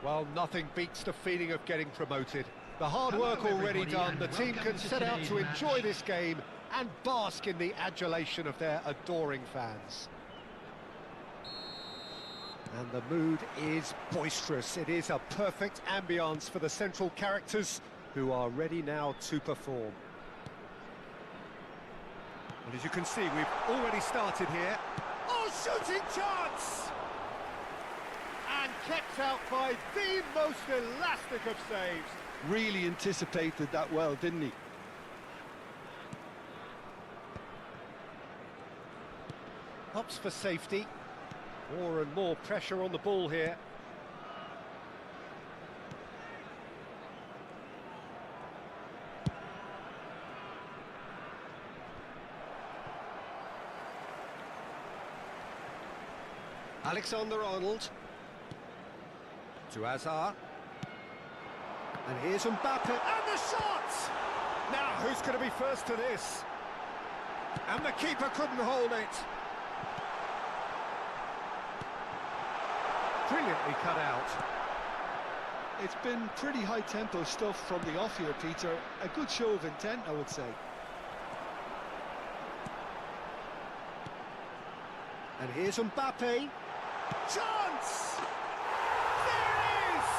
Well, nothing beats the feeling of getting promoted. The hard work already done, the team can set out to enjoy this game and bask in the adulation of their adoring fans. And the mood is boisterous. It is a perfect ambience for the central characters who are ready now to perform. And as you can see, we've already started here. Oh, shooting chance! And kept out by the most elastic of saves. Really anticipated that well, didn't he? Opts for safety. More and more pressure on the ball here. Alexander-Arnold. To Hazard. And here's Mbappe. And the shot! Now, who's going to be first to this? And the keeper couldn't hold it. Brilliantly cut out. It's been pretty high-tempo stuff from the off here, Peter. A good show of intent, I would say. And here's Mbappe. Chance! There it is!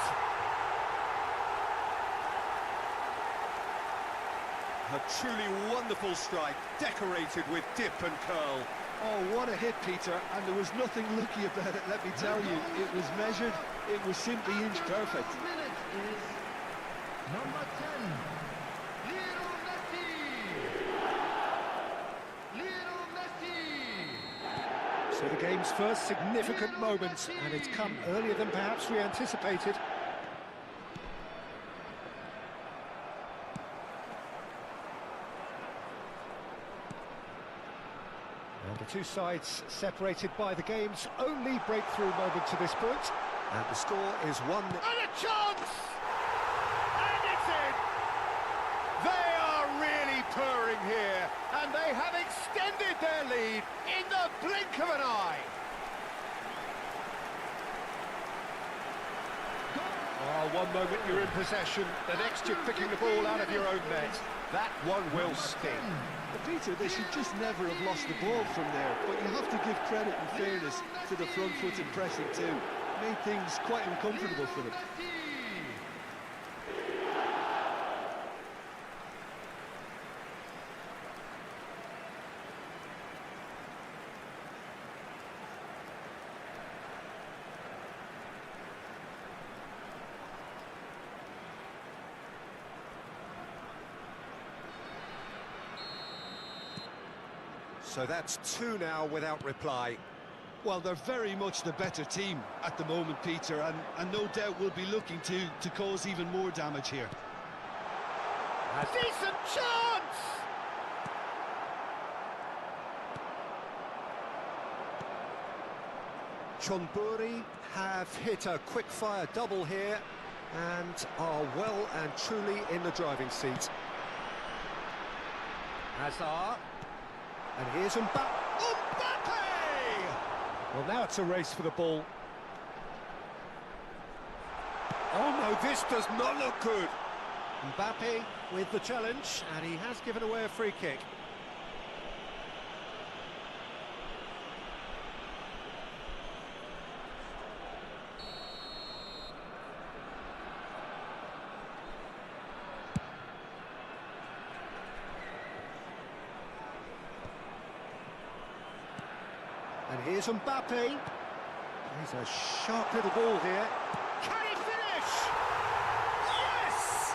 A truly wonderful strike, decorated with dip and curl. Oh, what a hit, Peter, and there was nothing lucky about it, let me tell you. It was measured, it was simply inch perfect. Minute is number 10, Lionel Messi. Lionel Messi. So the game's first significant moment, and it's come earlier than perhaps we anticipated. And the two sides separated by the game's only breakthrough moment to this point. And the score is 1-0. And a chance! And it's in! They are really purring here, and they have extended their lead in the blink of an eye. Oh, one moment you're in possession, the next you're picking the ball out of your own net. That one will sting. But Peter, they should just never have lost the ball from there, but you have to give credit and fairness to the front-footed pressing too. Made things quite uncomfortable for them. So that's 2 now without reply. Well, they're very much the better team at the moment, Peter, and no doubt will be looking to cause even more damage here. A decent chance! Chonburi have hit a quick-fire double here and are well and truly in the driving seat. Hazard. And here's Mbappe. Well, now it's a race for the ball. Oh no, this does not look good. Mbappe with the challenge, and he has given away a free kick. And here's Mbappe. He's a sharp little ball here. Can he finish? Yes!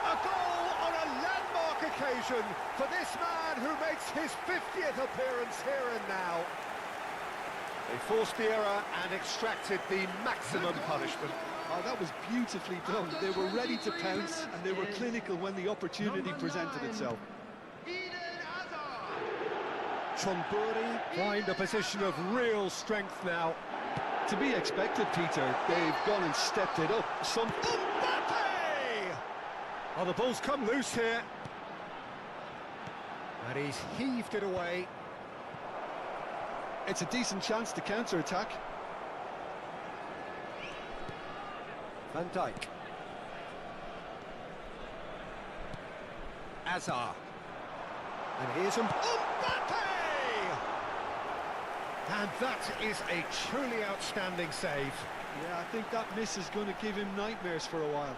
A goal on a landmark occasion for this man who makes his 50th appearance here and now. They forced the error and extracted the maximum punishment. Oh, that was beautifully done. They were ready to pounce, and they were clinical when the opportunity presented itself. Chonburi find a position of real strength now. To be expected, Peter. They've gone and stepped it up. Mbappe! Oh, the ball's come loose here. And he's heaved it away. It's a decent chance to counter-attack. Van Dijk. Azar. And here's Mbappe! And that is a truly outstanding save. Yeah, I think that miss is going to give him nightmares for a while.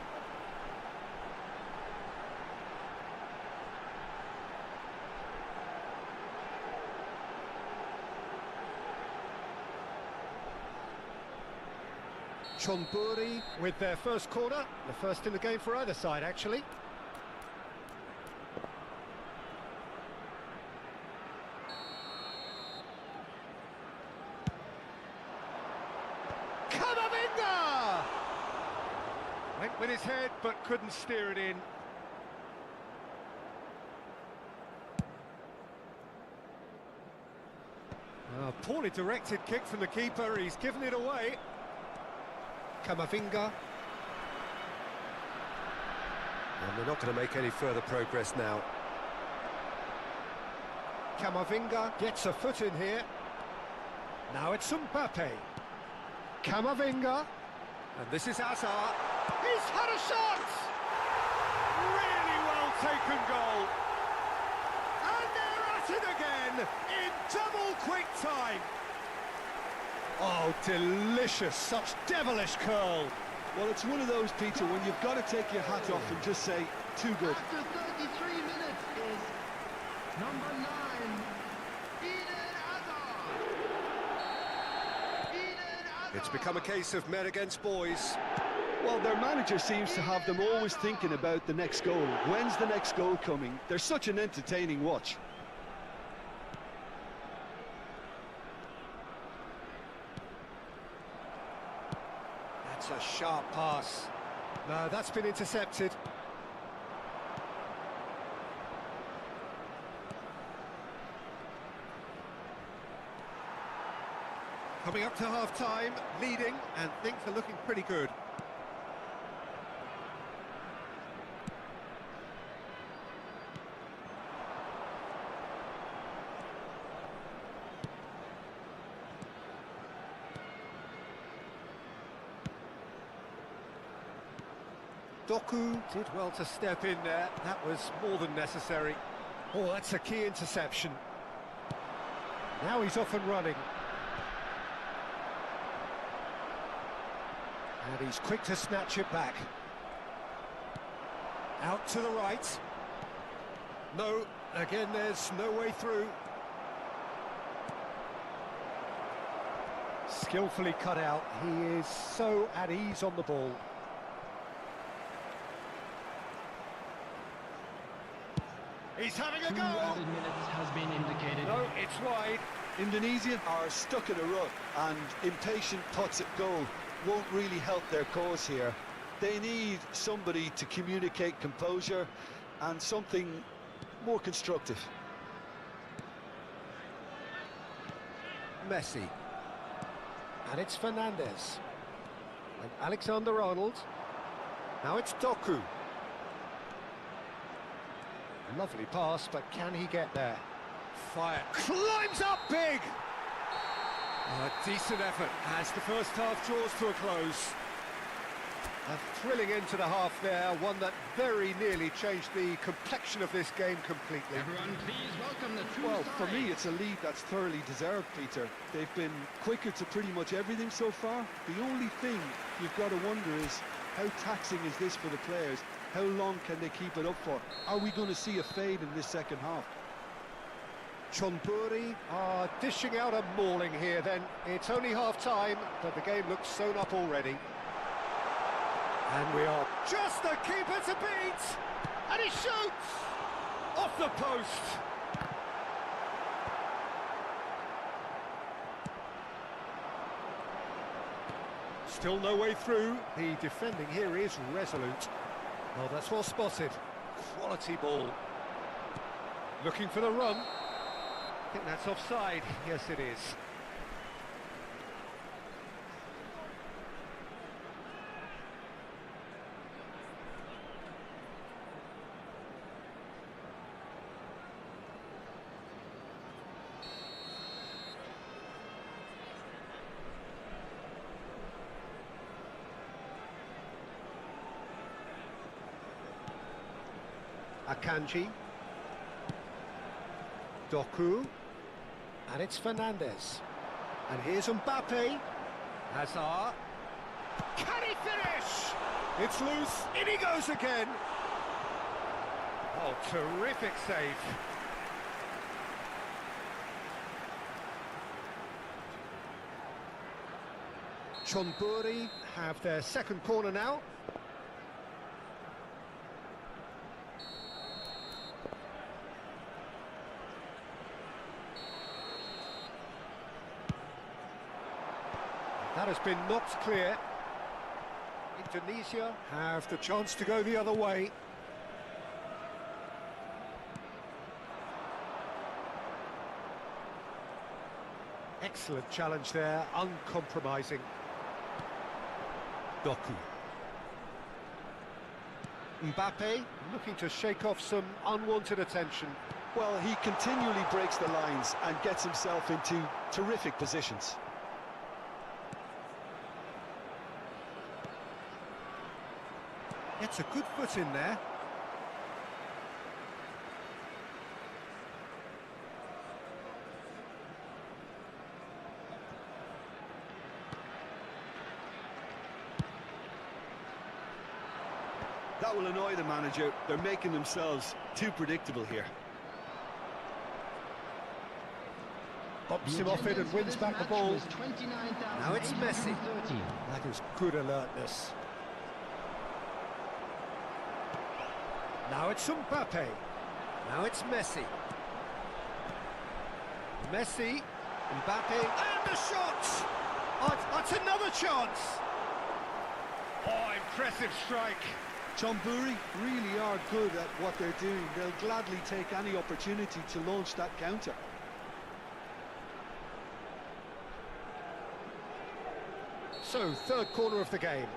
Chonburi with their first corner, the first in the game for either side, actually. Camavinga! Went with his head, but couldn't steer it in. Poorly directed kick from the keeper, he's given it away. Camavinga. And they're not going to make any further progress now. Camavinga gets a foot in here. Now it's Mbappe. Camavinga. And this is Hazard. He's had a shot! Really well taken goal. And they're at it again in double quick time. Oh, delicious, such devilish curl. Well, it's one of those, Peter, when you've got to take your hat off and just say, too good. After 33 minutes is number 9, Eden Hazard. It's become a case of men against boys. Well, their manager seems to have them always thinking about the next goal. When's the next goal coming? They're such an entertaining watch. That's a sharp pass. No, that's been intercepted. Coming up to half-time, leading, and things are looking pretty good. Doku did well to step in there. That was more than necessary. Oh, that's a key interception. Now he's off and running. And he's quick to snatch it back. Out to the right. No, again, there's no way through. Skillfully cut out. He is so at ease on the ball. He's having a 2 go! added minutes has been indicated. No, it's wide. Indonesia are stuck in a rut, and impatient putts at goal won't really help their cause here. They need somebody to communicate composure and something more constructive. Messi. And it's Fernandez. And Alexander-Arnold. Now it's Doku. Lovely pass, but can he get there? Fire. Climbs up big! A decent effort as the first half draws to a close. A thrilling end to the half there, one that very nearly changed the complexion of this game completely. Everyone, please welcome the two Well, for sides. me, it's a lead that's thoroughly deserved, Peter. They've been quicker to pretty much everything so far. The only thing you've got to wonder is, how taxing is this for the players? How long can they keep it up for? Are we going to see a fade in this second half? Chonburi are dishing out a mauling here then. It's only half-time, but the game looks sewn up already. And we are just the keeper to beat! And he shoots! Off the post! Still no way through. The defending here is resolute. Oh, that's well spotted. Quality ball. Looking for the run. I think that's offside. Yes, it is. Akanji. Doku. And it's Fernandez. And here's Mbappe. Hazard. Can he finish? It's loose. In he goes again. Oh, terrific save. Chonburi have their second corner now. That has been knocked clear. Indonesia have the chance to go the other way. Excellent challenge there, uncompromising. Doku. Mbappe looking to shake off some unwanted attention. Well, he continually breaks the lines and gets himself into terrific positions. Gets a good foot in there. That will annoy the manager. They're making themselves too predictable here. Bumps him off it and wins back the ball. Now it's Messi. That is good alertness. Now it's Mbappe. Now it's Messi. Messi, Mbappe, and the shot! Oh, that's another chance! Oh, impressive strike. Chonburi really are good at what they're doing. They'll gladly take any opportunity to launch that counter. So, third corner of the game.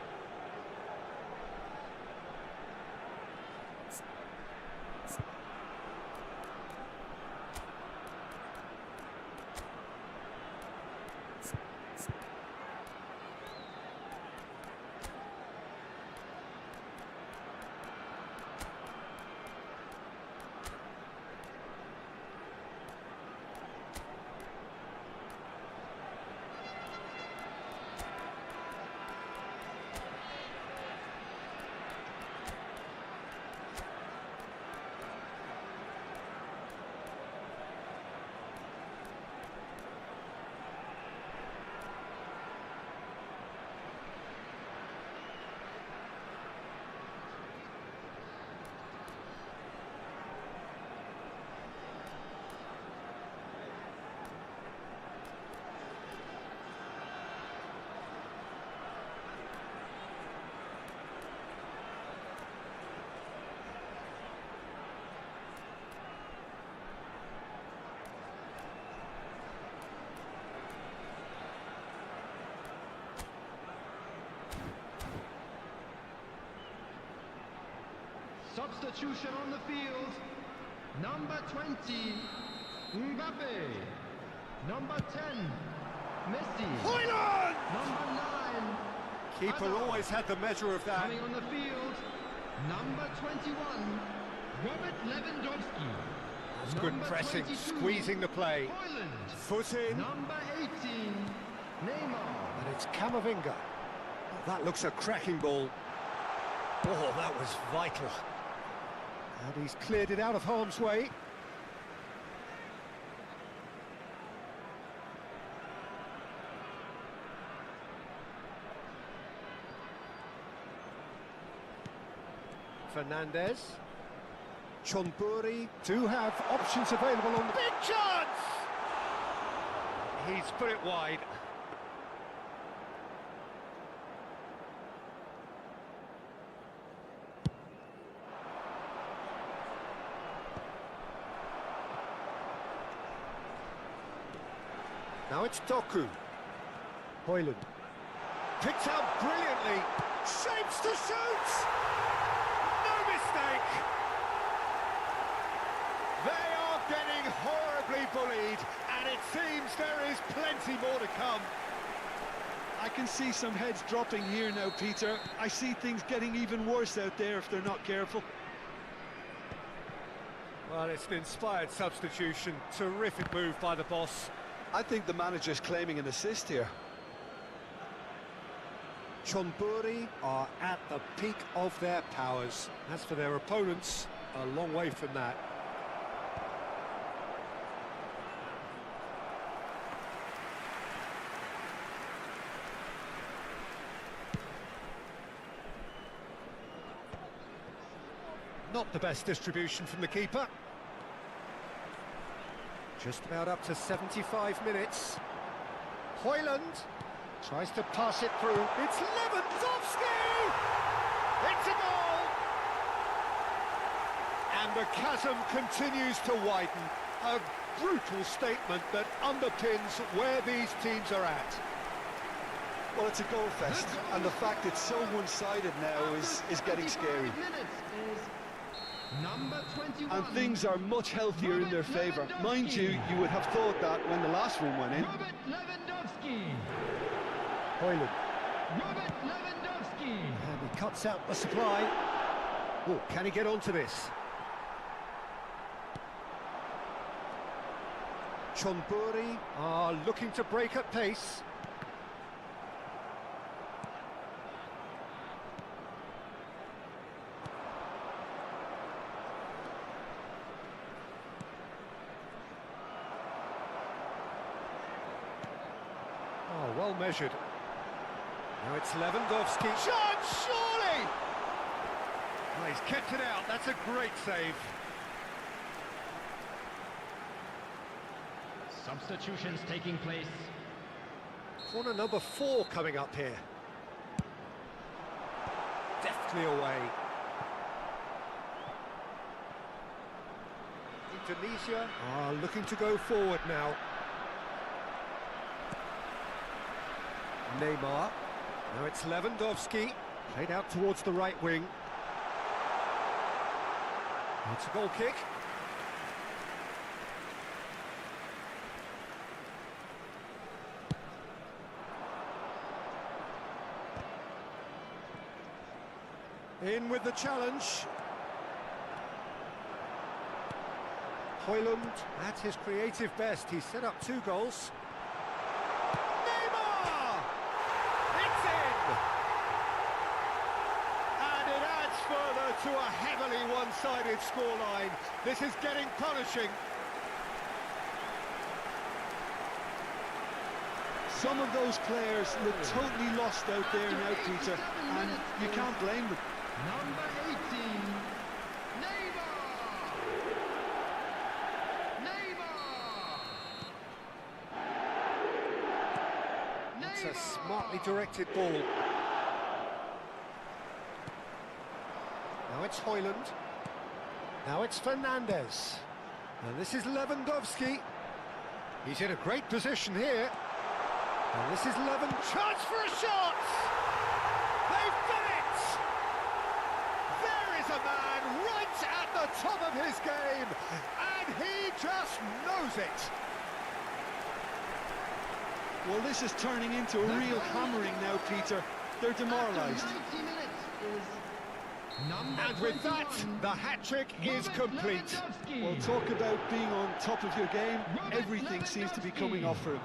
Substitution on the field. Number 20, Mbappe. Number 10, Messi. Hoyland! Number 9, Keeper Hazard. always had the measure of that. Coming on the field, number 21, Robert Lewandowski. That's good Number pressing, 22, squeezing the play. Hoyland. Foot in, Number 18, Neymar. and it's Camavinga. Oh, that looks a cracking ball. Oh, that was vital. And he's cleared it out of harm's way. Fernandez. Chonburi do have options available on the big chance! He's put it wide. Now it's Doku. Hoyland. Picked out brilliantly. Shapes to shoot! No mistake! They are getting horribly bullied, and it seems there is plenty more to come. I can see some heads dropping here now, Peter. I see things getting even worse out there if they're not careful. Well, it's an inspired substitution. Terrific move by the boss. I think the manager's claiming an assist here. Chonburi are at the peak of their powers. As for their opponents, a long way from that. Not the best distribution from the keeper. Just about up to 75 minutes. Højlund tries to pass it through. It's Lewandowski! It's a goal! And the chasm continues to widen. A brutal statement that underpins where these teams are at. Well, it's a goal fest, and the fact it's so one-sided now is getting scary. Number 21. And things are much healthier in their favour. Mind you, you would have thought that when the last one went in. Robert Lewandowski. Højlund. Robert Lewandowski. And he cuts out the supply. Oh, can he get onto this? Chonburi are looking to break at pace. Oh, well measured. Now it's Lewandowski. Shot, surely! Oh, he's kept it out. That's a great save. Substitutions taking place. Corner number 4 coming up here. Deftly away. Indonesia are looking to go forward now. Neymar. Now it's Lewandowski. Played out towards the right wing. It's a goal kick. In with the challenge. Højlund at his creative best. He's set up 2 goals. Neymar! It's in! And it adds further to a heavily one-sided scoreline. This is getting punishing. Some of those players look totally lost out there now, Peter, and you can't blame them. Number 18. Neymar. Neymar. It's a smartly directed ball. Now it's Højlund. Now it's Fernandes. And this is Lewandowski. He's in a great position here. And this is Lewandowski. Chance for a shot! They've done it! There is a man right at the top of his game, and he just knows it. Well, this is turning into a real hammering now, Peter. They're demoralised. 90 minutes is number And with that, 21. the hat-trick is Robert complete. Lewandowski. Well, talk about being on top of your game. Everything seems to be coming off for him.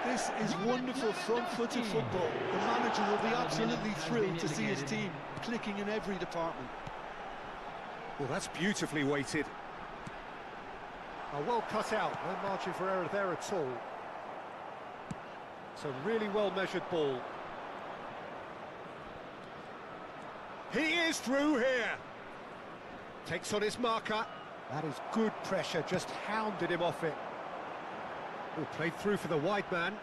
This is wonderful front-footed football. The manager will be absolutely thrilled to see his team clicking in every department. Well, that's beautifully weighted. Oh, well cut out, no margin for error there at all. It's a really well-measured ball. He is through here. Takes on his marker. That is good pressure, just hounded him off it. Oh, played through for the wide man.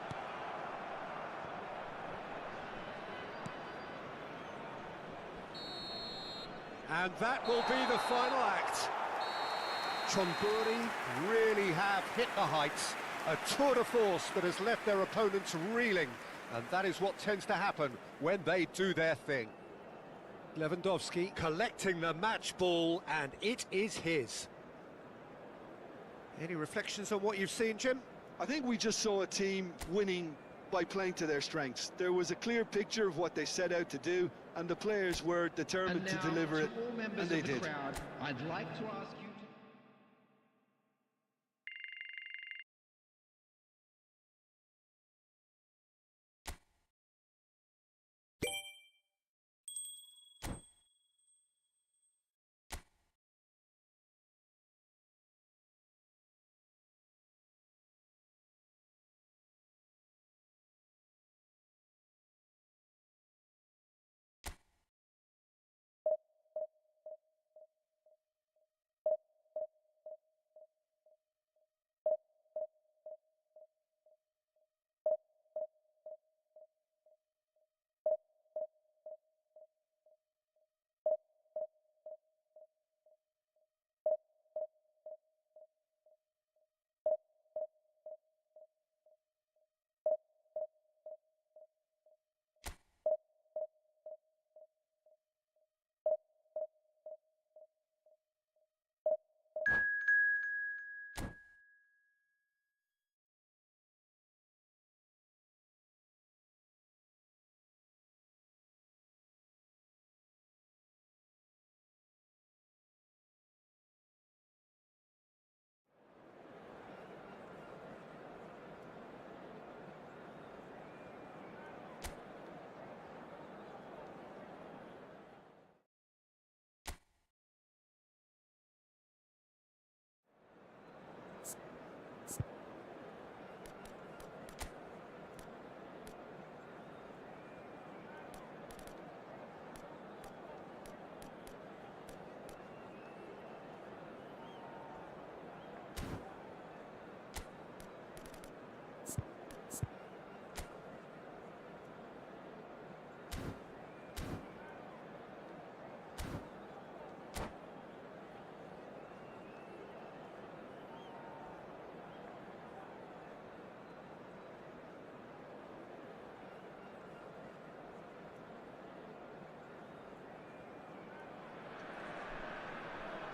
And that will be the final act. Chonburi really have hit the heights. A tour de force that has left their opponents reeling. And that is what tends to happen when they do their thing. Lewandowski collecting the match ball, and it is his. Any reflections on what you've seen, Jim? I think we just saw a team winning by playing to their strengths. There was a clear picture of what they set out to do, and the players were determined And to now, deliver it, to all members and they of the did. crowd, I'd like to ask you to...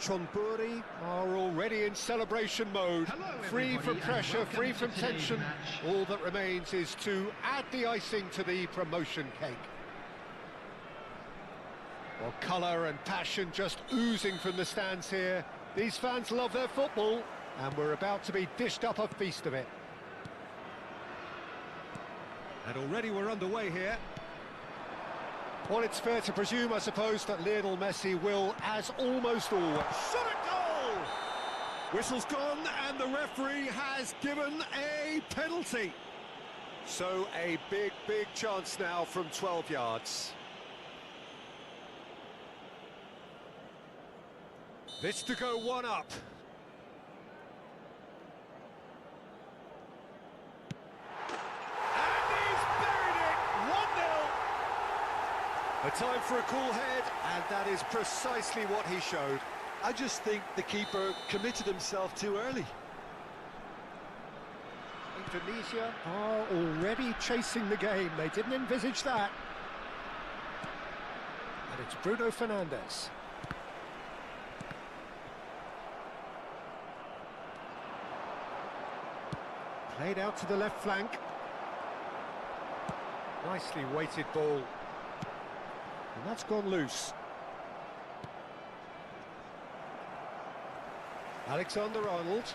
Chonburi are already in celebration mode. Hello, Free everybody, from and pressure, welcome free to from today's tension. match. All that remains is to add the icing to the promotion cake. Well, colour and passion just oozing from the stands here. These fans love their football, and we're about to be dished up a feast of it. And already we're underway here. Well, it's fair to presume, I suppose, that Lionel Messi will, as almost always... Shot at goal! Whistle's gone, and the referee has given a penalty. So a big, big chance now from 12 yards. This to go one up. A time for a cool head, and that is precisely what he showed. I just think the keeper committed himself too early. Indonesia are already chasing the game. They didn't envisage that. And it's Bruno Fernandes. Played out to the left flank. Nicely weighted ball. And that's gone loose. Alexander-Arnold.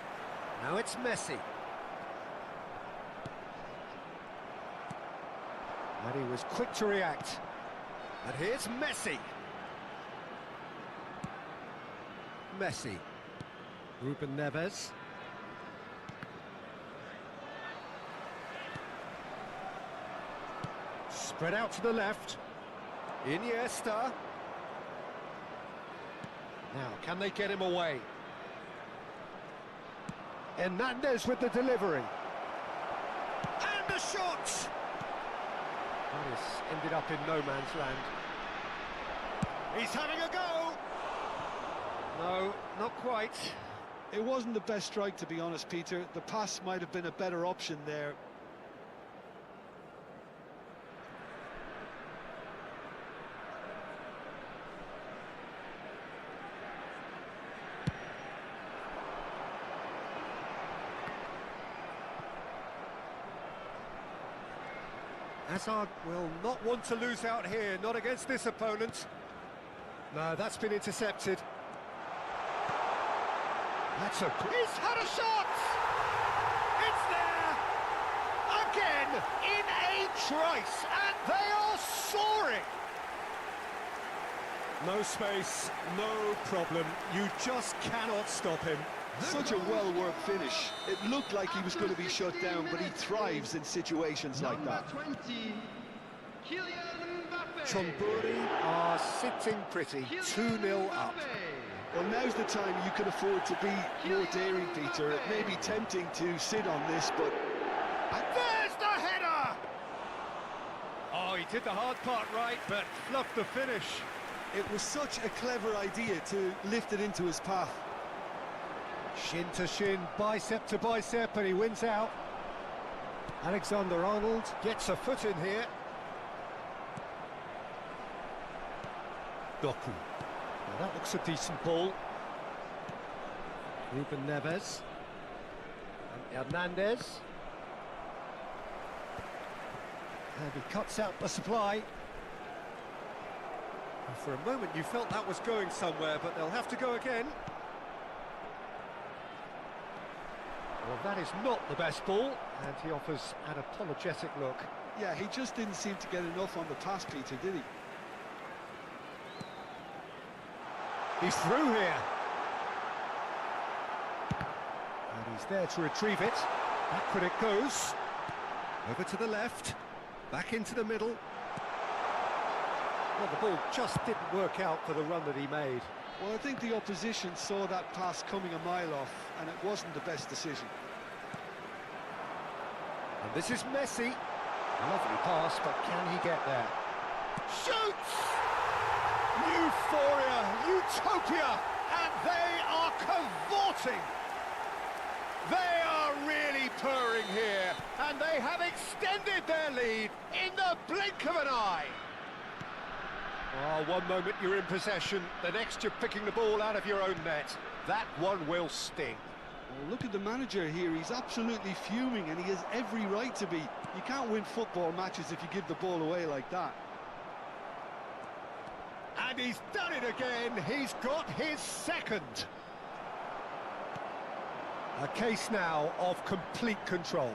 Now it's Messi. And he was quick to react. And here's Messi. Messi. Ruben Neves. Spread out to the left. Iniesta. Now, can they get him away? Hernandez with the delivery. And a shot! This ended up in no man's land. He's having a go! No, not quite. It wasn't the best strike, to be honest, Peter. The pass might have been a better option there. Hazard will not want to lose out here, not against this opponent. No, that's been intercepted. That's a... He's had a shot! It's there! Again, in a trice, and they are soaring! No space, no problem. You just cannot stop him. Such a well-worked finish. It looked like he was going to be shut down, but he thrives in situations like that. Number 20, Kylian Mbappe. Chonburi are sitting pretty, 2-0 up. Well, now's the time you can afford to be more daring, Peter. It may be tempting to sit on this, but... And there's the header! Oh, he did the hard part right, but fluffed the finish. It was such a clever idea to lift it into his path. Shin to shin, bicep to bicep, and he wins out. Alexander-Arnold gets a foot in here. Doku. Now that looks a decent ball. Ruben Neves. And Hernandez. And he cuts out the supply. And for a moment you felt that was going somewhere, but they'll have to go again. Well, that is not the best ball, and he offers an apologetic look. Yeah, he just didn't seem to get enough on the pass, Peter, did he? He's through here. And he's there to retrieve it. Backward it goes. Over to the left. Back into the middle. Well, the ball just didn't work out for the run that he made. Well, I think the opposition saw that pass coming a mile off, and it wasn't the best decision. And this is Messi. Lovely pass, but can he get there? Shoots! Euphoria, utopia, and they are cavorting. They are really purring here, and they have extended their lead in the blink of an eye. Oh, one moment you're in possession, the next you're picking the ball out of your own net. That one will sting. Well, look at the manager here, he's absolutely fuming, and he has every right to be. You can't win football matches if you give the ball away like that. And he's done it again, he's got his second. A case now of complete control.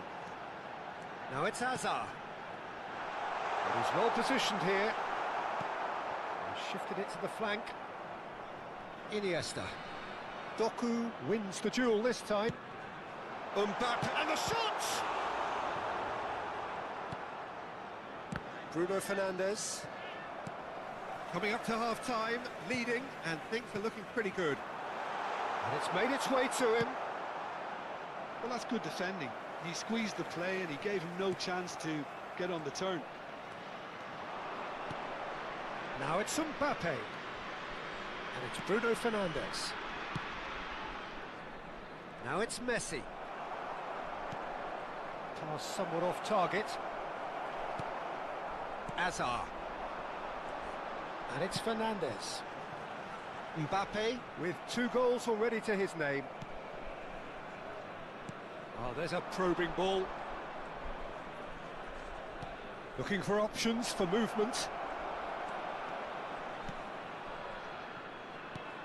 Now it's Hazard. But he's well positioned here. He's shifted it to the flank. Iniesta. Doku wins the duel this time. Mbappe and the shot! Bruno Fernandes. Coming up to half-time, leading, and things are looking pretty good. And it's made its way to him. Well, that's good defending. He squeezed the play and he gave him no chance to get on the turn. Now it's Mbappe. And it's Bruno Fernandes. Now it's Messi. Pass somewhat off target. Hazard. And it's Fernandes. Mbappe with 2 goals already to his name. Oh, there's a probing ball. Looking for options for movement.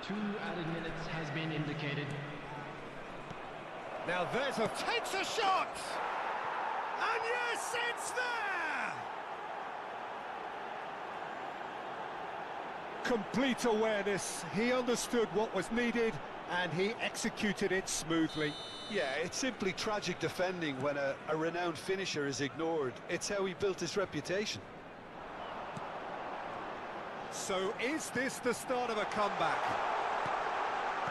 2 added minutes has been indicated. Now there's a... takes a shot! And yes, it's there! Complete awareness. He understood what was needed and he executed it smoothly. Yeah, it's simply tragic defending when a renowned finisher is ignored. It's how he built his reputation. So is this the start of a comeback?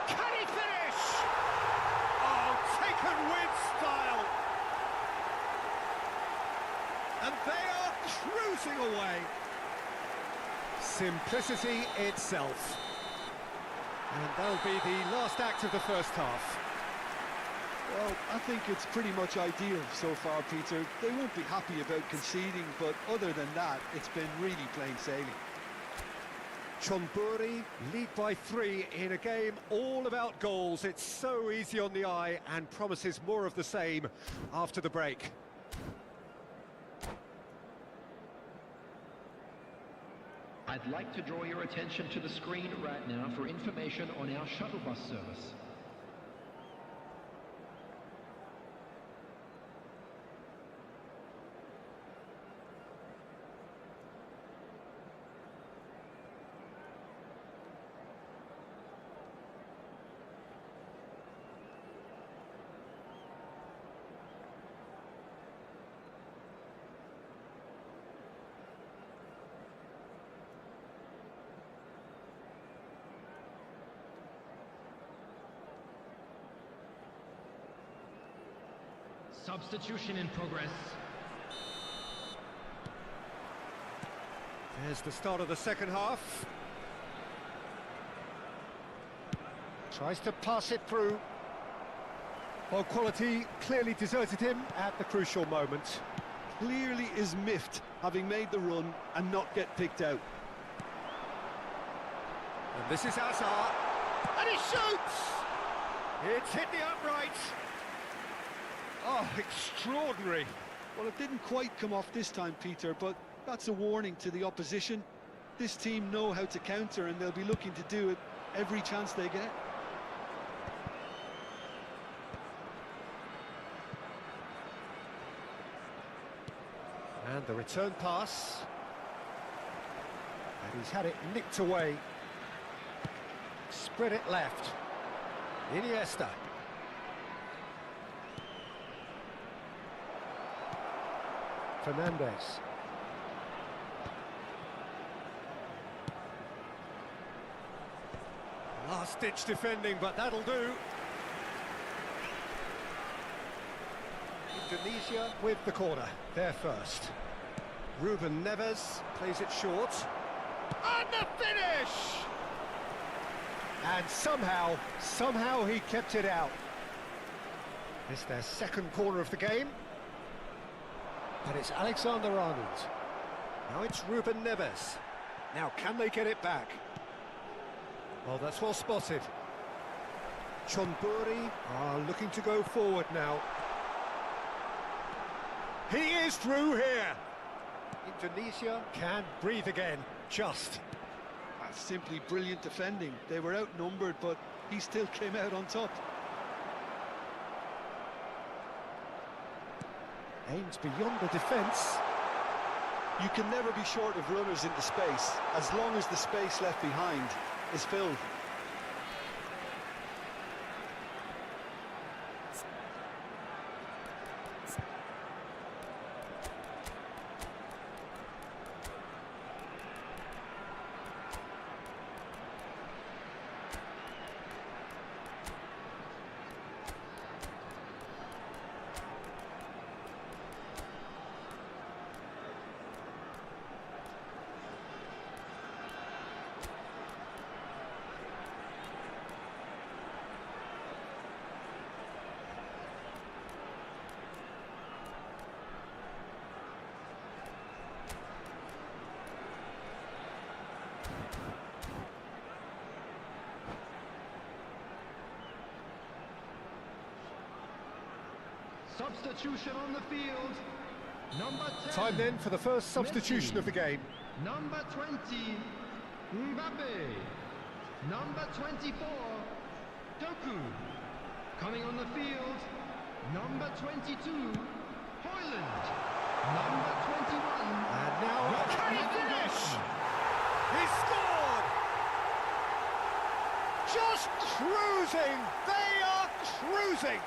Can he finish? Oh, taken with style. And they are cruising away. Simplicity itself. And that'll be the last act of the first half. Well, I think it's pretty much ideal so far, Peter. They won't be happy about conceding, but other than that, it's been really plain sailing. Chonburi lead by 3 in a game all about goals. It's so easy on the eye and promises more of the same after the break. I'd like to draw your attention to the screen right now for information on our shuttle bus service. Substitution in progress. There's the start of the second half. Tries to pass it through. Well, quality clearly deserted him at the crucial moment. Clearly is miffed, having made the run and not get picked out. And this is Hazard. And he shoots! It's hit the upright. Oh, extraordinary. Well, it didn't quite come off this time, Peter, but that's a warning to the opposition. This team know how to counter, and they'll be looking to do it every chance they get. And the return pass. And he's had it nicked away. Spread it left. Iniesta. Fernandez. Last-ditch defending, but that'll do. Indonesia with the corner, there first. Ruben Neves plays it short. And the finish! And somehow he kept it out. It's their second corner of the game. But it's Alexander-Arnold. Now it's Ruben Neves. Now can they get it back? Well, that's well spotted. Chonburi are looking to go forward now. He is through here. Indonesia can breathe again, just. That's simply brilliant defending. They were outnumbered, but he still came out on top. Aims beyond the defence. You can never be short of runners into space, as long as the space left behind is filled. Substitution on the field. Number 10. Time then for the first substitution Messi. of the game. Number 20, Mbappe. Number 24, Doku. Coming on the field, number 22, Hoyland. Number 21. And now, can he finish? He scored! Just cruising! They are cruising!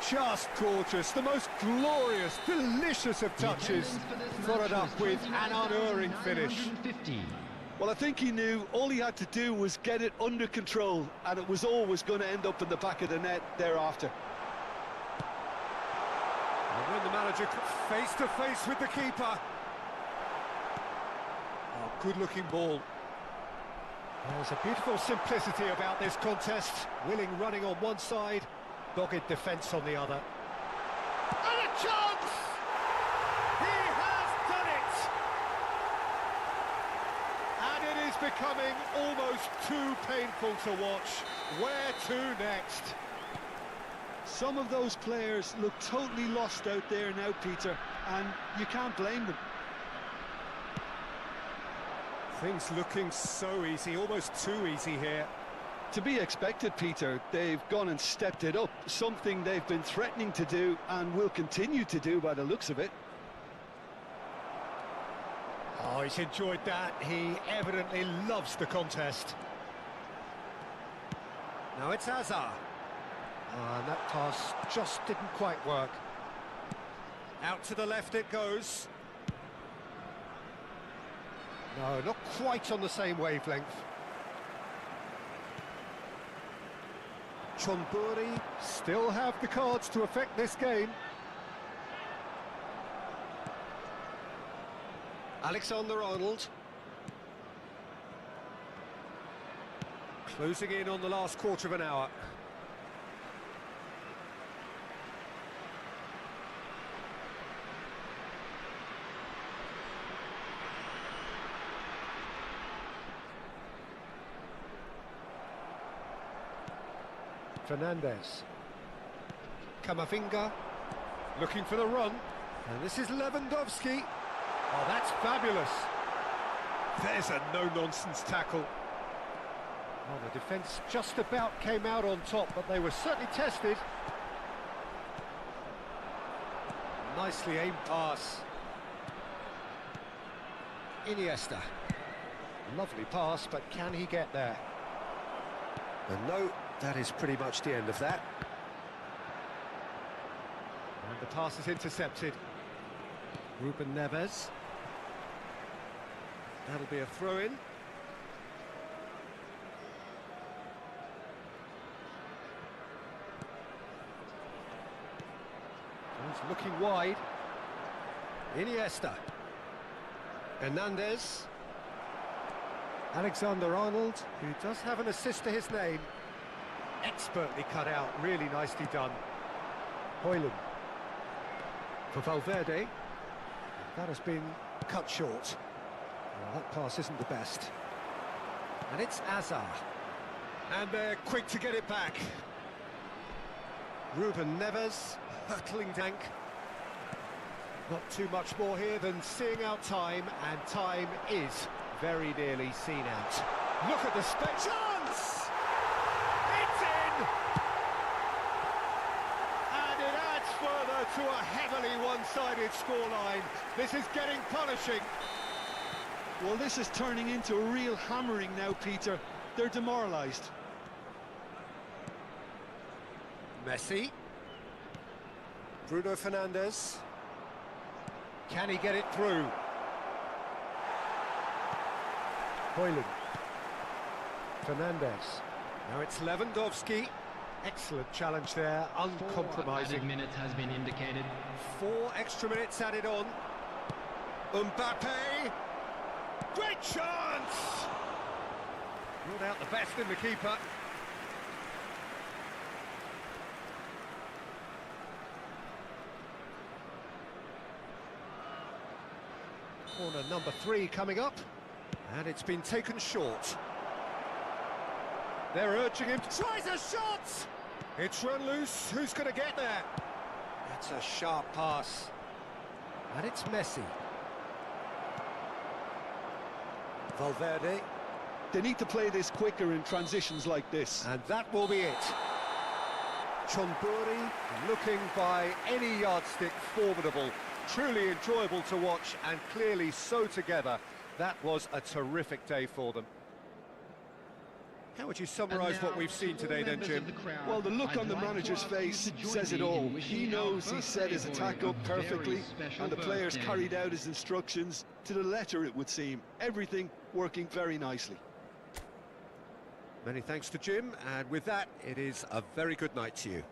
Just gorgeous, the most glorious, delicious of touches, followed up with an unerring finish. Well, I think he knew all he had to do was get it under control, and it was always going to end up in the back of the net thereafter. And when the manager face to face with the keeper. Oh, good-looking ball. There's a beautiful simplicity about this contest. Willing running on one side, dogged defence on the other. And a chance! He has done it! And it is becoming almost too painful to watch. Where to next? Some of those players look totally lost out there now, Peter, and you can't blame them. Things looking so easy, almost too easy here. To be expected, Peter. They've gone and stepped it up, something they've been threatening to do and will continue to do by the looks of it. Oh, he's enjoyed that. He evidently loves the contest. Now it's Hazard. And that pass just didn't quite work. Out to the left it goes. No, not quite on the same wavelength. Chonburi still have the cards to affect this game. Alexander-Arnold. Closing in on the last quarter of an hour. Fernandez. Camavinga. Looking for the run. And this is Lewandowski. Oh, that's fabulous. There's a no-nonsense tackle. Oh, the defence just about came out on top, but they were certainly tested. Nicely aimed pass. Iniesta. Lovely pass, but can he get there? And no, that is pretty much the end of that. And the pass is intercepted. Ruben Neves. That'll be a throw-in. He's looking wide. Iniesta. Hernandez. Alexander-Arnold, who does have an assist to his name. Expertly cut out, really nicely done. Højlund. For Valverde. That has been cut short. Well, that pass isn't the best. And it's Hazard. And they're quick to get it back. Ruben Neves, hurtling dank. Not too much more here than seeing out time, and time is very nearly seen out. Look at the chance! It's in! And it adds further to a heavily one-sided scoreline. This is getting punishing. Well, this is turning into a real hammering now, Peter. They're demoralised. Messi. Bruno Fernandes. Can he get it through? Højlund. Fernandes. Now it's Lewandowski. Excellent challenge there, uncompromising. 4 added minutes has been indicated. 4 extra minutes added on. Mbappe. Great chance! Ruled out the best in the keeper. Corner number 3 coming up. And it's been taken short. They're urging him. Tries a shot! It's run loose. Who's going to get there? That's a sharp pass. And it's Messi. Valverde. They need to play this quicker in transitions like this. And that will be it. Chonburi looking by any yardstick formidable. Truly enjoyable to watch and clearly so together. That was a terrific day for them. How would you summarise what we've seen today then, Jim? Well, the look on the manager's face says it all. He knows he set his attack up perfectly, and the players carried out his instructions to the letter, it would seem. Everything working very nicely. Many thanks to Jim, and with that, it is a very good night to you.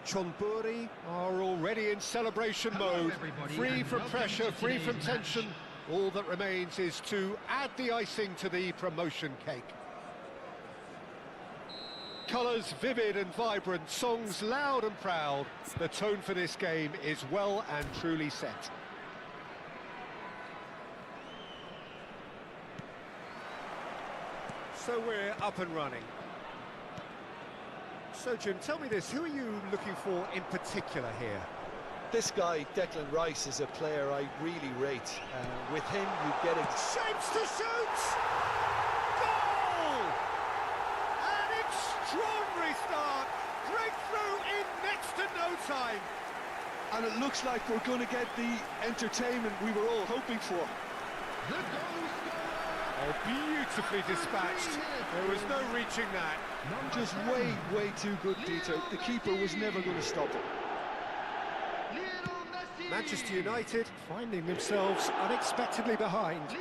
Chonburi are already in celebration mode, free from pressure, free from tension. All that remains is to add the icing to the promotion cake. Colours vivid and vibrant, songs loud and proud. The tone for this game is well and truly set. So we're up and running. So Jim, tell me this, who are you looking for in particular here? This guy, Declan Rice, is a player I really rate. With him, you get it. Shapes to shoot! Goal! An extraordinary start! Breakthrough in next to no time! And it looks like we're going to get the entertainment we were all hoping for. The goal scorer. Oh, beautifully dispatched. There was no reaching that. Just way too good, Peter. The keeper was never going to stop it. Manchester United finding themselves unexpectedly behind.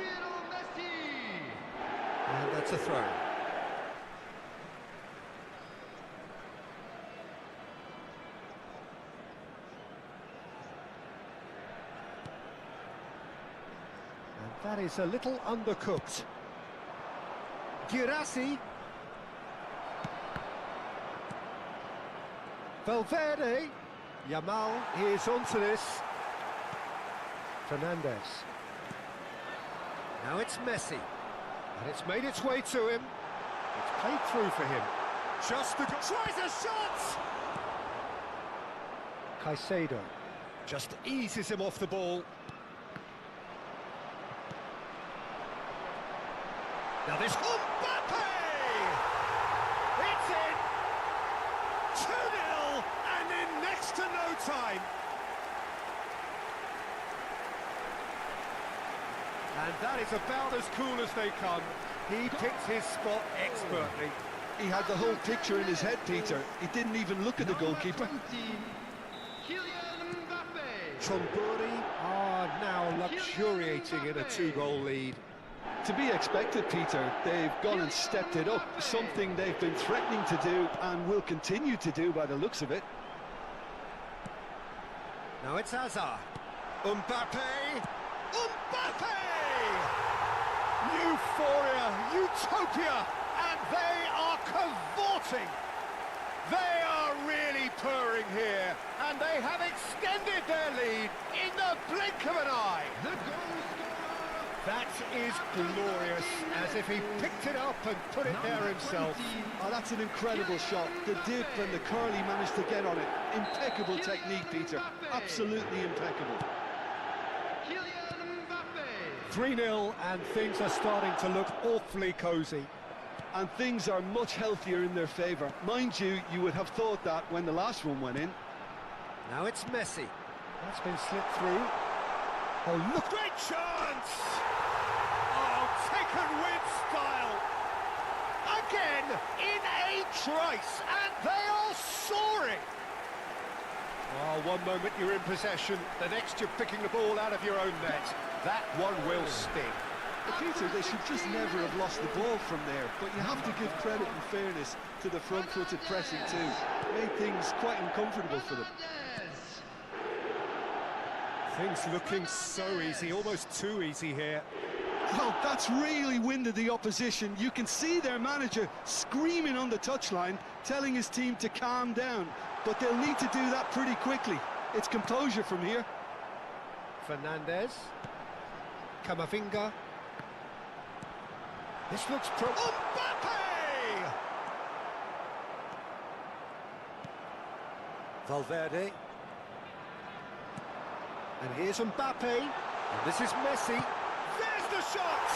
And that's a throw. And that is a little undercooked. Girassi. Valverde. Yamal is onto this. Fernandez. Now it's Messi. And it's made its way to him. It's played through for him. Just tries a shot! Caicedo just eases him off the ball. Now this Mbappe! It's in! 2-0 and in next to no time. And that is about as cool as they come. He picked his spot expertly. He had the whole picture in his head, Peter. He didn't even look at the goalkeeper. Chonburi are now luxuriating in a 2-goal lead. To be expected, Peter. They've gone and stepped it up, something they've been threatening to do and will continue to do by the looks of it. Now it's Hazard. Mbappe! Mbappe! Euphoria, utopia, and they are cavorting. They are really purring here, and they have extended their lead in the blink of an eye. The goal scorer. That is glorious, as if he picked it up and put it there himself. Oh, that's an incredible shot. The dip and the curl he managed to get on it. Impeccable technique, Peter. Absolutely impeccable. 3-0, and things are starting to look awfully cosy. And things are much healthier in their favour. Mind you, you would have thought that when the last one went in. Now it's Messi. That's been slipped through. Oh, look! Great chance! Oh, taken with style. Again, in a trice, and they are soaring. Oh, one moment you're in possession, the next you're picking the ball out of your own net. That one will sting. But Peter, they should just never have lost the ball from there, but you have to give credit and fairness to the front-footed pressing too. Made things quite uncomfortable for them. Things looking so easy, almost too easy here. Well, that's really winded the opposition. You can see their manager screaming on the touchline, telling his team to calm down, but they'll need to do that pretty quickly. It's composure from here. Fernandez. Camavinga. This looks Mbappe! Valverde. And here's Mbappe. And this is Messi. There's the shot!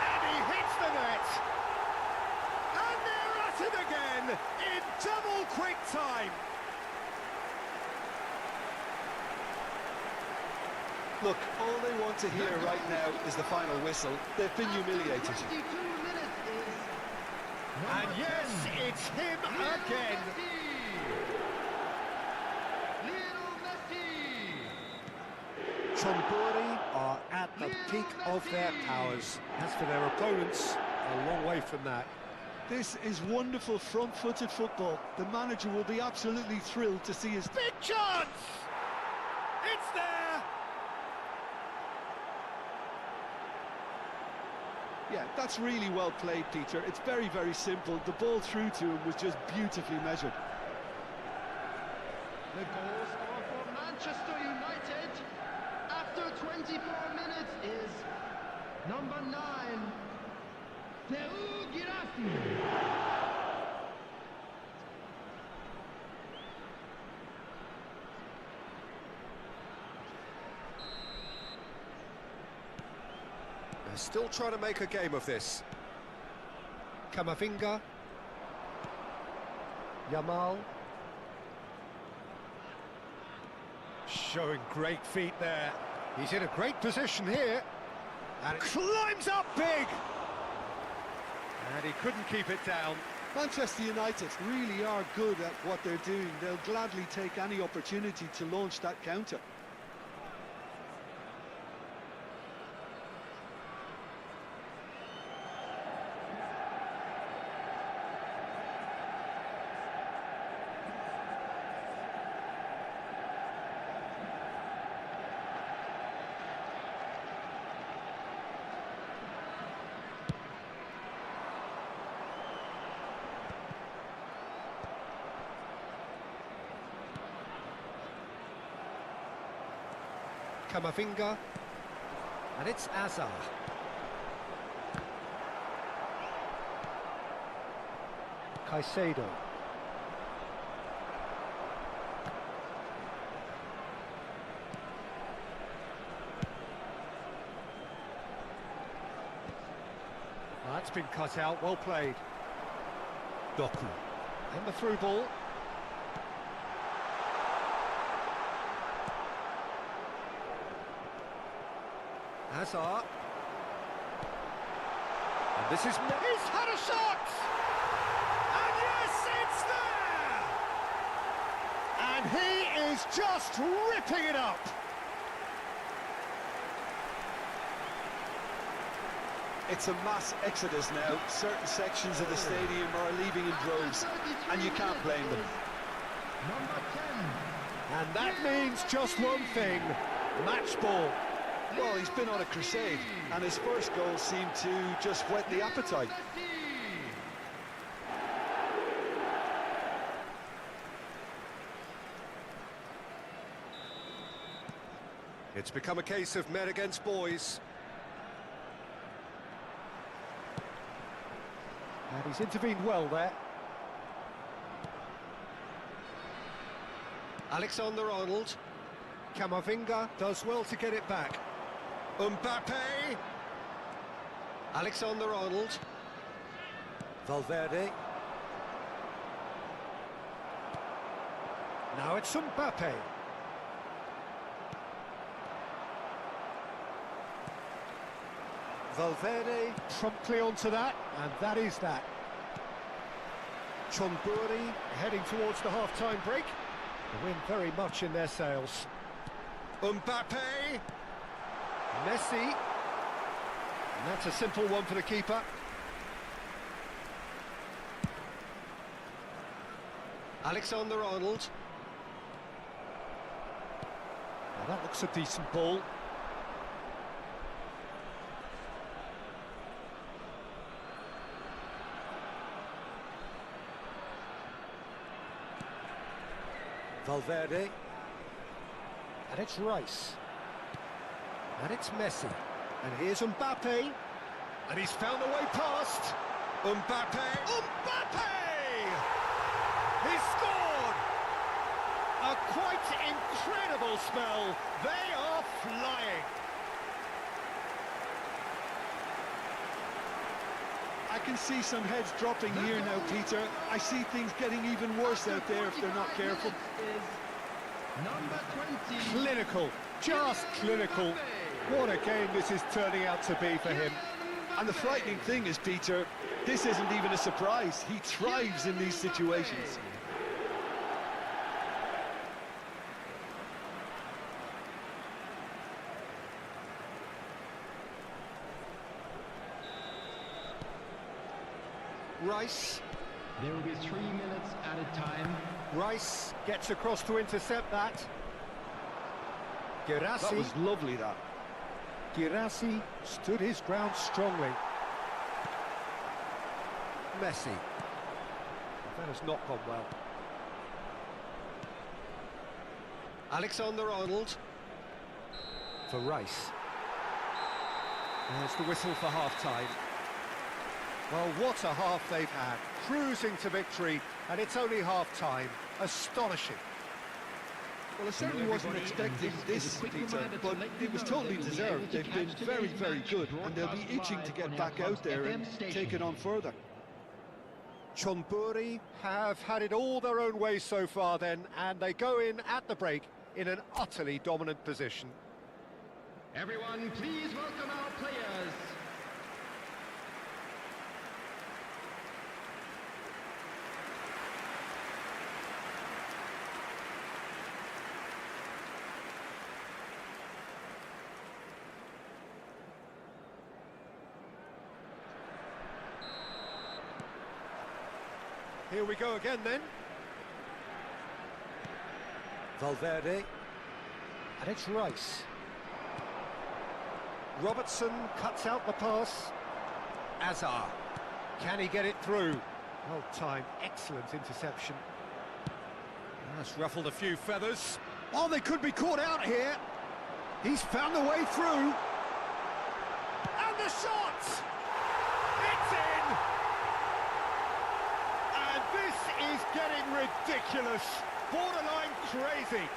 And he hits the net. And they're at it again in double quick time. Look, all they want to hear right now is the final whistle. They've been humiliated. And yes, it's him again. Chonburi are at the peak of their powers. As for their opponents, a long way from that. This is wonderful front-footed football. The manager will be absolutely thrilled to see his... Big chance! It's there! Yeah, that's really well played, Peter. It's very, very simple. The ball through to him was just beautifully measured. The goal scorer for Manchester United after 24 minutes is number 9, Teu Girassi. They're still trying to make a game of this. Camavinga. Yamal. Showing great feet there. He's in a great position here. And climbs up big! And he couldn't keep it down. Manchester United really are good at what they're doing. They'll gladly take any opportunity to launch that counter. Camavinga, and it's Azar. Caicedo. That's been cut out, well played. Doku. And the through ball. Hazard. And this is... He's had a shot! And yes, it's there! And he is just ripping it up! It's a mass exodus now. Certain sections of the stadium are leaving in droves, and you can't blame them. Number 10. And that means just one thing, match ball. Well, he's been on a crusade, and his first goal seemed to just whet the appetite. It's become a case of men against boys. And he's intervened well there. Alexander-Arnold. Camavinga does well to get it back. Mbappe. Alexander-Arnold. Valverde. Now it's Mbappe. Valverde promptly onto that, and that is that. Chonburi heading towards the half-time break. The wind very much in their sails. Mbappe. Messi. And that's a simple one for the keeper. Alexander-Arnold. Now that looks a decent ball. Valverde. And it's Rice. And it's Messi. And here's Mbappe. And he's found a way past. Mbappe. Mbappe! He scored! A quite incredible spell. They are flying. I can see some heads dropping here now, Peter. I see things getting even worse out there if they're not careful. Number 20. Clinical, just clinical. What a game this is turning out to be for him. And the frightening thing is, Peter, this isn't even a surprise. He thrives in these situations. Rice. There will be 3 minutes added time. Rice gets across to intercept that. That Girassi. was lovely, that. Girassi stood his ground strongly. Messi. That has not gone well. Alexander-Arnold. For Rice. There's the whistle for half-time. Well, what a half they've had. Cruising to victory, and it's only half-time. Astonishing. Well, I certainly wasn't expecting this, Peter, but it was totally deserved. They've been very, very good, and they'll be itching to get back out there and take it on further. Chonburi have had it all their own way so far then, and they go in at the break in an utterly dominant position. Everyone, please welcome our players. Here we go again then. Valverde. And it's Rice. Robertson cuts out the pass. Azar. Can he get it through? Well timed, excellent interception. That's ruffled a few feathers. Oh, they could be caught out here. He's found the way through. And the shot! It's in! And this is getting ridiculous. Borderline crazy.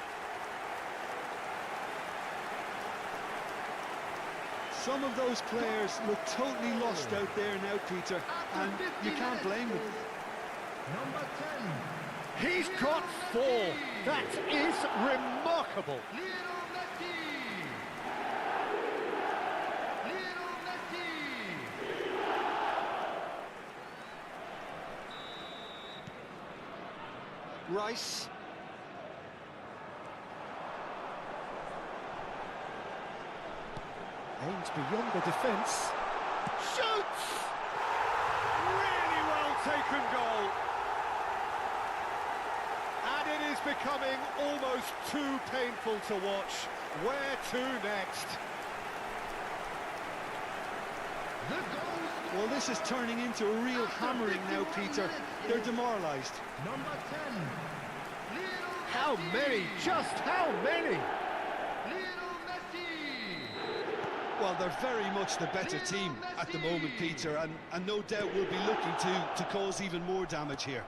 Some of those players look totally lost out there now, Peter, and you can't blame them. Number 10. He's got 4. That is remarkable. Lionel Messi. Lionel Messi. Rice. Aims beyond the defence. Shoots! Really well taken goal. And it is becoming almost too painful to watch. Where to next? The goal. Well, this is turning into a real hammering now, Peter. They're demoralised. Number 10. Lionel How Messi. many? Just how many? Lionel Messi. Well, they're very much the better team at the moment, Peter, and no doubt will be looking to cause even more damage here.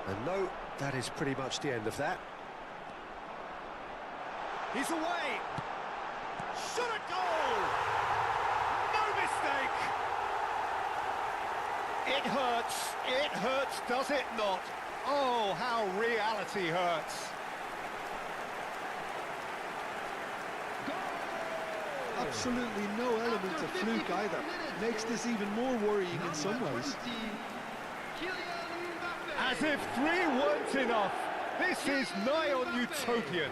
And no, that is pretty much the end of that. He's away! Shot a goal! No mistake! It hurts, does it not? Oh, how reality hurts. Absolutely no element of fluke either. Makes this even more worrying in some ways. As if 3 weren't enough. This is nigh on utopian.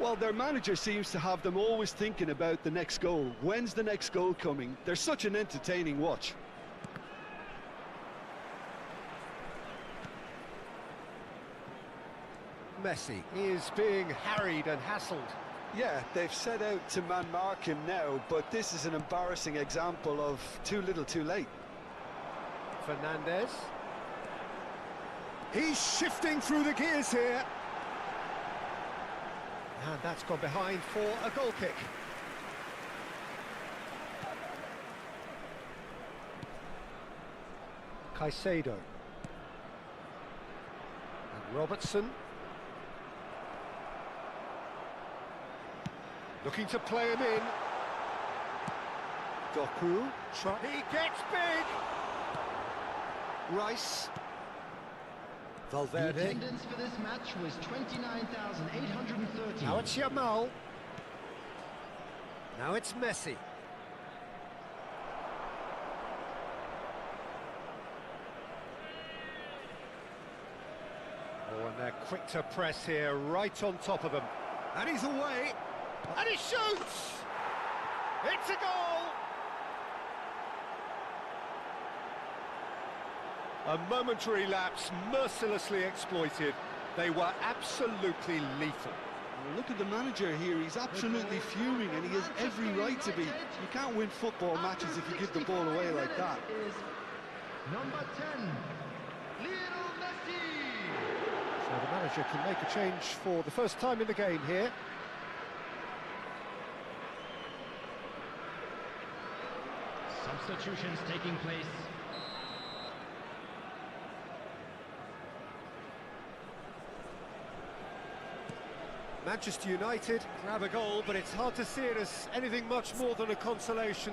Well, their manager seems to have them always thinking about the next goal. When's the next goal coming? They're such an entertaining watch. Messi is being harried and hassled. Yeah, they've set out to man-mark him now, but this is an embarrassing example of too little too late. Fernandez. He's shifting through the gears here. And that's gone behind for a goal kick. Caicedo. And Robertson. Looking to play him in. Doku. He gets big. Rice. The Valverde. attendance for this match was 29,830. Now it's Yamal. Now it's Messi. They're quick to press here, right on top of them. And he's away, and he shoots! It's a goal! A momentary lapse, mercilessly exploited. They were absolutely lethal. Well, look at the manager here, he's absolutely fuming and he has every right to be. You can't win football matches if you give the ball away like that. Number 10, Lionel Messi. So the manager can make a change for the first time in the game here. Substitutions taking place. Manchester United grab a goal, but it's hard to see it as anything much more than a consolation.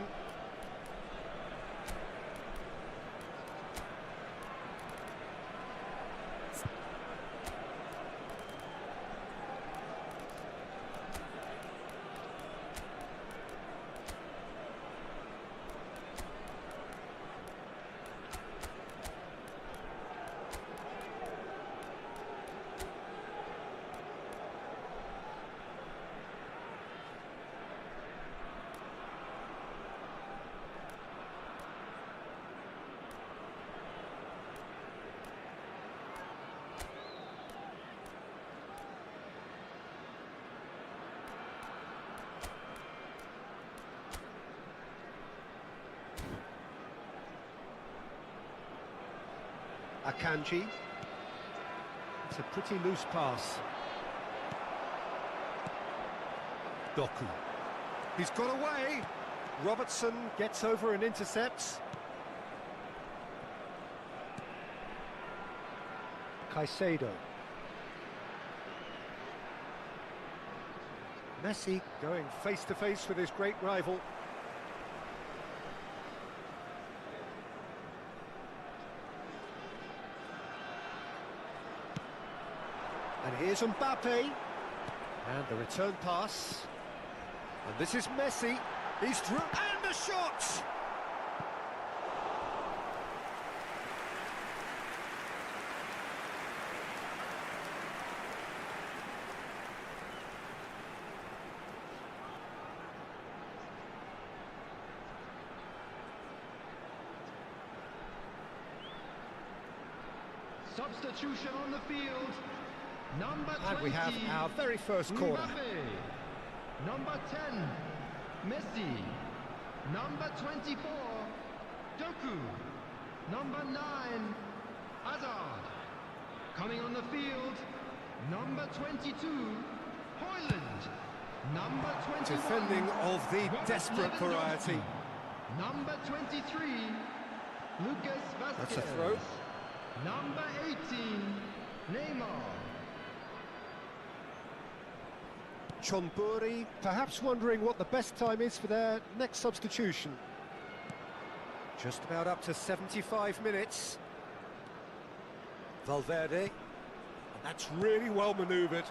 Akanji. It's a pretty loose pass. Doku. He's got away. Robertson gets over and intercepts. Caicedo. Messi going face to face with his great rival. And here's Mbappe, and the return pass, and this is Messi, he's through, and the shot! Substitution on the field. Number 20, and we have our very first corner. Mbappe. Number 10, Messi. Number 24, Doku. Number 9, Hazard. Coming on the field, number 22, Højlund. Number 21, Defending of the Robert desperate variety. Lewandowski. Number 23, Lucas Vazquez. That's a throw. Number 18, Neymar. Chonburi perhaps wondering what the best time is for their next substitution. Just about up to 75 minutes. Valverde, and that's really well manoeuvred.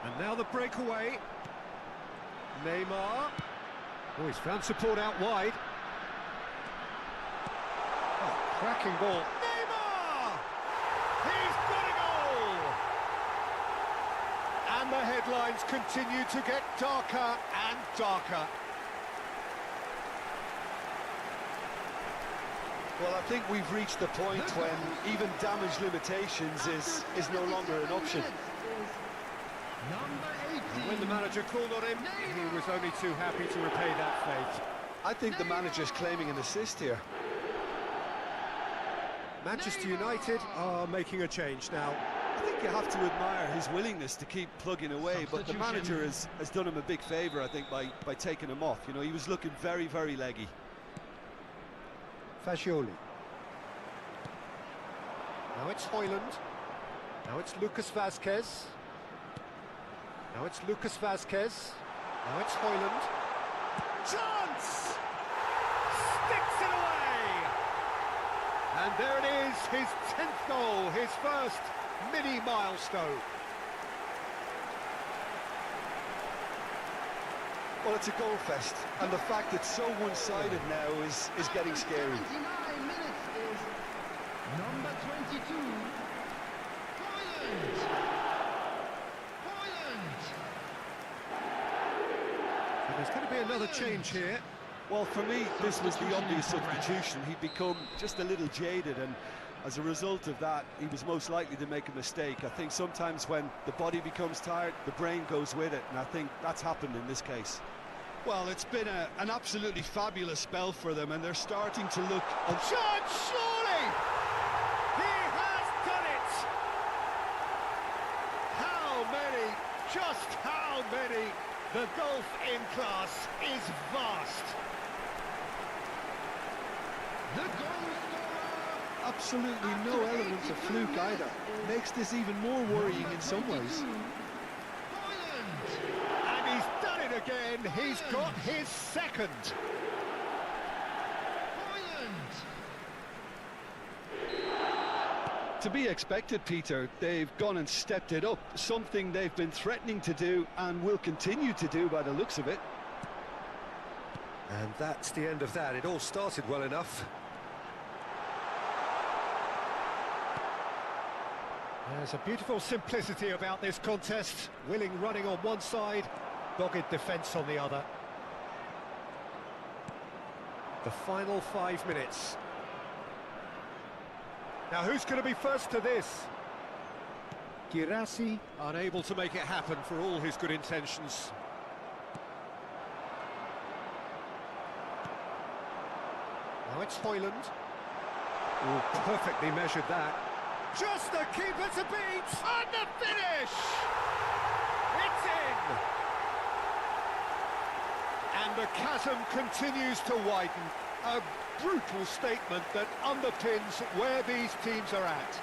And now the breakaway. Neymar. Oh, he's found support out wide. Oh, cracking ball. Neymar! He's got a goal! And the headlines continue to get darker and darker. Well, I think we've reached the point when even damage limitations is no longer an option. Number 18. When the manager called on him, he was only too happy to repay that fate. I think the manager's claiming an assist here. Manchester United are making a change now. I think you have to admire his willingness to keep plugging away, but the manager has done him a big favour, I think, by taking him off. You know, he was looking very, very leggy. Fagioli. Now it's Højlund. Now it's Lucas Vazquez. Now it's Lucas Vazquez. Now it's Højlund. Chance! Sticks it away! And there it is, his 10th goal, his first mini milestone. Well, it's a goal fest, and the fact it's so one-sided now is getting scary. 79 minutes is number 22, Højlund. Hoyland! So there's going to be another change here. Well, for me, this was the obvious substitution. He'd become just a little jaded, and as a result of that, he was most likely to make a mistake. I think sometimes when the body becomes tired, the brain goes with it, and I think that's happened in this case. Well, it's been an absolutely fabulous spell for them, and they're starting to look... Chance, surely! He has done it! How many, just how many? The golf in class is vast. The goal scorer! Absolutely no element of fluke either. Makes this even more worrying in some ways. Hoyland! And he's done it again. He's got his second. Hoyland! To be expected, Peter. They've gone and stepped it up, something they've been threatening to do and will continue to do by the looks of it. And that's the end of that. It all started well enough. There's a beautiful simplicity about this contest. Willing running on one side, dogged defence on the other. The final 5 minutes. Now who's going to be first to this? Girassi unable to make it happen for all his good intentions. Now it's Hoyland. Oh, perfectly measured that. Just the keeper to beat! And the finish! It's in! And the chasm continues to widen. A brutal statement that underpins where these teams are at.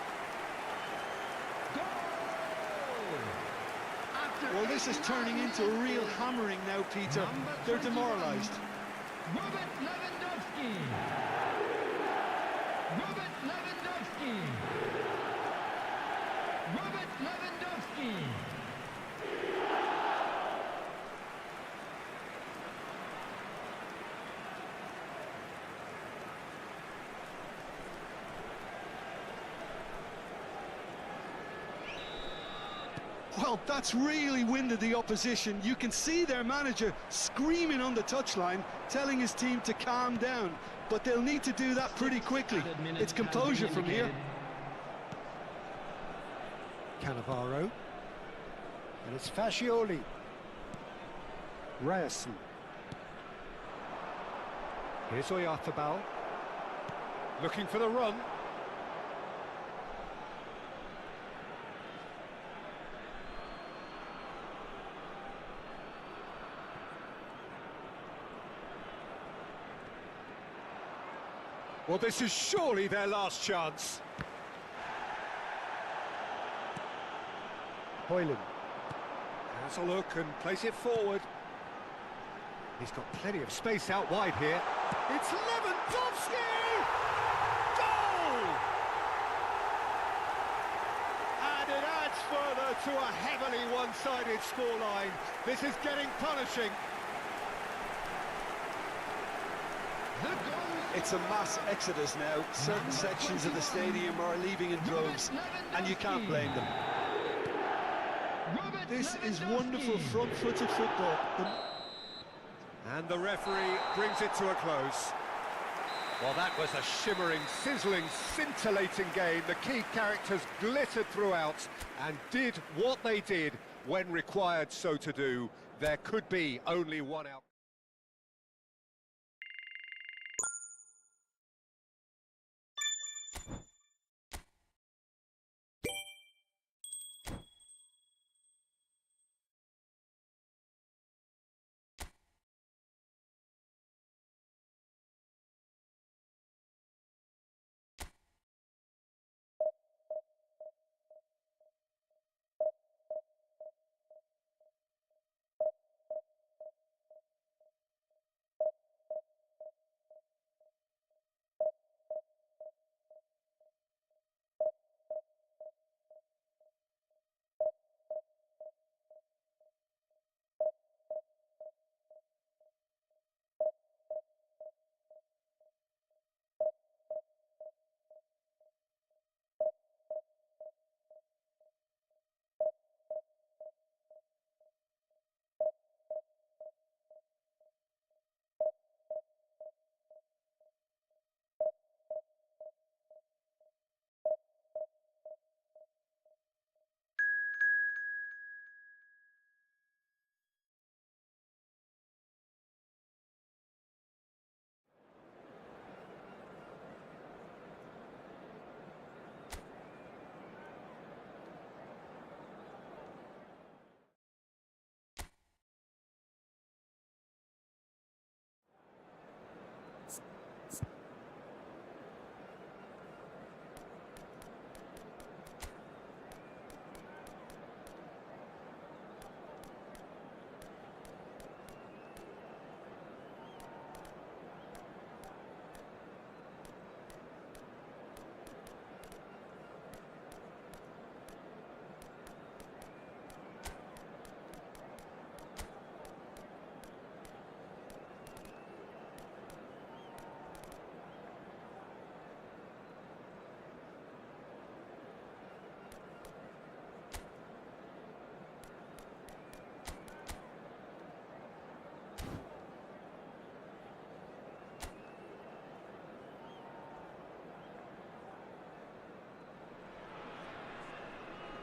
Well, this is turning into a real hammering now, Peter. They're demoralised. Robert Lewandowski! Robert Lewandowski! Robert Lewandowski! Well, that's really winded the opposition. You can see their manager screaming on the touchline, telling his team to calm down. But they'll need to do that pretty quickly. It's composure from here. Cannavaro. And it's Fascioli. Ryerson. Here's Oyarzabal. Looking for the run. Well, this is surely their last chance. Hoyland has a look and plays it forward. He's got plenty of space out wide here. It's Lewandowski! Goal! And it adds further to a heavily one-sided scoreline. This is getting punishing. It's a mass exodus now. Certain sections of the stadium are leaving in droves, and you can't blame them. This is wonderful front-footed football. And the referee brings it to a close. Well, that was a shimmering, sizzling, scintillating game. The key characters glittered throughout and did what they did when required so to do. There could be only one outcome.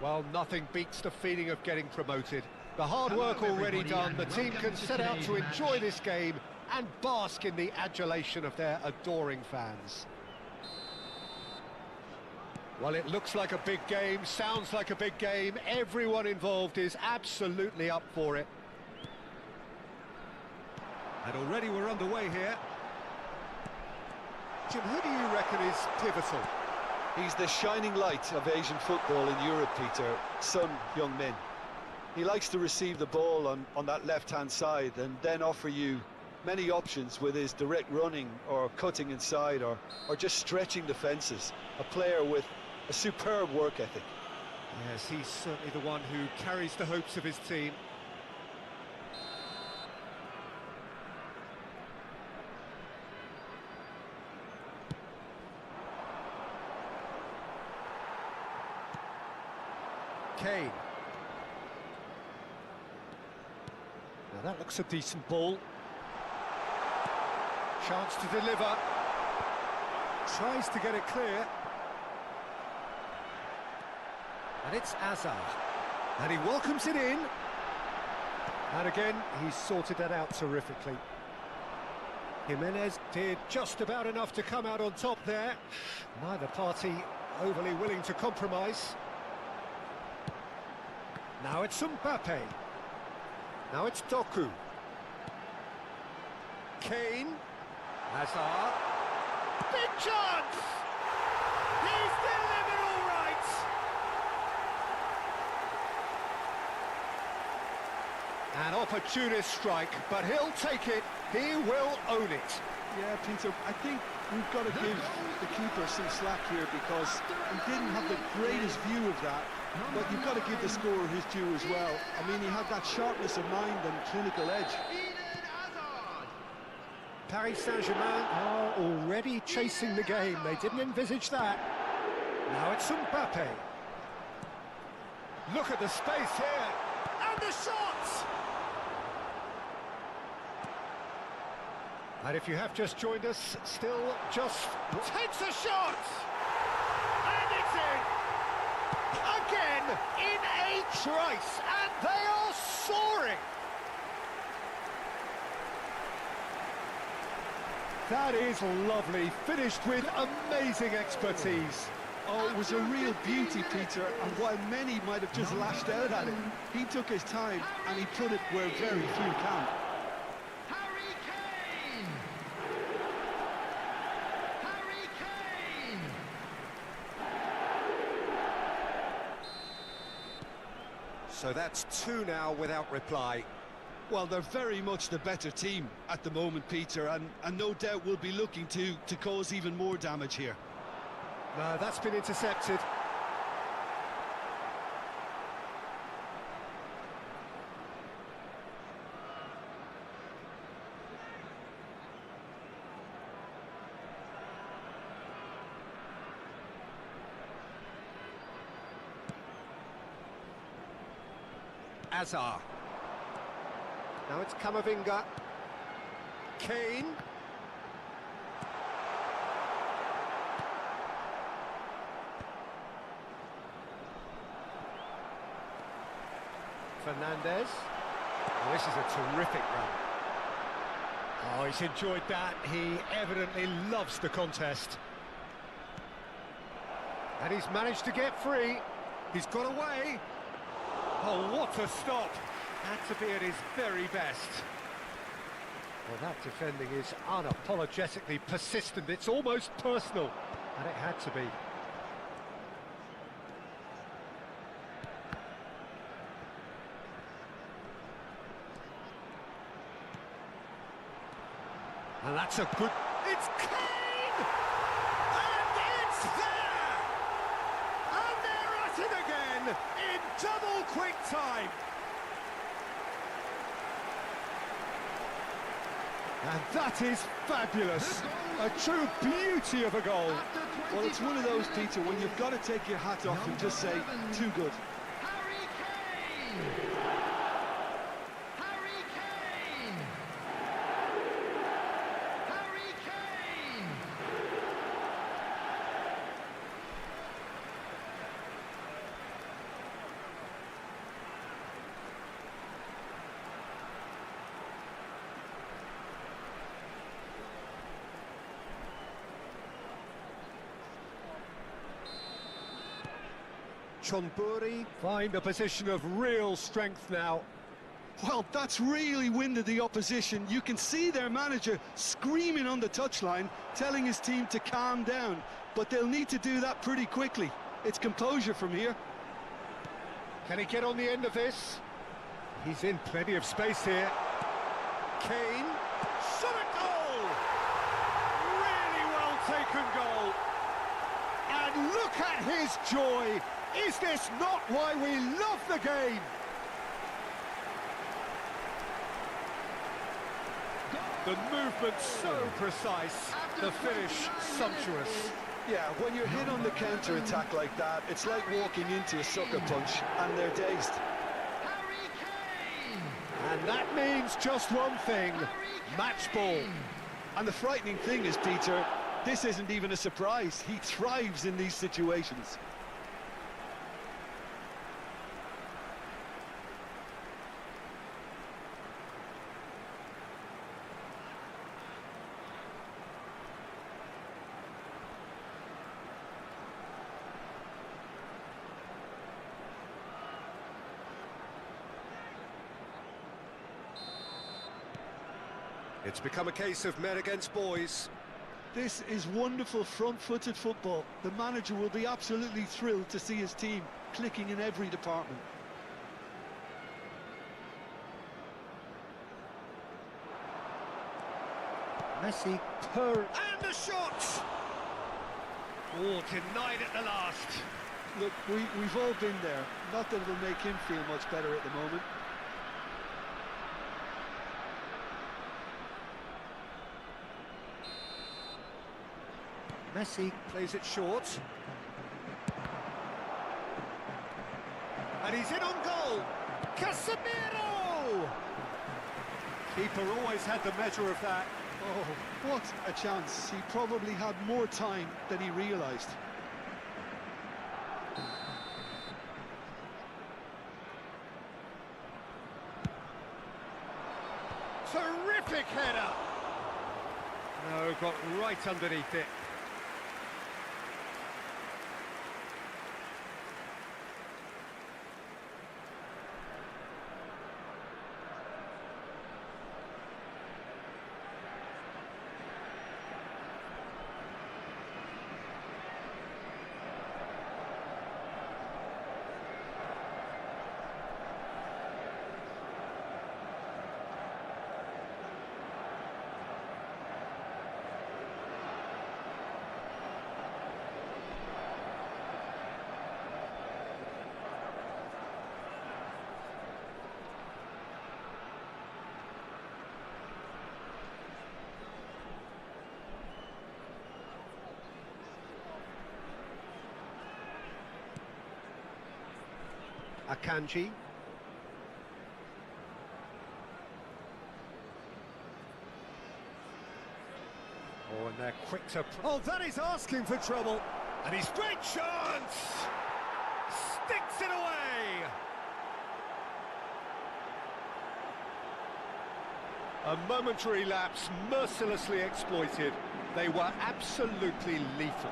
Well, nothing beats the feeling of getting promoted. The hard work already done, the team can set out to enjoy this game and bask in the adulation of their adoring fans. Well, it looks like a big game, sounds like a big game. Everyone involved is absolutely up for it. And already we're underway here. Jim, who do you reckon is pivotal? He's the shining light of Asian football in Europe, Peter. Son Heung-min. He likes to receive the ball on that left-hand side and then offer you many options with his direct running or cutting inside or just stretching defences. A player with a superb work ethic. Yes, he's certainly the one who carries the hopes of his team. Kane. Now that looks a decent ball. Chance to deliver. Tries to get it clear. And it's Azar. And he welcomes it in. And again, he's sorted that out terrifically. Jimenez did just about enough to come out on top there. Neither party overly willing to compromise. Now it's Mbappe. Now it's Doku. Kane. Hazard. Big chance! He's delivered all right! An opportunist strike, but he'll take it. He will own it. Yeah, Peter, I think we've got to give the keeper some slack here because he didn't have the greatest view of that. But you've got to give the scorer his due as well. I mean, he had that sharpness of mind and clinical edge. Paris Saint-Germain are already chasing the game. They didn't envisage that. Now it's Mbappe. Look at the space here. And the shot! And if you have just joined us, still just takes a shot! And it's in! Again, in a trice, and they are soaring! That is lovely, finished with amazing expertise. Oh, it was a real beauty, Peter, and while many might have just lashed out at it, he took his time and he put it where very few can. Harry Kane! Harry Kane! So that's two now without reply. Well, they're very much the better team at the moment, Peter, and no doubt will be looking to cause even more damage here. No, that's been intercepted. Azar. Now it's Camavinga. Kane. Fernandez. Oh, this is a terrific run. Oh, he's enjoyed that. He evidently loves the contest. And he's managed to get free. He's got away. Oh, what a stop. Had to be at his very best. Well, that defending is unapologetically persistent. It's almost personal. And it had to be. And that's a good... It's Kane! And it's there! And they're at it again in double quick time. And that is fabulous. A true beauty of a goal. Well, it's one of those, Peter, when you've got to take your hat off and just say, too good. Harry Kane! Harry Kane! Harry Kane! Chonburi find a position of real strength now. Well, that's really winded the opposition. You can see their manager screaming on the touchline, telling his team to calm down. But they'll need to do that pretty quickly. It's composure from here. Can he get on the end of this? He's in plenty of space here. Kane, shot at goal! Really well taken goal. And look at his joy. Is this not why we love the game? The movement so precise, the finish sumptuous. Yeah, when you're hit on the counter-attack like that, it's like walking into a sucker punch and they're dazed. Harry Kane! And that means just one thing, match ball. And the frightening thing is, Peter, this isn't even a surprise. He thrives in these situations. It's become a case of men against boys. This is wonderful front-footed football. The manager will be absolutely thrilled to see his team clicking in every department. Messi, and the shot! Oh, denied at the last. Look, we've all been there. Not that it'll make him feel much better at the moment. Messi plays it short. And he's in on goal. Casemiro! Keeper always had the measure of that. Oh, what a chance. He probably had more time than he realised. Terrific header! No, got right underneath it. Akanji. Oh, and they're quick to... Oh, that is asking for trouble. And he's great chance! Sticks it away! A momentary lapse, mercilessly exploited. They were absolutely lethal.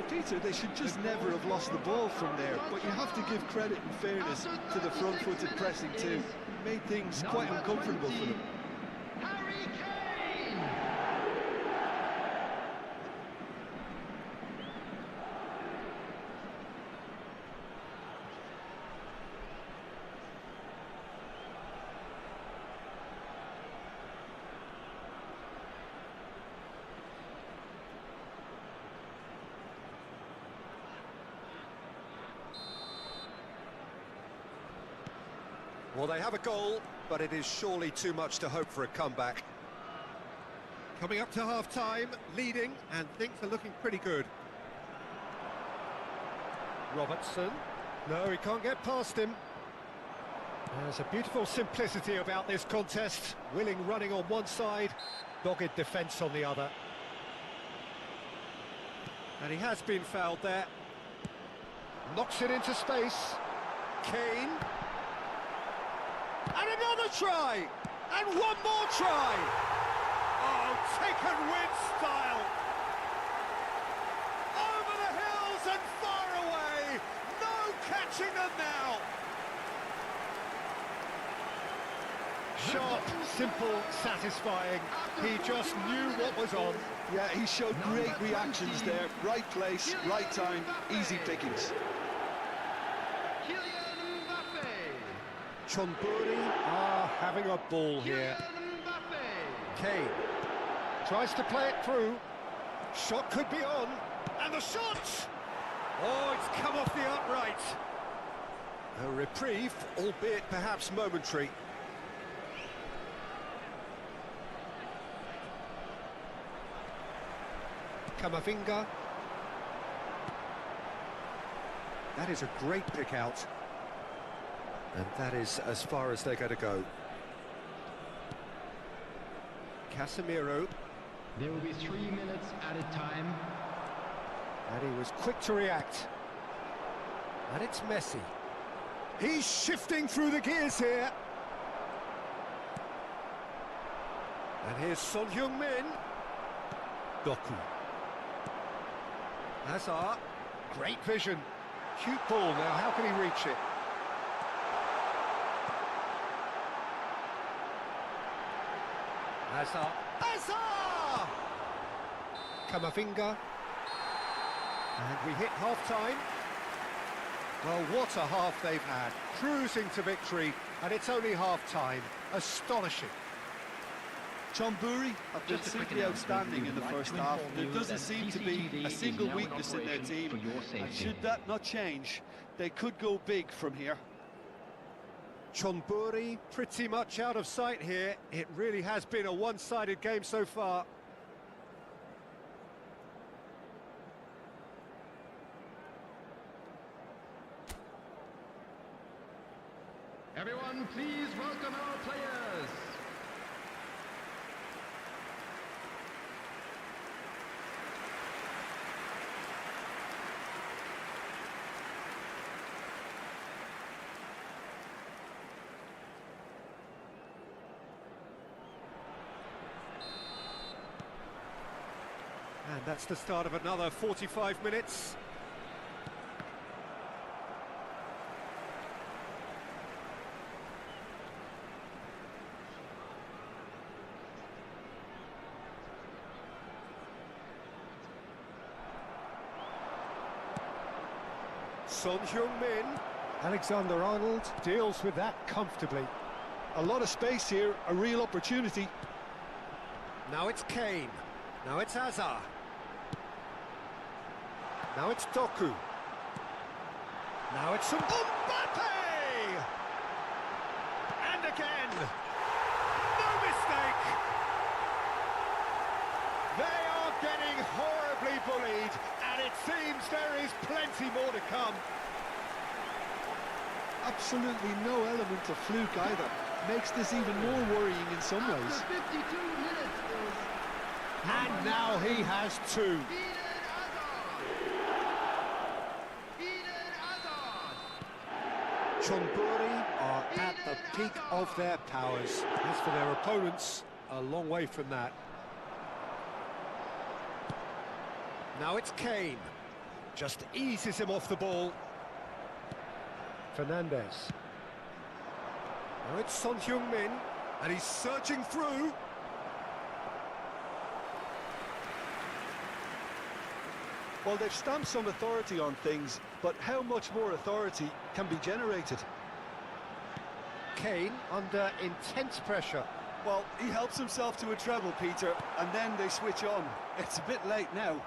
Peter, they should just never have lost the ball from there, but you have to give credit and fairness to the front-footed pressing too. It made things quite uncomfortable for them. Harry Kane! Well, they have a goal, but it is surely too much to hope for a comeback. Coming up to half-time, leading, and things are looking pretty good. Robertson. No, he can't get past him. There's a beautiful simplicity about this contest. Willing running on one side, dogged defence on the other. And he has been fouled there. Knocks it into space. Kane. And another try! And one more try! Oh, taken with style! Over the hills and far away! No catch catching them now. Sharp, simple, satisfying. He just knew what was on. Yeah, he showed great reactions there. Right place, right time, easy pickings. Kylian Mbappe. Chonburi are having a ball here. Kylian Mbappe. Kane tries to play it through. Shot could be on. And the shot! Oh, it's come off the upright. A reprieve, albeit perhaps momentary. Kamavinga. That is a great pick out. And that is as far as they're going to go. Casemiro. There will be 3 minutes added time. And he was quick to react. And it's Messi. He's shifting through the gears here. And here's Son Heung-min. Doku. Hazard. Great vision. Cute ball now. How can he reach it? Hazard. Hazard! Kamavinga. And we hit half-time. Well, what a half they've had. Cruising to victory, and it's only half-time. Astonishing. Chonburi have been Just a quick simply announcement, outstanding we in the would like first to half. inform There you doesn't that seem to be CCTV a is single now in weakness in their operation team. for your And safety. should that not change, they could go big from here. Chonburi pretty much out of sight here. It really has been a one-sided game so far. Everyone, please welcome our players. And that's the start of another 45 minutes. Son Heung-min. Alexander-Arnold deals with that comfortably. A lot of space here, a real opportunity. Now it's Kane. Now it's Hazard. Now it's Doku. Now it's Mbappe! And again! No mistake! They are getting horribly bullied, and it seems there is plenty more to come. Absolutely no element of fluke either. Makes this even more worrying in some ways. After 52 minutes is And now he has two. Eden Hazard. Chonburi are at the peak of their powers. As for their opponents, a long way from that. Now it's Kane. Just eases him off the ball. Fernandez. Now it's Son Heung-min, and he's surging through. Well, they've stamped some authority on things, but how much more authority can be generated? Kane under intense pressure. Well, he helps himself to a treble, Peter, and then they switch on. It's a bit late now.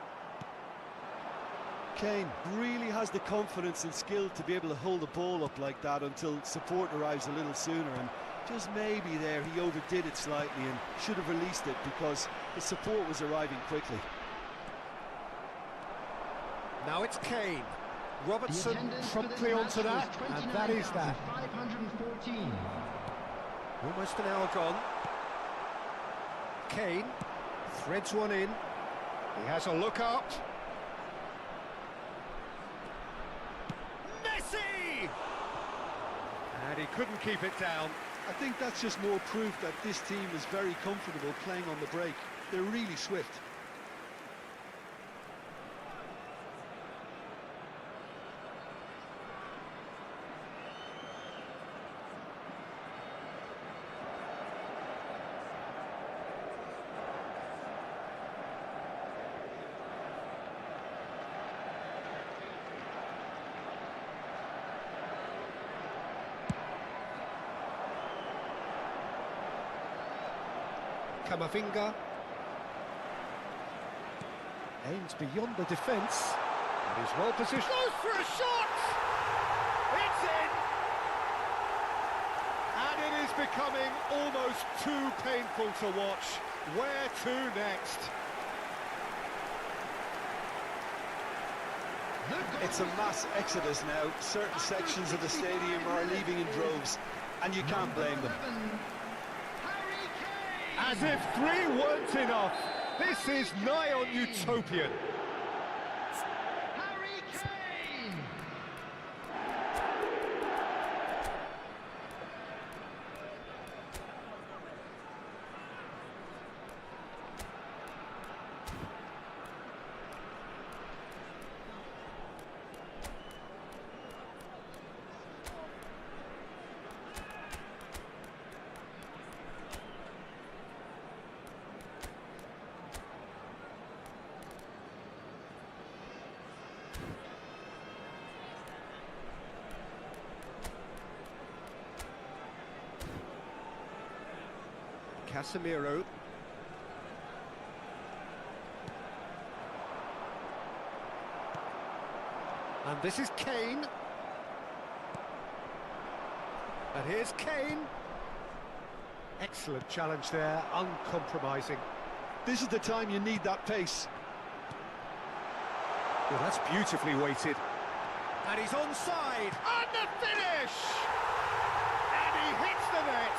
Kane really has the confidence and skill to be able to hold the ball up like that until support arrives a little sooner, and just maybe there he overdid it slightly and should have released it because the support was arriving quickly. Now it's Kane. The Robertson attendance for this promptly match onto that, was and that is that. 29,514. Almost an hour gone. Kane threads one in. He has a look up. Messi! And he couldn't keep it down. I think that's just more proof that this team is very comfortable playing on the break. They're really swift. Camavinga. Aims beyond the defence. And he's well positioned. Goes for a shot! It's in! And it is becoming almost too painful to watch. Where to next? It's a mass exodus now. Certain sections of the stadium are leaving in droves, and you can't blame them. As if 3 weren't enough. This is nigh on utopian. Harry Kane! Casemiro. And this is Kane. And here's Kane. Excellent challenge there, uncompromising. This is the time you need that pace. Well, that's beautifully weighted. And he's onside. And the finish! And he hits the net.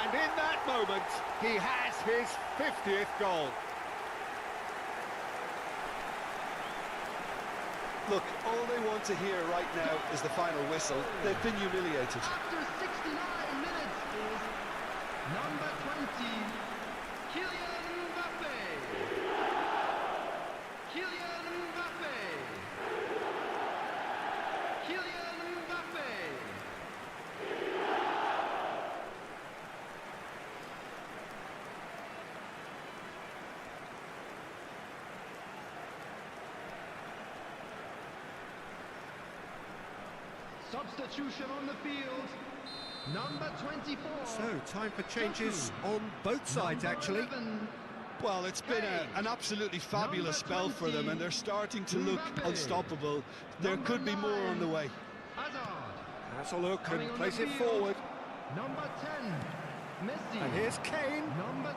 And in that moment, he has his 50th goal. Look, all they want to hear right now is the final whistle. They've been humiliated. After 69 minutes is number 20, Kylian Mbappe. Kylian Mbappe. Kylian Mbappe. Substitution on the field, number 24. So, time for changes on both sides, actually. 11, Well, it's been an absolutely fabulous spell for them, and they're starting to look unstoppable. There could be more on the way. Hazard. Has a look Coming and on plays the it field. forward. Number 10, Messi. And here's Kane. Number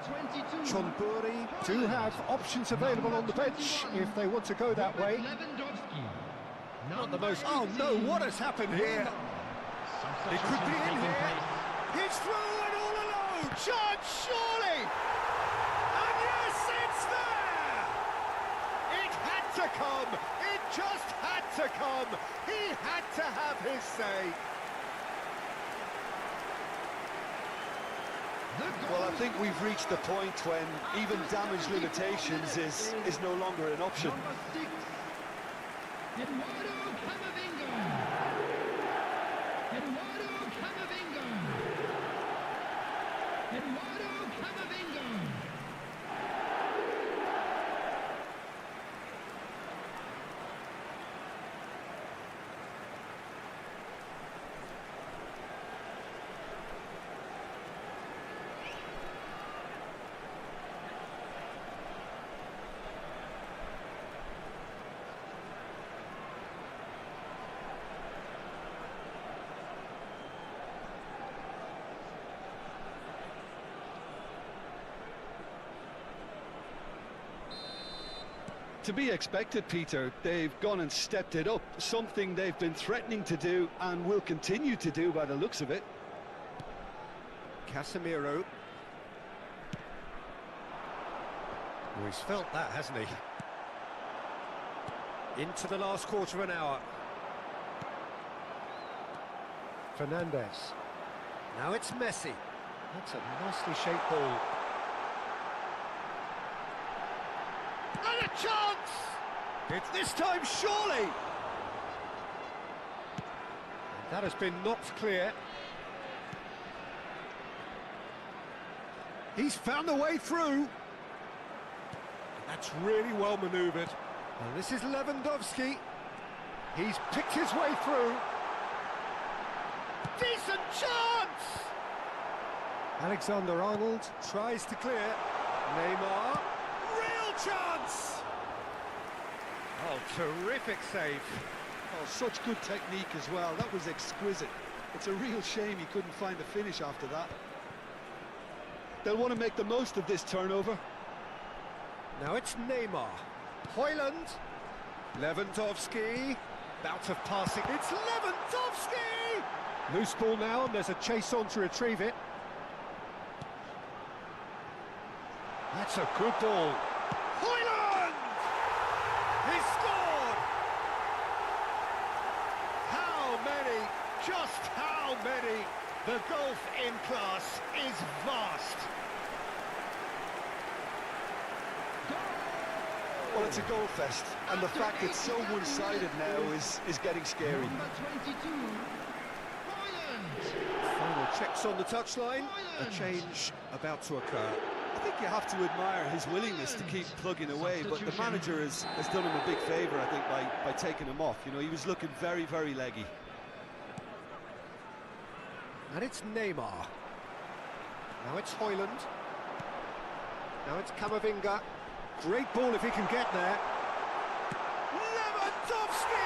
22. Chonburi do have options available on the bench if they want to go that way. Lewandowski. Not the most... Oh no, what has happened here? It could be in here. He's through and all alone. Chance, surely. And yes, it's there. It had to come. It just had to come. He had to have his say. Well, I think we've reached the point when even damage limitations is no longer an option. Number 6, Eduardo Camavinga. Eduardo Camavinga. Eduardo Camavinga. To be expected, Peter. They've gone and stepped it up, something they've been threatening to do and will continue to do by the looks of it. Casemiro. Oh, he's felt that, hasn't he? Into the last quarter of an hour. Fernandez. Now it's Messi. That's a nicely shaped ball. And a chance! It's this time, surely! And that has been knocked clear. He's found a way through. That's really well manoeuvred. And this is Lewandowski. He's picked his way through. Decent chance! Alexander-Arnold tries to clear. Neymar, real chance! Oh, terrific save. Oh, such good technique as well. That was exquisite. It's a real shame he couldn't find a finish after that. They'll want to make the most of this turnover. Now it's Neymar. Højlund. Lewandowski. Bout of passing. It's Lewandowski! Loose ball now, and there's a chase on to retrieve it. That's a good ball. Højlund! He scored! How many? Just how many? The gulf in class is vast. Well, it's a goal fest, and the fact it's so one-sided now is getting scary. Number 22, Højlund. Final checks on the touchline. A change about to occur. I think you have to admire his willingness to keep plugging away, but the manager has done him a big favour, I think, by taking him off. You know, he was looking very, very leggy. And it's Neymar. Now it's Højlund. Now it's Camavinga. Great ball if he can get there. Lewandowski!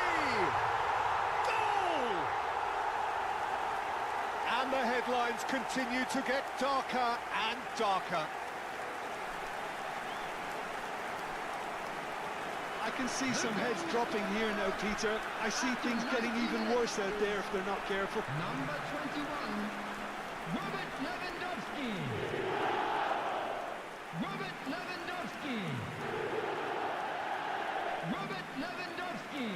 Goal! And the headlines continue to get darker and darker. I can see some heads dropping here now, Peter. I see things getting even worse out there if they're not careful. Number 21, Robert Lewandowski. Robert Lewandowski. Robert Lewandowski.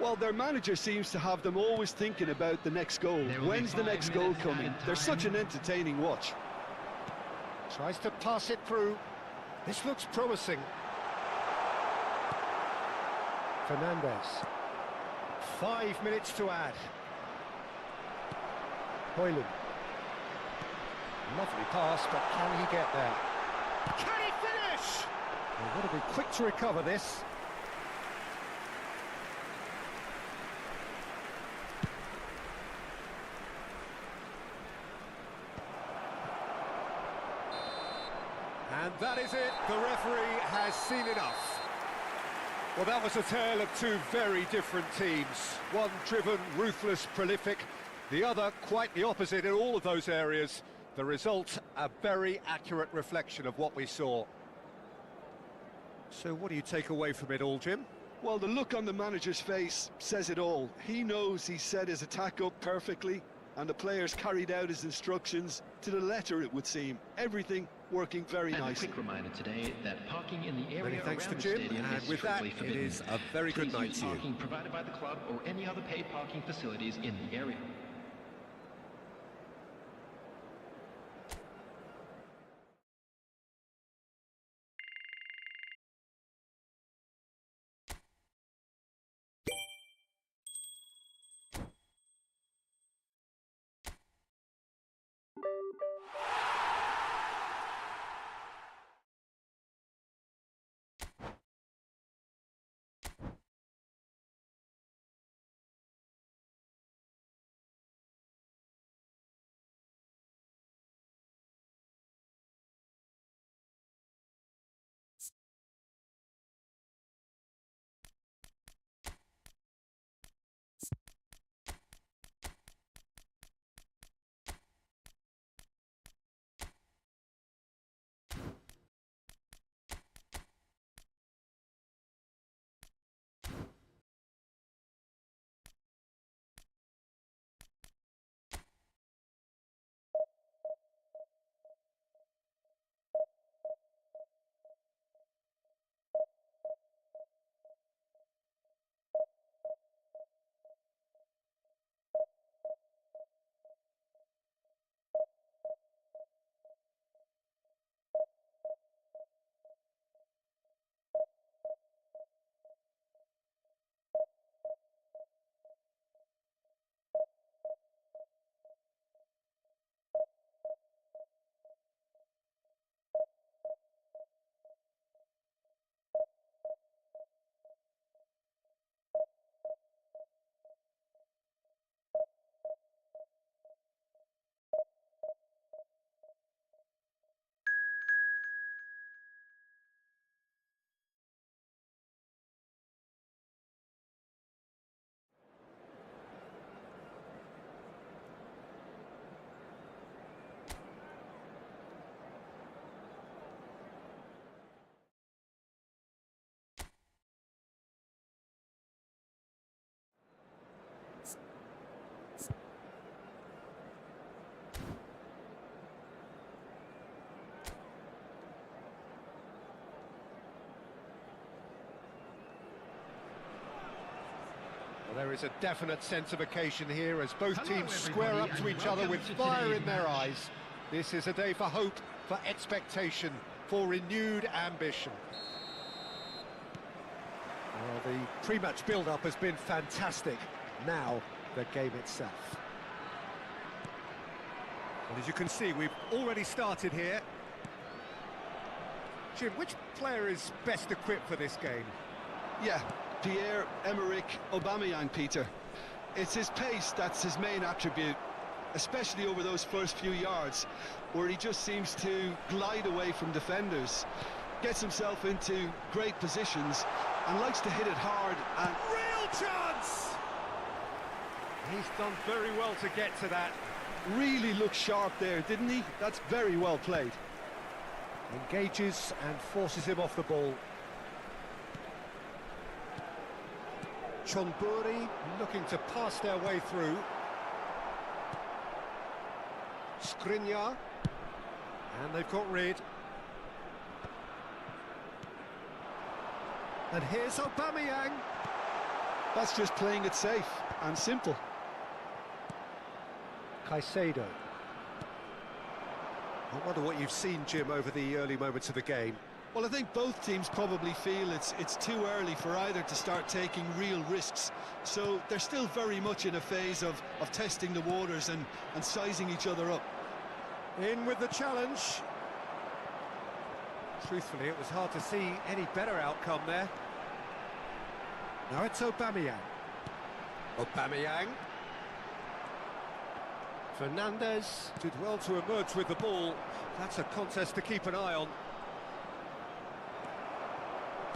Well, their manager seems to have them always thinking about the next goal. When's the next goal coming? They're such an entertaining watch. Tries to pass it through. This looks promising. Fernandez. 5 minutes to add. Højlund. Lovely pass, but can he get there? Can he finish? They've got to be quick to recover this. And that is it. The referee has seen enough. Well, that was a tale of two very different teams. One driven, ruthless, prolific. The other quite the opposite in all of those areas. The result, a very accurate reflection of what we saw. So what do you take away from it all, Jim? Well, the look on the manager's face says it all. He knows he set his attack up perfectly, and the players carried out his instructions to the letter, it would seem. Everything working very And nicely. a quick reminder today that parking in the area Many thanks around to the Jim, stadium and is with that, strictly it forbidden. is a very good Please night use to you. parking provided by the club or any other paid parking facilities in the area. Well, there is a definite sense of occasion here as both Hello, teams square everybody, up to and each other welcome with to fire today's in their match. eyes. This is a day for hope, for expectation, for renewed ambition. Well, the pre-match build-up has been fantastic. Now, the game itself. Well, as you can see, we've already started here. Jim, which player is best equipped for this game? Yeah, Pierre-Emerick Aubameyang, Peter. It's his pace that's his main attribute, especially over those first few yards, where he just seems to glide away from defenders, gets himself into great positions, and likes to hit it hard and... Real chance! He's done very well to get to that. Really looked sharp there, didn't he? That's very well played. Engages and forces him off the ball. Chonburi looking to pass their way through. Skriniar. And they've got rid. And here's Aubameyang. That's just playing it safe and simple. Caicedo. I wonder what you've seen, Jim, over the early moments of the game. Well, I think both teams probably feel it's too early for either to start taking real risks. So they're still very much in a phase of testing the waters and sizing each other up. In with the challenge. Truthfully, it was hard to see any better outcome there. Now it's Aubameyang. Aubameyang. Fernandez did well to emerge with the ball. That's a contest to keep an eye on.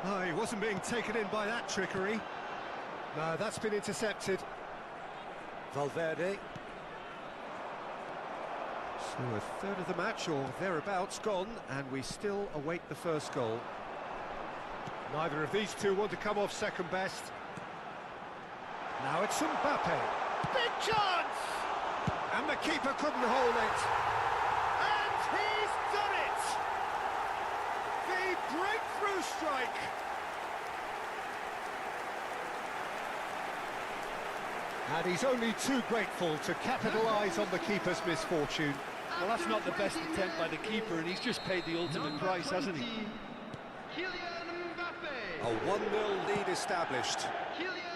Oh, he wasn't being taken in by that trickery. No, that's been intercepted. Valverde. So a third of the match, or thereabouts, gone, and we still await the first goal. Neither of these two want to come off second best. Now it's Mbappe. Big chance! And the keeper couldn't hold it. And he's done it! The breakthrough strike! And he's only too grateful to capitalise on the keeper's misfortune. Well, that's not the best attempt by the keeper, and he's just paid the ultimate price, hasn't he? A 1-0 lead established.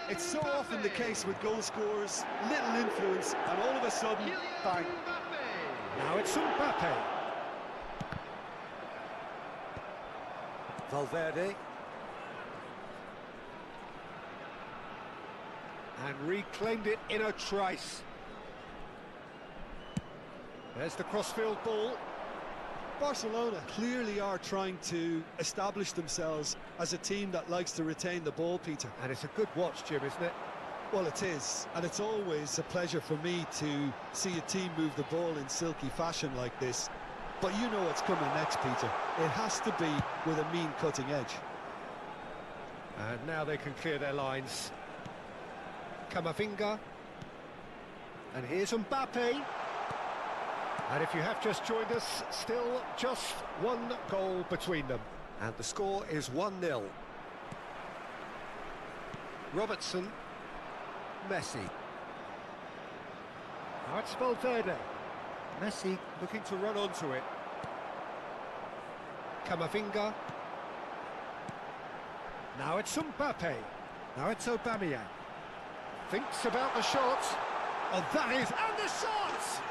It's so often the case with goal scorers, little influence, and all of a sudden, bang. Now it's Mbappe. Valverde. And reclaimed it in a trice. There's the crossfield ball. Barcelona clearly are trying to establish themselves as a team that likes to retain the ball, Peter. And it's a good watch, Jim, isn't it? Well, it is, and it's always a pleasure for me to see a team move the ball in silky fashion like this. But you know what's coming next, Peter. It has to be with a mean cutting edge. And now they can clear their lines. Camavinga. And here's Mbappe. And if you have just joined us, still just one goal between them. And the score is 1-0. Robertson. Messi. Now it's Valverde. Messi looking to run onto it. Camavinga. Now it's Mbappe. Now it's Aubameyang. Thinks about the shot. Oh, that is... And the shot!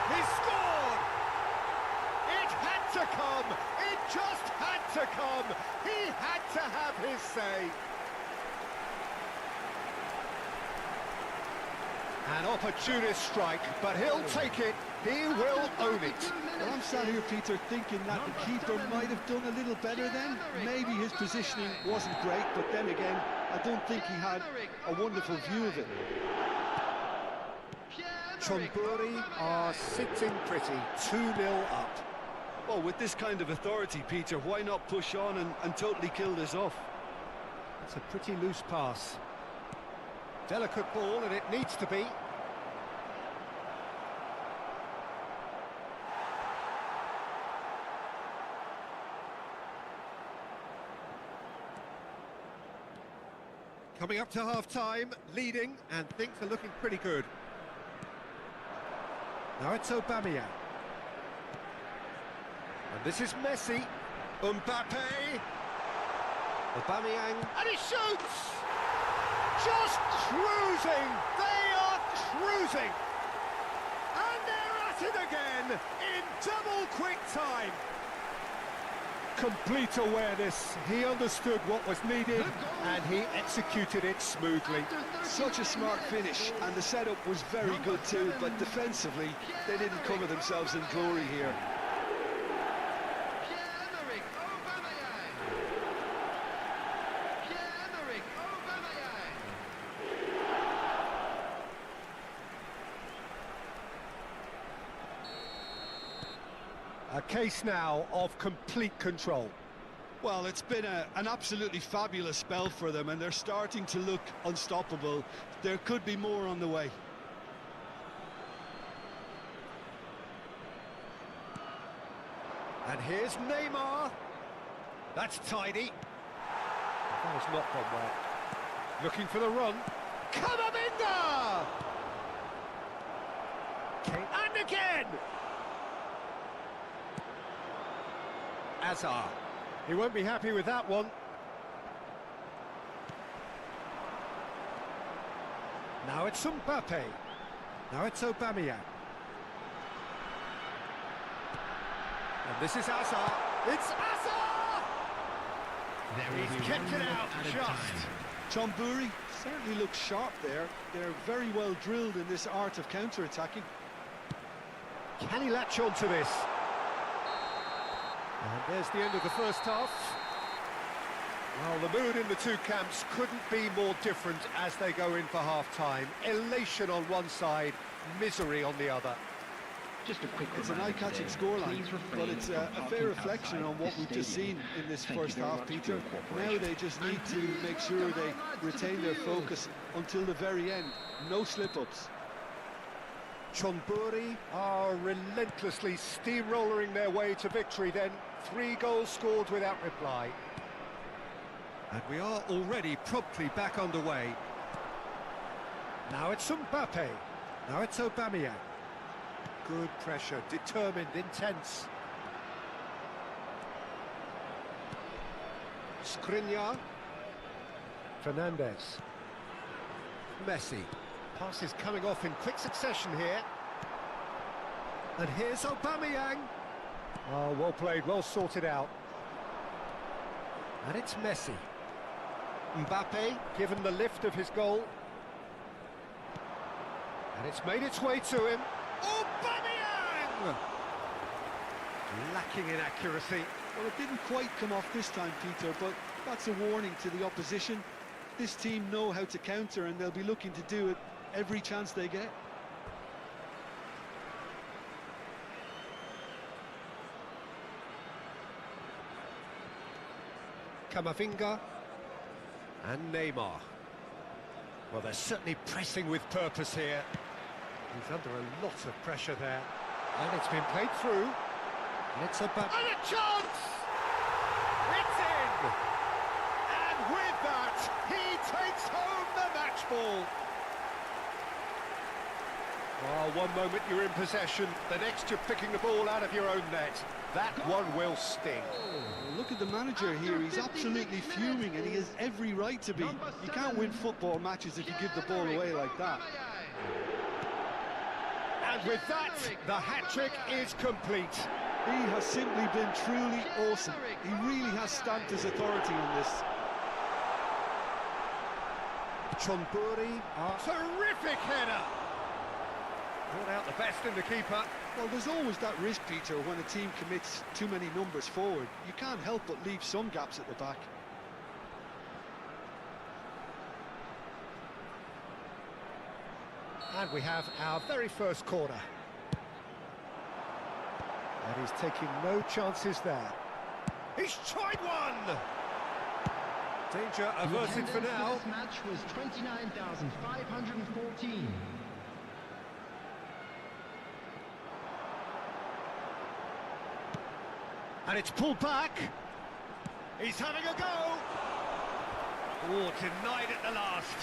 He scored! It had to come! It just had to come! He had to have his say! An opportunist strike, but he'll take it. He will own it. Well, I'm sat here, Peter, thinking that the keeper might have done a little better then. Maybe his positioning wasn't great, but then again, I don't think he had a wonderful view of it. Chonburi are sitting pretty, 2-0 up. Well, with this kind of authority, Peter, why not push on and totally kill this off? It's a pretty loose pass. Delicate ball, and it needs to be. Coming up to half-time, leading, and things are looking pretty good. Now it's Aubameyang. And this is Messi. Mbappe. Aubameyang. And he shoots! Just cruising! They are cruising! And they're at it again in double quick time. Complete awareness. He understood what was needed and he executed it smoothly. Such a smart finish, and the setup was very good too, but defensively they didn't cover themselves in glory here. A case now of complete control. Well, it's been an absolutely fabulous spell for them, and they're starting to look unstoppable. There could be more on the way. And here's Neymar. That's tidy. That has not gone well. Looking for the run. Camavinga! And again! Azar. He won't be happy with that one. Now it's Mbappe. Now it's Aubameyang. And this is Azar. It's Azar! He's kept it out just. Chonburi certainly looks sharp there. They're very well drilled in this art of counter-attacking. Can he latch on to this? And there's the end of the first half. Well, the mood in the two camps couldn't be more different as they go in for half-time. Elation on one side, misery on the other. Just a quick It's an eye-catching scoreline, but it's a fair reflection on what we've just seen in this first half, Peter. Now they just need to make sure they retain their focus until the very end. No slip-ups. Chonburi are relentlessly steamrolling their way to victory then. 3 goals scored without reply. And we are already promptly back underway. Now it's Mbappe. Now it's Aubameyang. Good pressure, determined, intense. Skriniar. Fernandez. Messi. Passes coming off in quick succession here. And here's Aubameyang. Oh, well played, well sorted out. And it's Messi. Mbappe, given the lift of his goal. And it's made its way to him. Aubameyang! Lacking in accuracy. Well, it didn't quite come off this time, Peter, but that's a warning to the opposition. This team know how to counter, and they'll be looking to do it every chance they get. Camavinga and Neymar. Well, they're certainly pressing with purpose here. He's under a lot of pressure there. And it's been played through. And it's a back. And a chance! It's in! And with that, he takes home the match ball. Oh, one moment you're in possession, the next you're picking the ball out of your own net. That one will sting. Look at the manager here, he's absolutely fuming, and he has every right to be. You can't win football matches if you give the ball away like that. And with that, the hat-trick is complete. He has simply been truly awesome. He really has stamped his authority on this. Chonburi, terrific header. Brought out the best in the keeper. Well, there's always that risk, Peter, when a team commits too many numbers forward. You can't help but leave some gaps at the back. And we have our very first corner. And he's taking no chances there. He's tried one! Danger averted for now. This match was 29,514. And it's pulled back. He's having a go. Oh, denied at the last.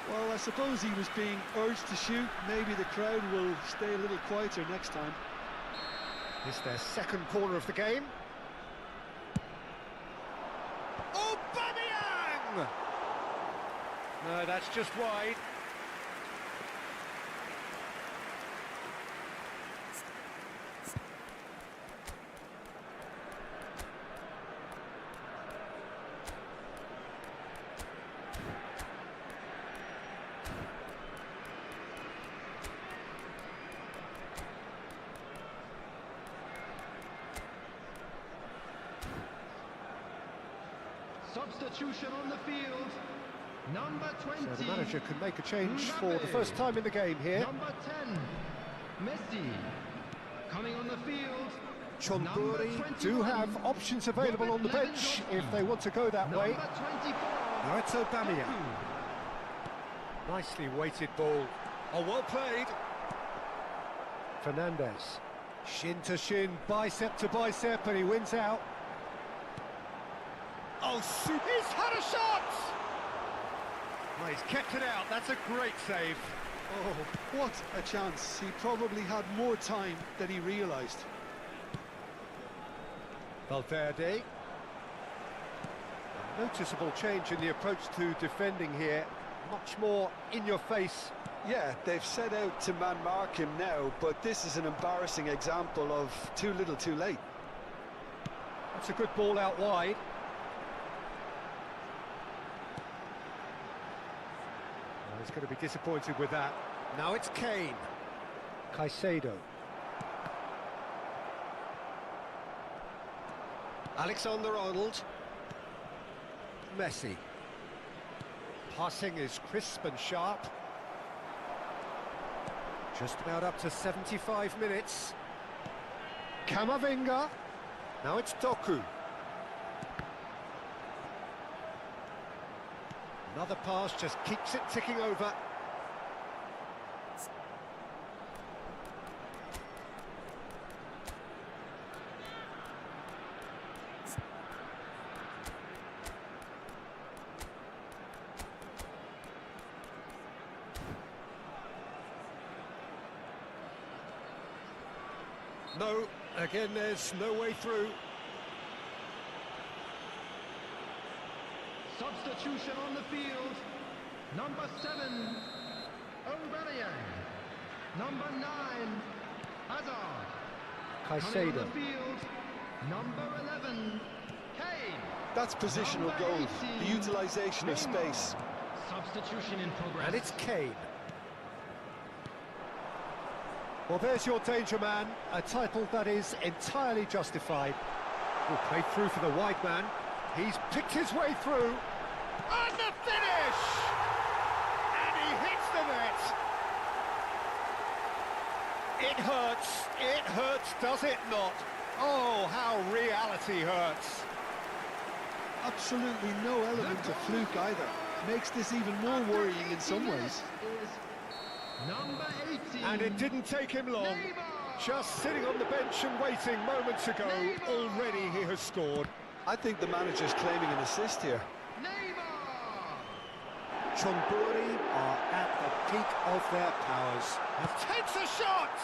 Well, I suppose he was being urged to shoot. Maybe the crowd will stay a little quieter next time. It's their second corner of the game. Aubameyang! No, that's just wide. Substitution on the field. Number 20. So the manager can make a change for the Mbappe. first time in the game here. Number 10. Messi. Coming on the field. Chonburi do have options available on the bench if they want to go that way. Number 24. Now it's Aubameyang. Nicely weighted ball. Oh, well played. Fernandez. Shin to shin, bicep to bicep, and he wins out. Oh, he's had a shot! Well, he's kept it out. That's a great save. Oh, what a chance. He probably had more time than he realised. Valverde. A noticeable change in the approach to defending here. Much more in your face. Yeah, they've set out to man-mark him now, but this is an embarrassing example of too little too late. That's a good ball out wide. Well, he's going to be disappointed with that. Now it's Kane. Caicedo. Alexander-Arnold. Messi. Passing is crisp and sharp. Just about up to 75 minutes. Camavinga. Now it's Doku. Another pass just keeps it ticking over. No, again, there's no way through. Substitution on the field. Number 7, Aubameyang. Number 9, Hazard. Coming on Caicedo. the field. Number 11, Kane. That's positional Number gold, the 18, utilisation of Neymar. space. Substitution in progress. And it's Kane. Well, there's your danger man, a title that is entirely justified. Will play through for the wide man. He's picked his way through. And the finish! And he hits the net. It hurts, does it not? Oh, how reality hurts. Absolutely no element of fluke either. Makes this even more worrying in some ways. Is number 18. And it didn't take him long. Neymar. Just sitting on the bench and waiting moments ago, already he has scored. I think the manager's claiming an assist here. Neymar. Chonburi are at the peak of their powers. And takes a shot!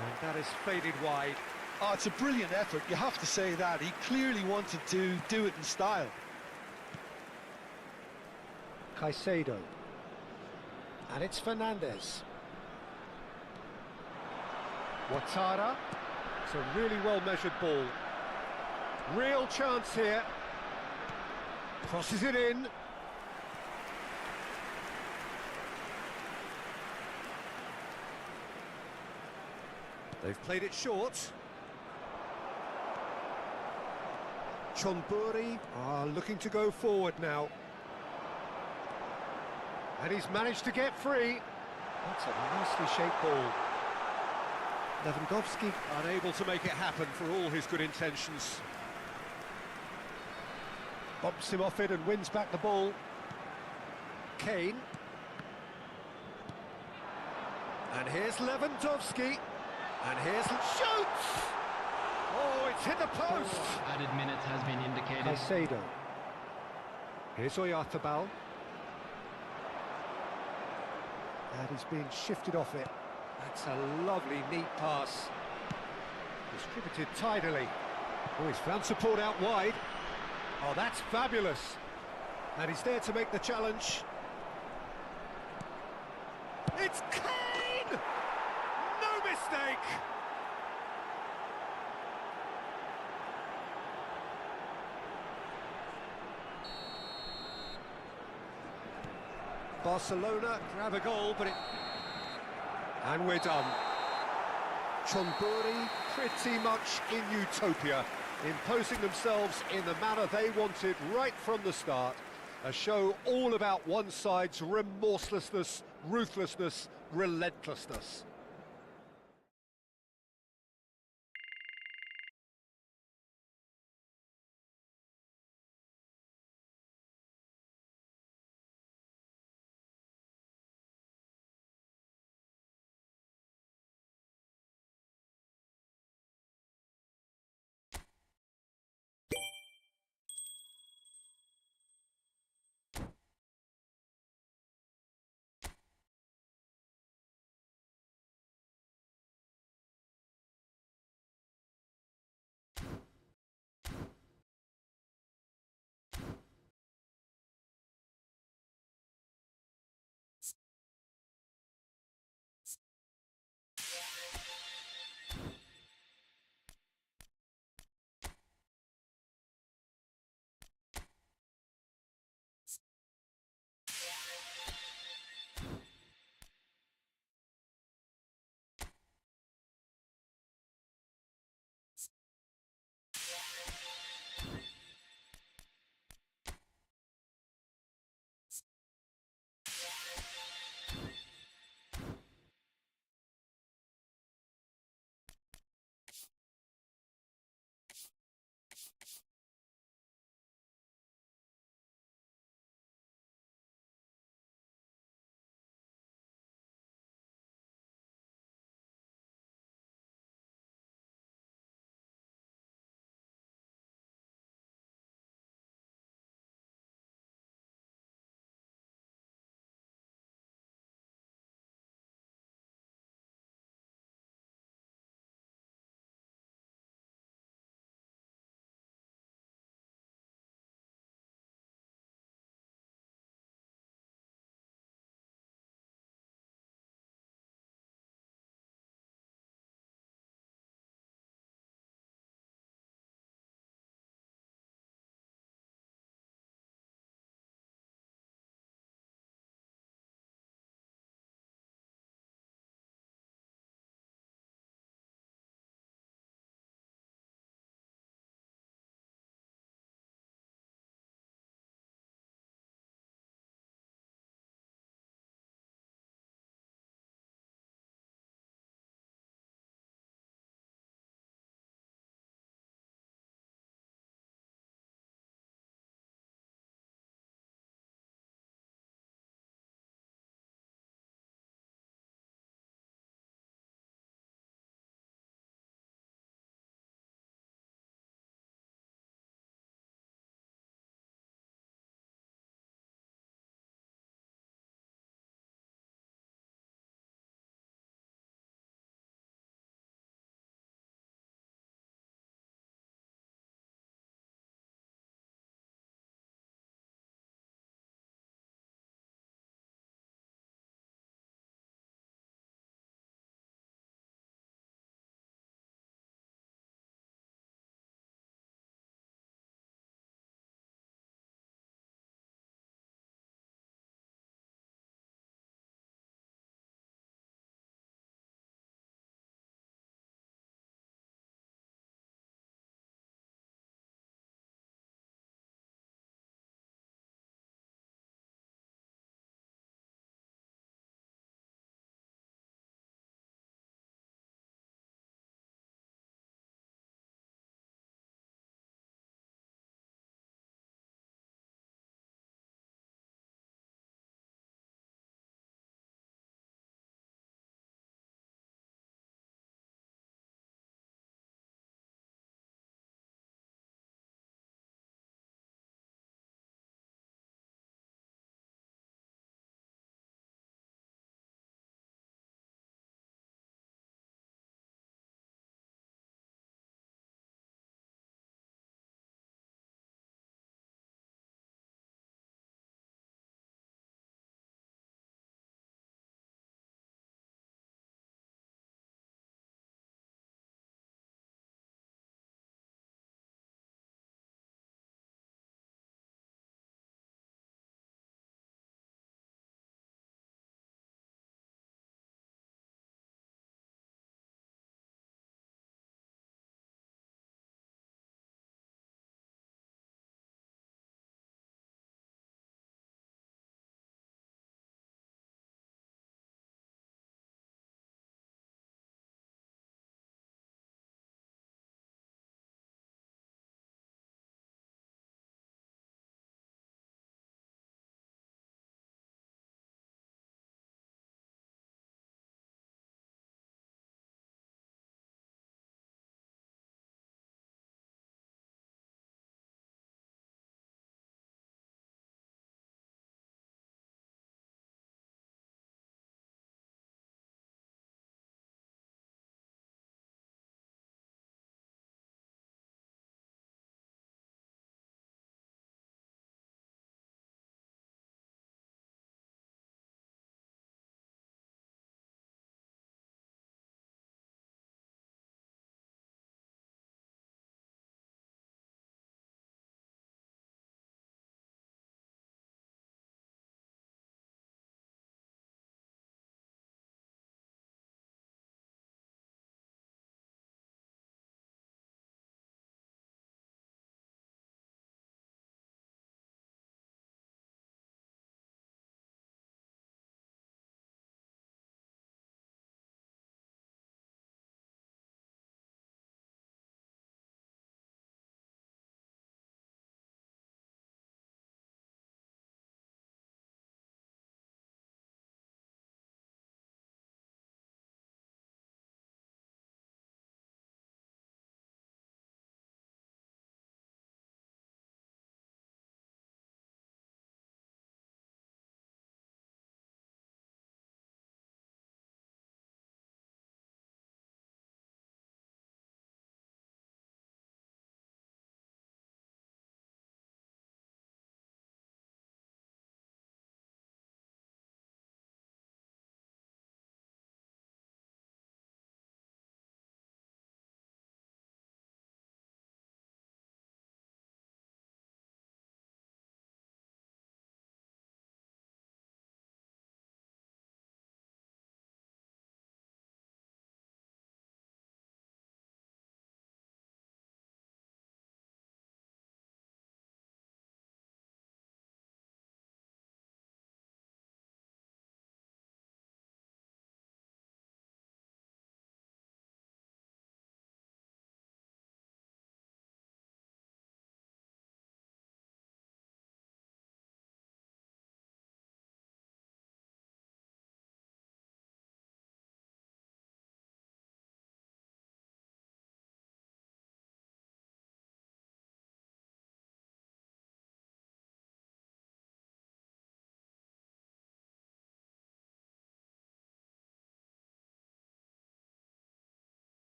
And that is faded wide. Oh, it's a brilliant effort, you have to say that. He clearly wanted to do it in style. Caicedo. And it's Fernandez. Ouattara. It's a really well-measured ball. Real chance here. Crosses it in. They've played it short. Chonburi are looking to go forward now. And he's managed to get free. That's a nicely shaped ball. Lewandowski unable to make it happen for all his good intentions. Bumps him off it and wins back the ball. Kane. And here's Lewandowski. And here's... Shoots! Oh, it's hit the post! Added minutes has been indicated. Caicedo. Here's efootball. And he's being shifted off it. That's a lovely, neat pass. Distributed tidily. Oh, he's found support out wide. Oh, that's fabulous. And he's there to make the challenge. It's Kane! No mistake! Barcelona grab a goal, but it... And we're done. Chonburi pretty much in utopia, imposing themselves in the manner they wanted right from the start. A show all about one side's remorselessness, ruthlessness, relentlessness.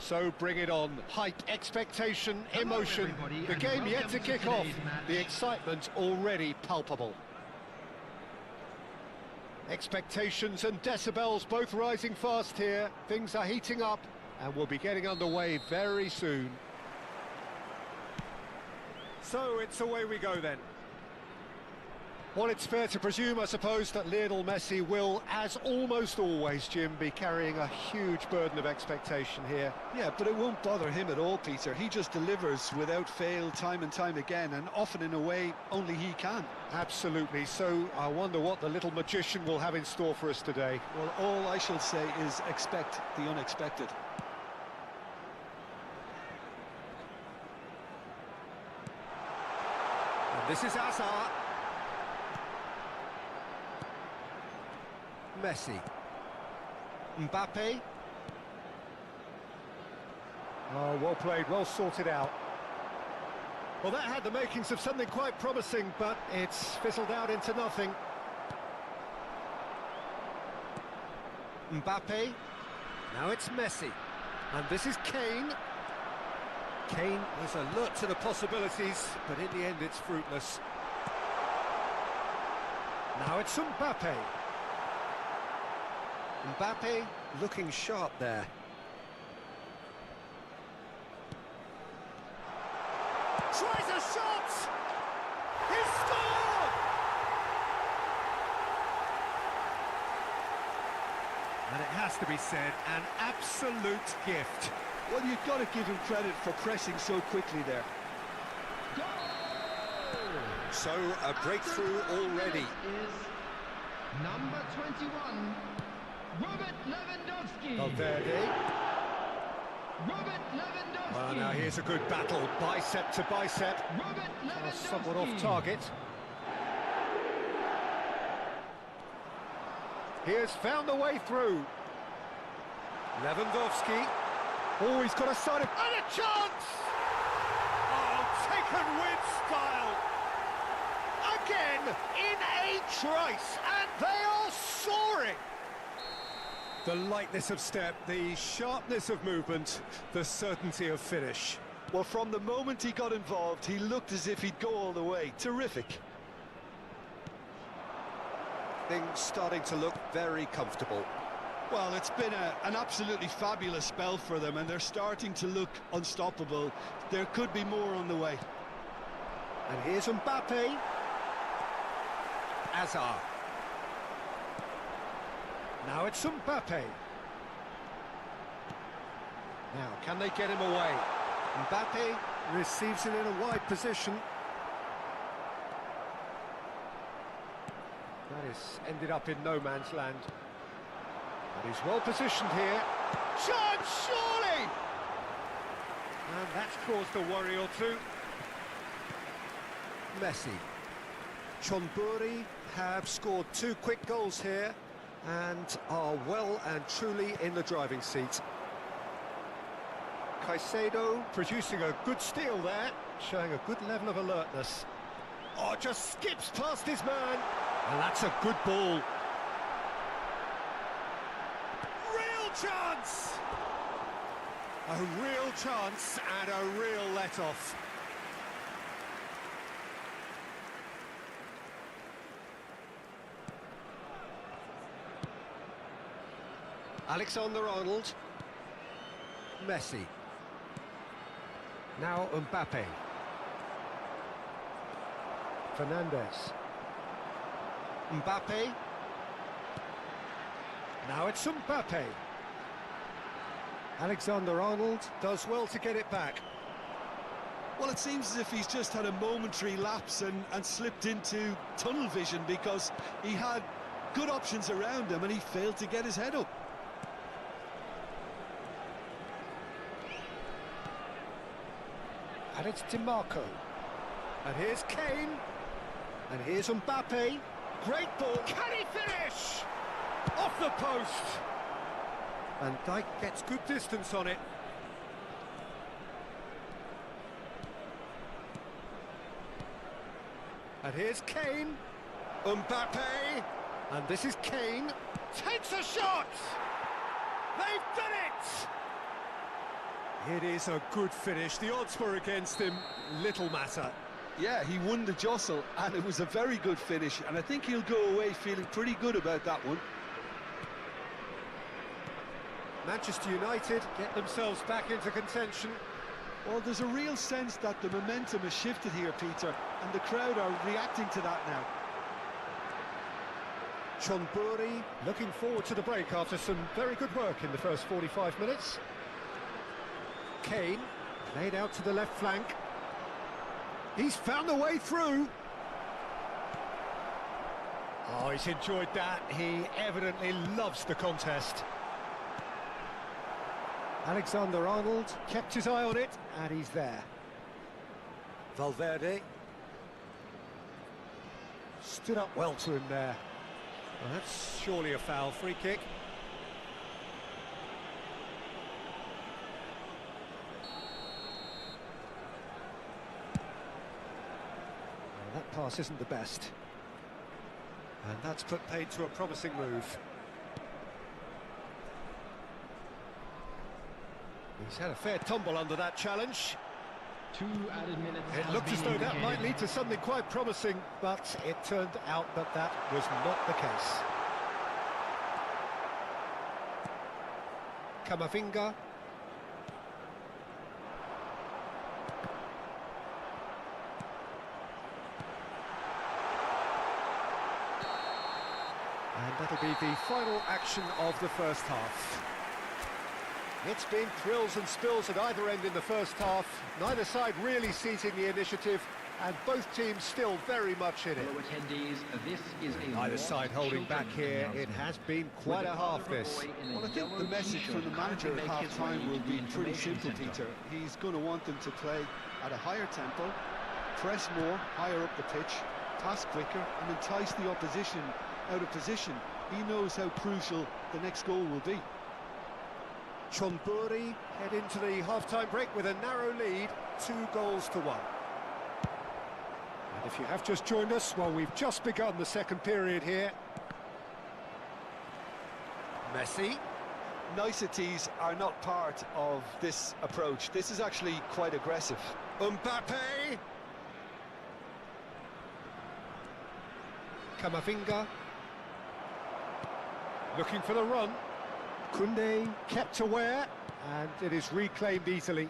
So bring it on. Hype, expectation, Hello, emotion. everybody, The and game yet welcome to to kick off. today's match. The excitement already palpable. Expectations and decibels both rising fast here. Things are heating up and we'll be getting underway very soon. So it's away we go then. Well, it's fair to presume, I suppose, that Lionel Messi will, as almost always, Jim, be carrying a huge burden of expectation here. Yeah, but it won't bother him at all, Peter. He just delivers without fail time and time again, and often in a way only he can. Absolutely. So I wonder what the little magician will have in store for us today. Well, all I shall say is expect the unexpected. And this is Hazard. Messi. Mbappe. Oh, well played, well sorted out. Well, that had the makings of something quite promising, but it's fizzled out into nothing. Mbappe. Now it's Messi. And this is Kane. Kane is alert to the possibilities, but in the end it's fruitless. Now it's Mbappe. Mbappe looking sharp there. Tries a shot! He scored! And it has to be said, an absolute gift. Well, you've got to give him credit for pressing so quickly there. So, a breakthrough already. Is number 21, Robert Lewandowski. Valverde. Robert Lewandowski. Well, now here's a good battle, bicep to bicep. Robert Lewandowski. Somewhat off target. He has found the way through. Lewandowski. Oh, he's got a side of... And a chance! Oh, taken with style. Again, in a trice, and they are soaring. The lightness of step, the sharpness of movement, the certainty of finish. Well, from the moment he got involved, he looked as if he'd go all the way. Terrific. Things starting to look very comfortable. Well, it's been an absolutely fabulous spell for them, and they're starting to look unstoppable. There could be more on the way. And here's Mbappe. Hazard. Now it's Mbappe. Now, can they get him away? Mbappe receives it in a wide position. That is ended up in no man's land. But he's well positioned here. Chance, surely! And that's caused a worry or two. Messi. Chonburi have scored 2 quick goals here and are well and truly in the driving seat. Caicedo producing a good steal there, showing a good level of alertness. Oh, just skips past his man, and that's a good ball. Real chance! A real chance and a real let-off. Alexander-Arnold. Messi. Now Mbappe. Fernandez. Mbappe. Now it's Mbappe. Alexander-Arnold does well to get it back. Well, it seems as if he's just had a momentary lapse and slipped into tunnel vision, because he had good options around him and he failed to get his head up. And it's DiMarco. And here's Kane. And here's Mbappe. Great ball. Can he finish? Off the post. And Dijk gets good distance on it. And here's Kane. Mbappe. And this is Kane. Takes a shot. They've done it. It is a good finish. The odds were against him. Little matter. Yeah, he won the jostle, and it was a very good finish, and I think he'll go away feeling pretty good about that one. Manchester United get themselves back into contention. Well, there's a real sense that the momentum has shifted here, Peter, and the crowd are reacting to that now. Chonburi looking forward to the break after some very good work in the first 45 minutes. Kane laid out to the left flank. He's found the way through. Oh, he's enjoyed that. He evidently loves the contest. Alexander-Arnold kept his eye on it, and he's there. Valverde stood up well to him there. Well, that's surely a foul. Free kick. Well, that pass isn't the best. And that's put paid to a promising move. He's had a fair tumble under that challenge. 2 added minutes. It looked as though that might lead to something quite promising, but it turned out that that was not the case. Camavinga. And that'll be the final action of the first half. It's been thrills and spills at either end in the first half. Neither side really seizing the initiative, and both teams still very much in it. Hello, attendees. This is a Neither side holding back here. It has been quite a half, this. Well, I think the message from the manager at half-time will be pretty simple, Peter. He's going to want them to play at a higher tempo, press more, higher up the pitch, pass quicker, and entice the opposition out of position. He knows how crucial the next goal will be. Chonburi head into the half-time break with a narrow lead, 2-1. And if you have just joined us, well, we've just begun the second period here. Messi. Niceties are not part of this approach. This is actually quite aggressive. Mbappe. Camavinga. Looking for the run. Koundé kept aware, and it is reclaimed easily.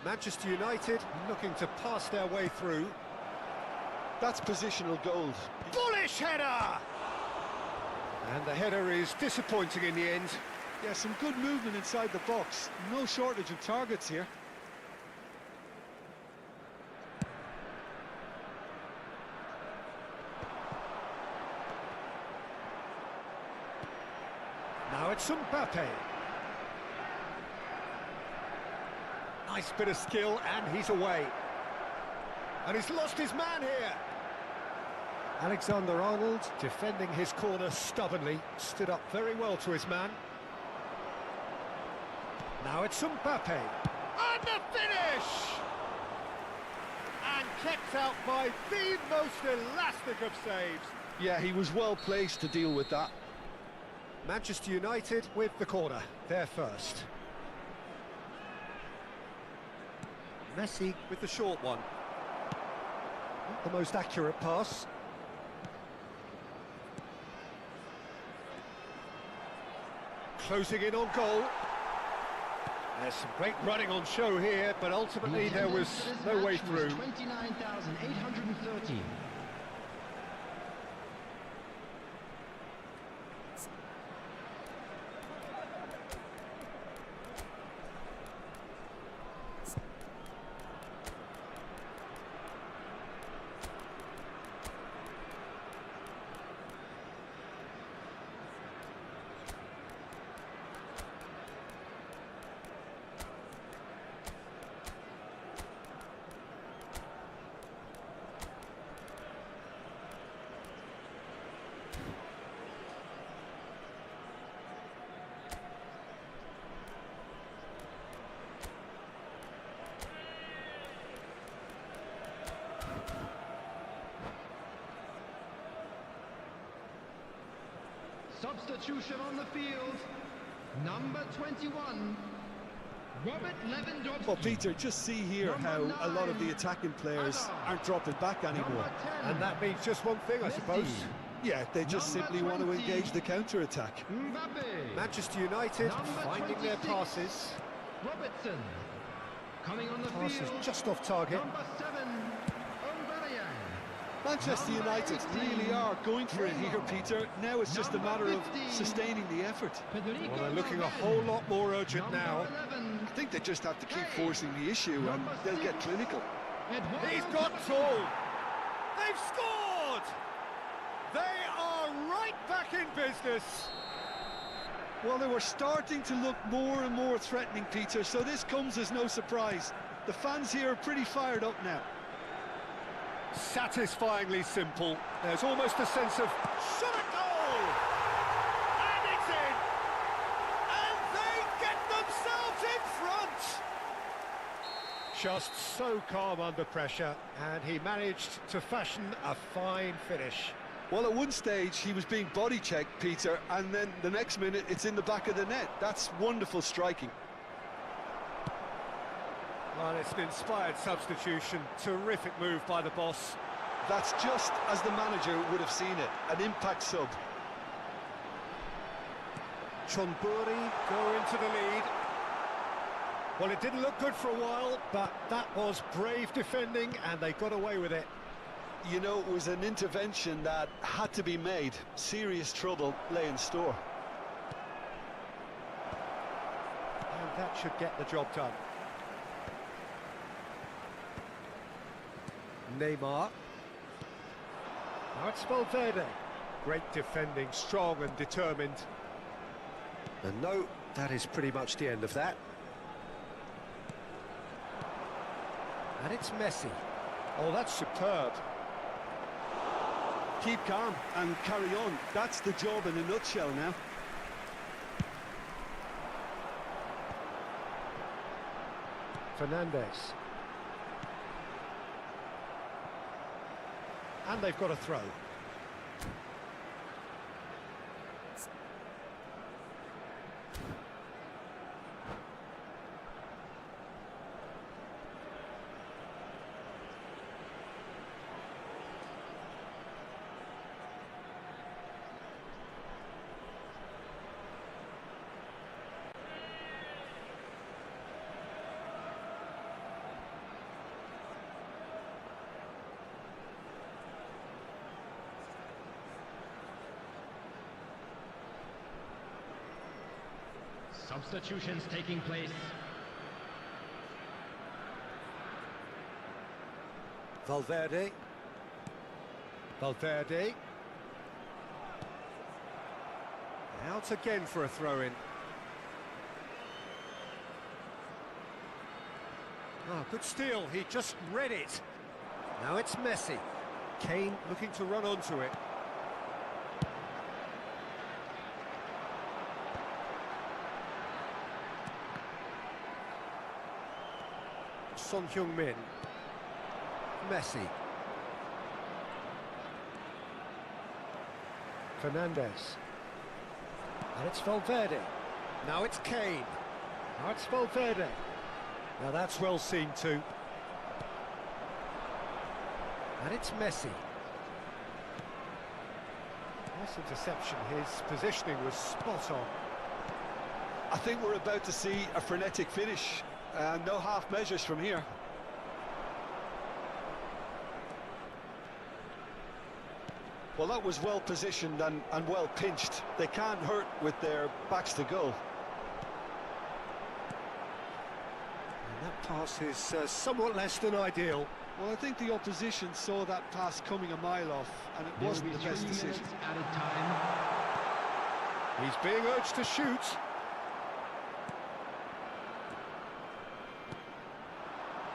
Manchester United looking to pass their way through. That's positional gold. Bullish header! And the header is disappointing in the end. Yeah, some good movement inside the box. No shortage of targets here. Now it's Mbappe. Nice bit of skill, and he's away. And he's lost his man here. Alexander-Arnold defending his corner stubbornly, stood up very well to his man. Now it's Mbappe. And the finish! And kept out by the most elastic of saves. Yeah, he was well placed to deal with that. Manchester United with the corner, they're first. Messi with the short one. Not the most accurate pass. Closing in on goal. There's some great running on show here, but ultimately there was no way through. 29,813. Substitution on the field. Number 21. Robert Lewandowski. Well, Peter, just see here how a lot of the attacking players aren't dropping back anymore. And that means just one thing, I suppose. Yeah, they just Number simply want to 20. engage the counter-attack. Mbappe. Manchester United Number finding their 26. passes. Robertson. Coming on the Passes field. just off target. Number 7. Aubameyang. Manchester Number United 18. really are going for it here, Peter. Now it's just a Number matter of 15. sustaining the effort. Federico Well, they're looking a Valverde. whole lot more urgent Number now. 11. I think they just have to keep forcing the issue and Number they'll get 6. clinical. Eduardo He's got Camavinga. tall. They've scored! They are right back in business. Well, they were starting to look more and more threatening, Peter, so this comes as no surprise. The fans here are pretty fired up now. Satisfyingly simple. There's almost a sense of shot at goal! And it's in! And they get themselves in front! Just so calm under pressure, and he managed to fashion a fine finish. Well, at one stage, he was being body-checked, Peter, and then the next minute, it's in the back of the net. That's wonderful striking. Well, it's an inspired substitution. Terrific move by the boss. That's just as the manager would have seen it, an impact sub. Chonburi go into the lead. Well, it didn't look good for a while, but that was brave defending, and they got away with it. You know, it was an intervention that had to be made. Serious trouble lay in store. And that should get the job done. Neymar. Now it's Valverde. Great defending, strong and determined. And no, that is pretty much the end of that. And it's Messi. Oh, that's superb. Keep calm and carry on. That's the job in a nutshell now. Fernandes. And they've got a throw. Substitutions taking place. Valverde. Valverde. Out again for a throw-in. Oh, good steal. He just read it. Now it's Messi. Kane looking to run onto it. Son Heung-min. Messi. Fernandes. And it's Valverde. Now it's Kane. Now it's Valverde. Now that's well seen too. And it's Messi. Nice interception. His positioning was spot on. I think we're about to see a frenetic finish. No half measures from here. Well, that was well positioned and well pinched. They can't hurt with their backs to goal. And that pass is somewhat less than ideal. Well, I think the opposition saw that pass coming a mile off, and it wasn't the best decision. Added time. He's being urged to shoot.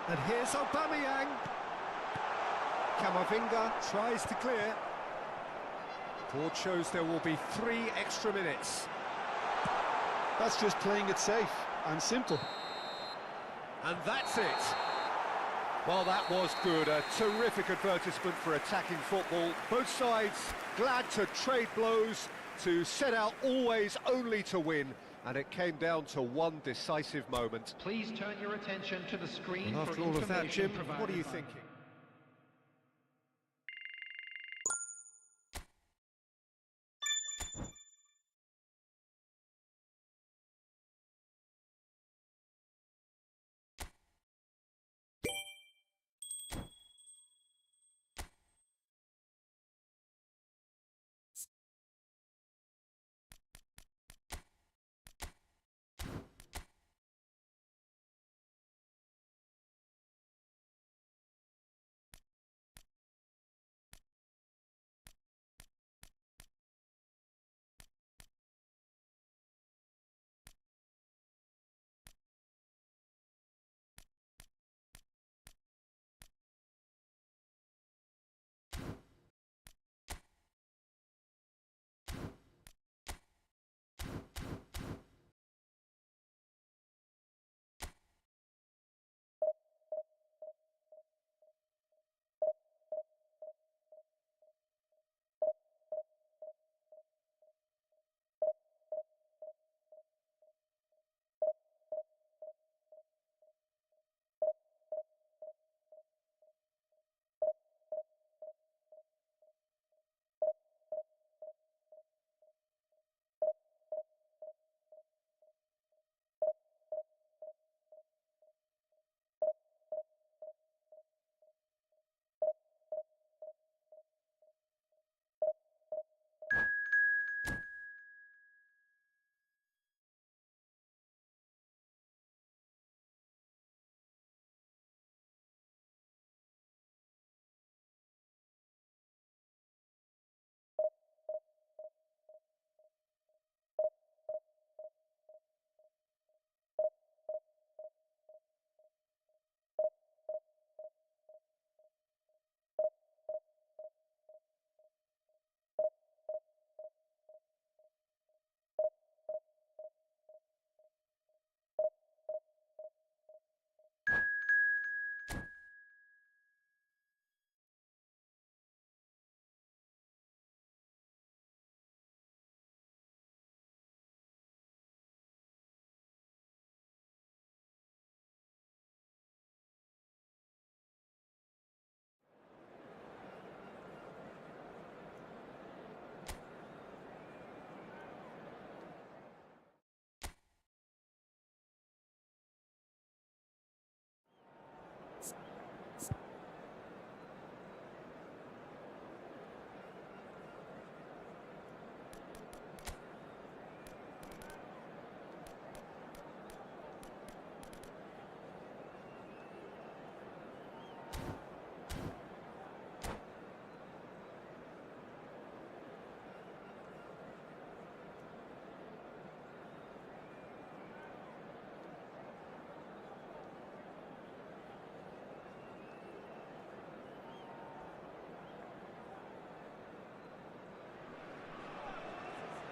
And here's Aubameyang. Camavinga tries to clear. Board shows there will be 3 extra minutes. That's just playing it safe and simple. And that's it. Well, that was good. A terrific advertisement for attacking football. Both sides glad to trade blows, to set out always only to win. and it came down to one decisive moment. Please turn your attention to the screen And for after all of that, information Jim, provided what are you by- thinking?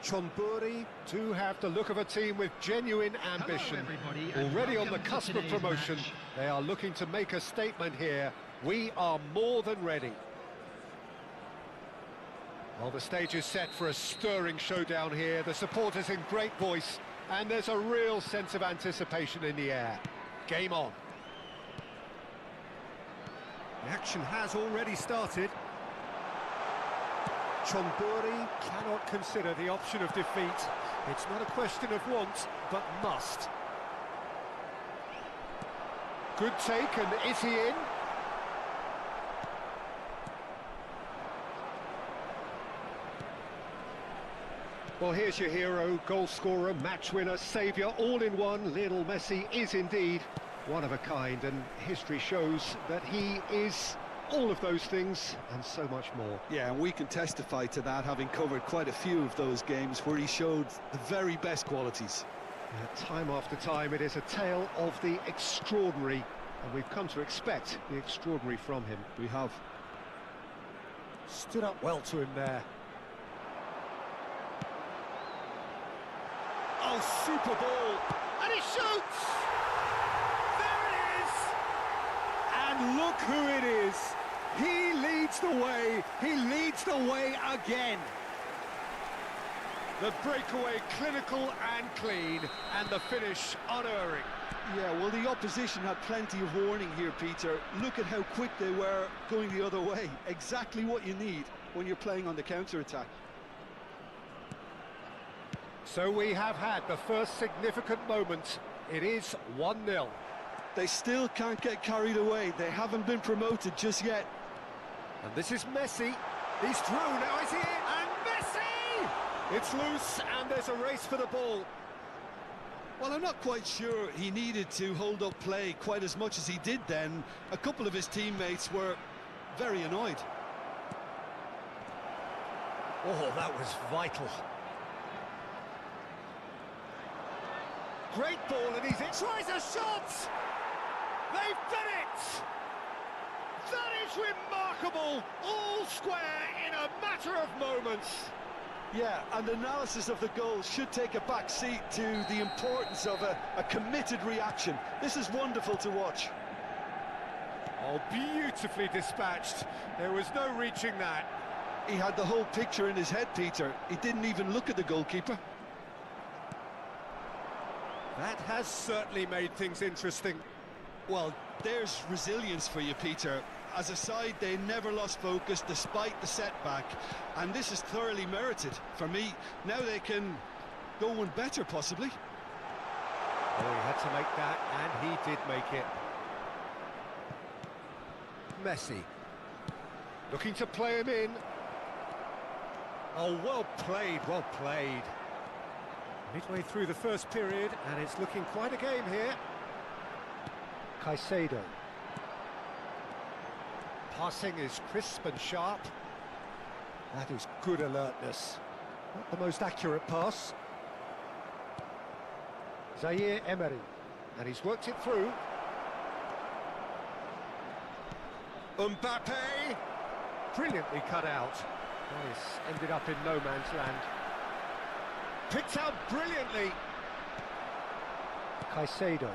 Chonburi do have the look of a team with genuine ambition. everybody, and Already on the welcome to cusp of today's promotion, match. they are looking to make a statement here. We are more than ready. Well, the stage is set for a stirring showdown here. The supporters in great voice, and there's a real sense of anticipation in the air. Game on. The action has already started. Chonburi cannot consider the option of defeat. It's not a question of want, but must. Good take, and is he in? Well, here's your hero, goal scorer, match winner, saviour, all in one. Lionel Messi is indeed one of a kind, and history shows that he is all of those things and so much more. Yeah, and we can testify to that, having covered quite a few of those games where he showed the very best qualities. Time after time, it is a tale of the extraordinary, and we've come to expect the extraordinary from him. We have. Stood up well to him there. Oh, super ball! And he shoots! There it is! And look who it is! He leads the way again! The breakaway clinical and clean, and the finish unerring. Yeah, well, the opposition had plenty of warning here, Peter. Look at how quick they were going the other way. Exactly what you need when you're playing on the counter-attack. So we have had the first significant moment. It is 1-0. They still can't get carried away. They haven't been promoted just yet. And this is Messi. He's through, now is he in? And Messi! It's loose, and there's a race for the ball. Well, I'm not quite sure he needed to hold up play quite as much as he did then. A couple of his teammates were very annoyed. Oh, that was vital. Great ball, and he's in. Tries a shot! They've done it! That is remarkable! All square in a matter of moments. Yeah, and analysis of the goal should take a back seat to the importance of a committed reaction. This is wonderful to watch. Oh, beautifully dispatched. There was no reaching that. He had the whole picture in his head, Peter. He didn't even look at the goalkeeper. That has certainly made things interesting. Well, there's resilience for you, Peter. As a side, they never lost focus despite the setback, and this is thoroughly merited. For me, now they can go one better, possibly. Oh, he had to make that, and he did make it. Messi. Looking to play him in. Oh, well played, well played. Midway through the first period, and it's looking quite a game here. Caicedo. Passing is crisp and sharp. That is good alertness. Not the most accurate pass. Zaire Emery. And he's worked it through. Mbappe. Brilliantly cut out. Nice. Ended up in no man's land. Picked out brilliantly. Caicedo.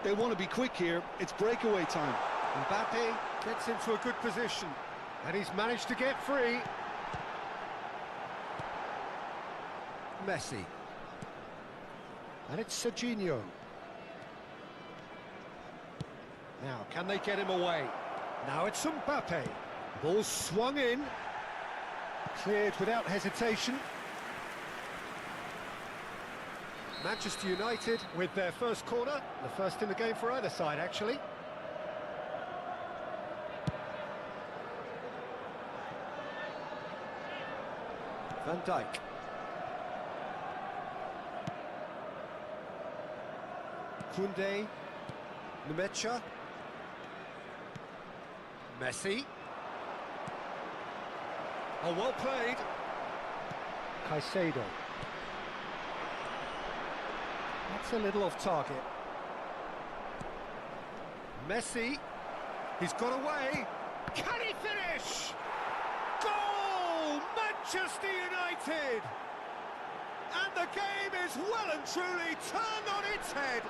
They want to be quick here. It's breakaway time. Mbappe gets into a good position, and he's managed to get free. Messi. And it's Serginho. Now, can they get him away? Now it's Mbappe. Ball swung in. Cleared without hesitation. Manchester United with their first corner, the first in the game for either side, actually. Van Dijk. Koundé. Nmecha. Messi. Oh, well played. Caicedo. That's a little off target. Messi. He's got away. Can he finish? Goal! Manchester United! And the game is well and truly turned on its head.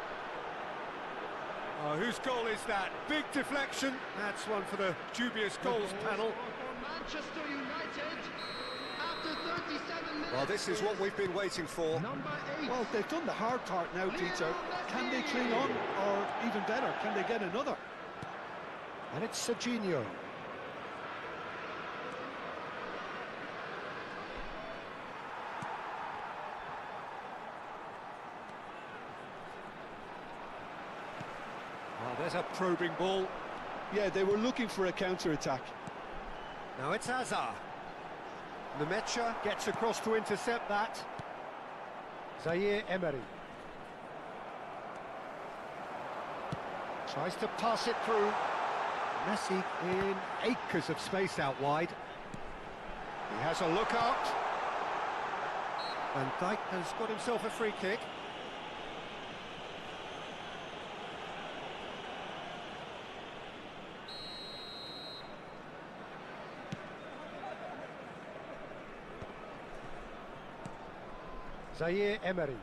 Oh, whose goal is that? Big deflection. That's one for the dubious goals panel. For Manchester United, after 37 minutes. Well, this is what we've been waiting for. Number 8. Well, they've done the hard part now, Peter. Can they cling on, or even better, can they get another? And it's Serginho. Well, there's a probing ball. Yeah, they were looking for a counter-attack. Now it's Hazard. Nmecha gets across to intercept that. Zaire Emery. Tries to pass it through. Messi in acres of space out wide. He has a look out. Van Dijk has got himself a free kick. Zaire Emery.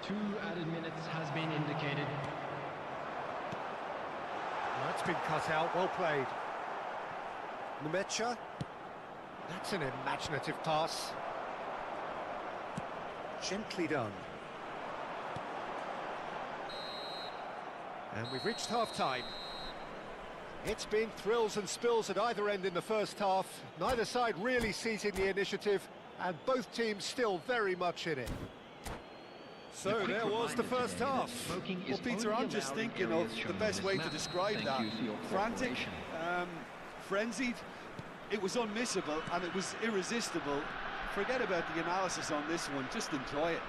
Two added minutes has been indicated. That's been cut out, well played. Nemecha. That's an imaginative pass. Gently done. And we've reached half-time. It's been thrills and spills at either end in the first half. Neither side really seizing the initiative, and both teams still very much in it. So there was the first half. Well, Peter, I'm just thinking of the best way to describe that. Frantic, frenzied, it was unmissable and it was irresistible. Forget about the analysis on this one, just enjoy it.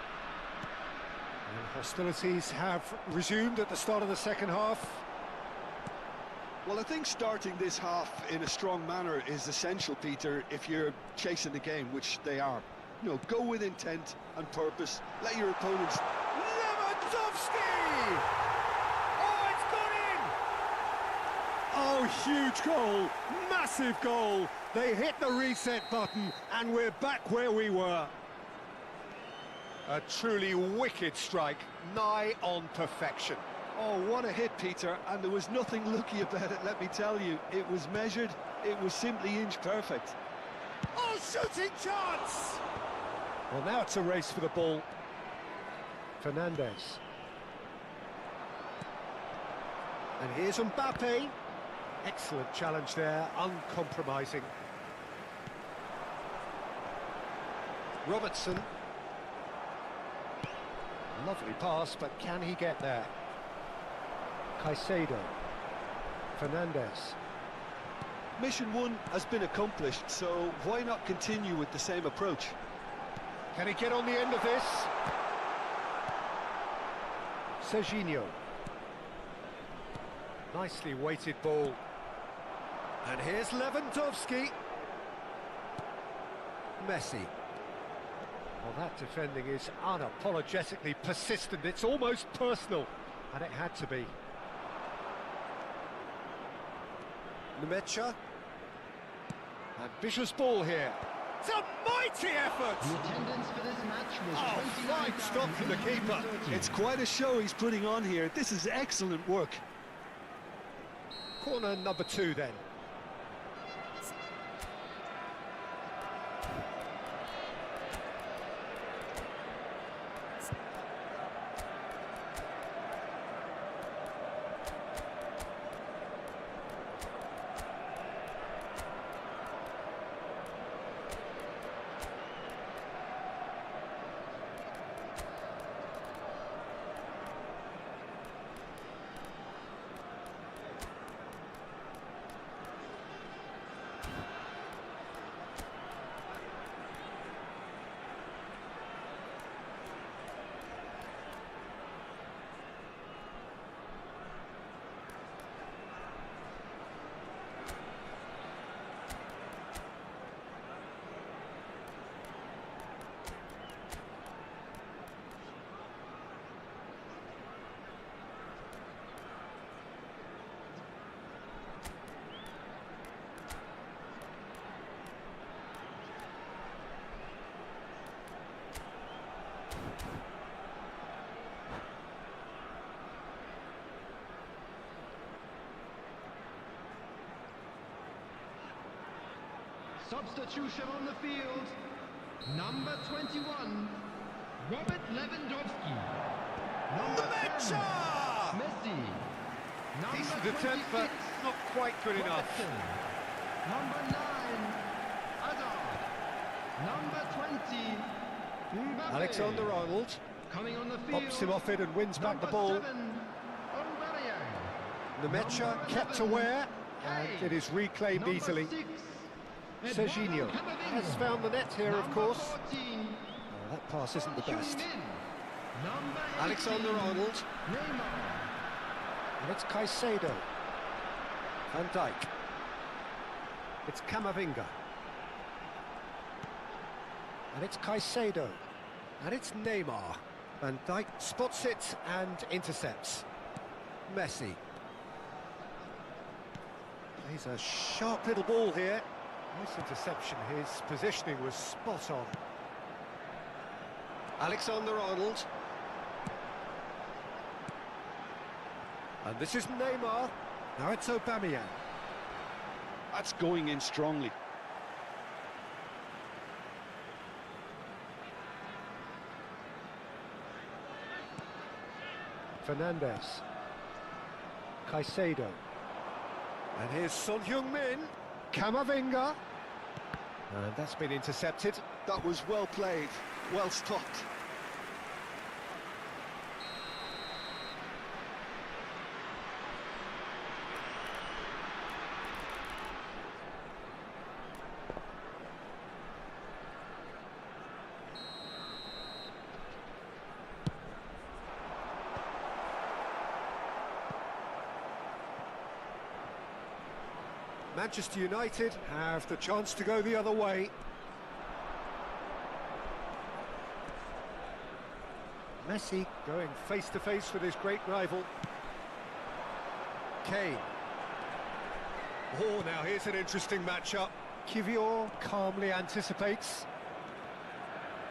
And hostilities have resumed at the start of the second half. Well, I think starting this half in a strong manner is essential, Peter, if you're chasing the game, which they are. You know, go with intent and purpose, let your opponents... Lewandowski! Oh, it's gone in! Oh, huge goal, massive goal. They hit the reset button and we're back where we were. A truly wicked strike, nigh on perfection. Oh, what a hit, Peter, and there was nothing lucky about it, let me tell you. It was measured, it was simply inch perfect. Oh, shooting chance! Well, now it's a race for the ball. Fernandes. And here's Mbappe. Excellent challenge there, uncompromising. Robertson. Lovely pass, but can he get there? Caicedo. Fernandes. Mission one has been accomplished, so why not continue with the same approach? Can he get on the end of this? Serginho. Nicely weighted ball. And here's Lewandowski. Messi. Well, that defending is unapologetically persistent. It's almost personal, and it had to be. Nemecha. Ambitious ball here. It's a mighty effort! The attendance for this match was Fine stop from the keeper. It's quite a show he's putting on here. This is excellent work. Corner number 2 then. Substitution on the field. Number 21, Robert Lewandowski. Number 10, Messi. Decent Number attempt, but 26, not quite good enough. Robertson. Number 9, Hazard. Number 20, Mbappe. Alexander-Arnold Coming on the field. pops him off it and wins back the Number ball. 7, Aubameyang. Nemecha Number kept 11, aware, and Kane. it is reclaimed Number easily. 6, Serginho Camavinga. has found the net here, of Number course. 14, Oh, that pass isn't the best. Heung-min. Number 18, Alexander-Arnold, Neymar. and it's Caicedo. Van Dijk. It's Camavinga. And it's Caicedo. And it's Neymar. Van Dijk spots it and intercepts. Messi. He's a sharp little ball here. Nice interception. His positioning was spot on. Alexander-Arnold. And this is Neymar. Now it's Aubameyang. That's going in strongly. Fernandez. Caicedo. And here's Son Heung-min. Camavinga. And that's been intercepted. That was well played, well stopped. Manchester United have the chance to go the other way. Messi going face to face with his great rival. Kane. Oh, now here's an interesting matchup. Kivior calmly anticipates.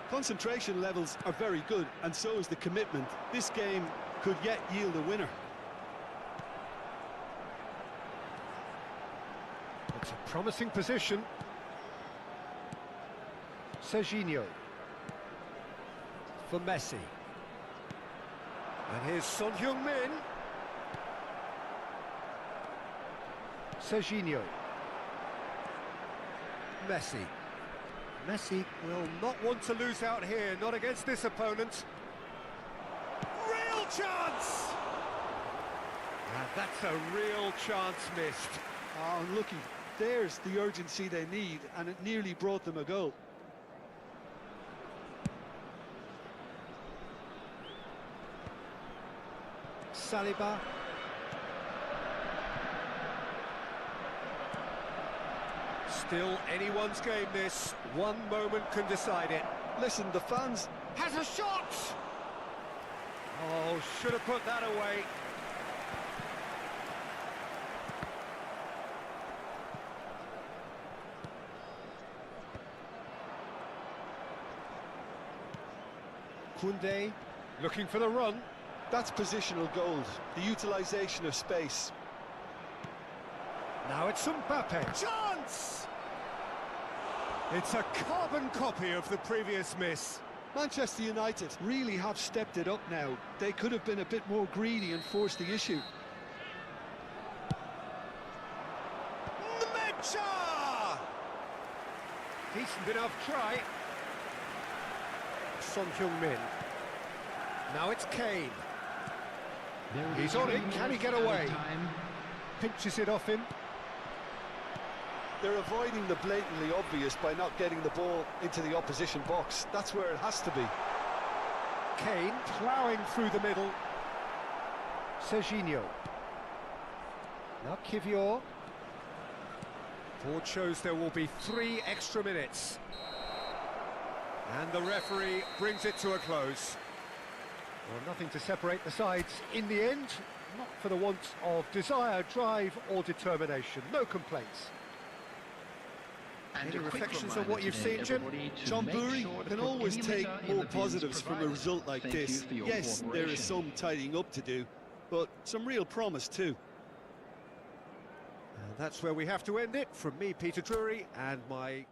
Concentration levels are very good, and so is the commitment. This game could yet yield a winner. It's a promising position. Serginho. For Messi. And here's Son Heung-min. Serginho. Messi. Messi will not want to lose out here, not against this opponent. Real chance! And that's a real chance missed. Oh, unlucky. There's the urgency they need, and it nearly brought them a goal. Saliba. Still anyone's game this. One moment can decide it. Listen, the fans... Has a shot! Oh, should have put that away. Koundé looking for the run. That's positional gold, the utilisation of space. Now it's Mbappe. Chance! It's a carbon copy of the previous miss. Manchester United really have stepped it up now. They could have been a bit more greedy and forced the issue. Mecha! Decent enough try. Son Heung-min. Now it's Kane. He's on it. Can he get away? Pinches it off him. They're avoiding the blatantly obvious by not getting the ball into the opposition box. That's where it has to be. Kane ploughing through the middle. Serginho. Now Kivior. Board shows there will be 3 extra minutes. And the referee brings it to a close. Well, nothing to separate the sides in the end. Not for the want of desire, drive or determination. No complaints. Any reflections on what you've seen, Jim? John Burry can always take more positives from a result like this. Yes, there is some tidying up to do, but some real promise too. And that's where we have to end it. From me, Peter Drury, and my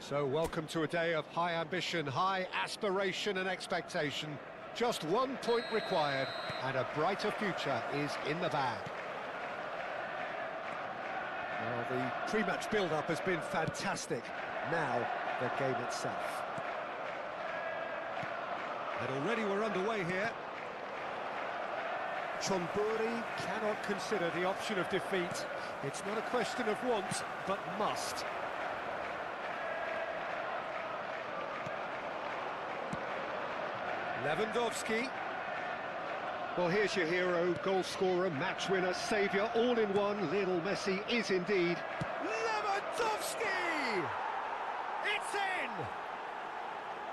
So welcome to a day of high ambition, high aspiration and expectation. Just 1 point required, and a brighter future is in the bag. Well, the pre-match build-up has been fantastic. Now, the game itself. And already we're underway here. Chonburi cannot consider the option of defeat. It's not a question of want, but must. Lewandowski. Well, here's your hero, goal scorer, match winner, saviour, all in one. Lionel Messi is indeed Lewandowski! It's in!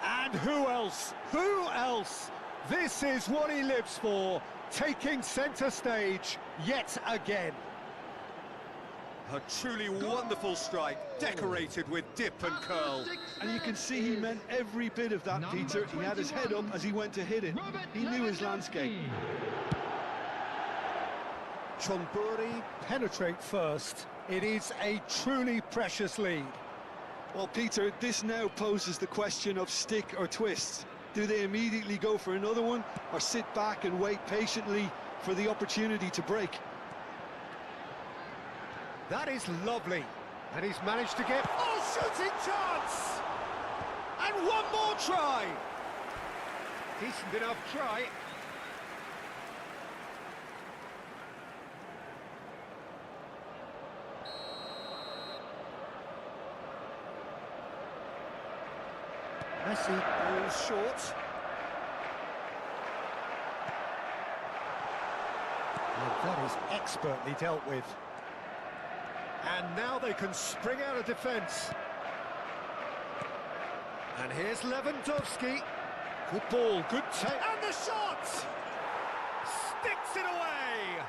And who else? Who else? This is what he lives for, taking centre stage yet again. A truly wonderful strike, decorated with dip and curl. And you can see he meant every bit of that, Peter. He had his head up as he went to hit it. He knew his landscape. Chonburi penetrate first. It is a truly precious lead. Well, Peter, this now poses the question of stick or twist. Do they immediately go for another one, or sit back and wait patiently for the opportunity to break? That is lovely. And he's managed to get... Oh, shooting chance! And one more try! Decent enough try. Messi falls short. And that is expertly dealt with. And now they can spring out of defence. And here's Lewandowski. Good ball, good take. And the shot! Sticks it away!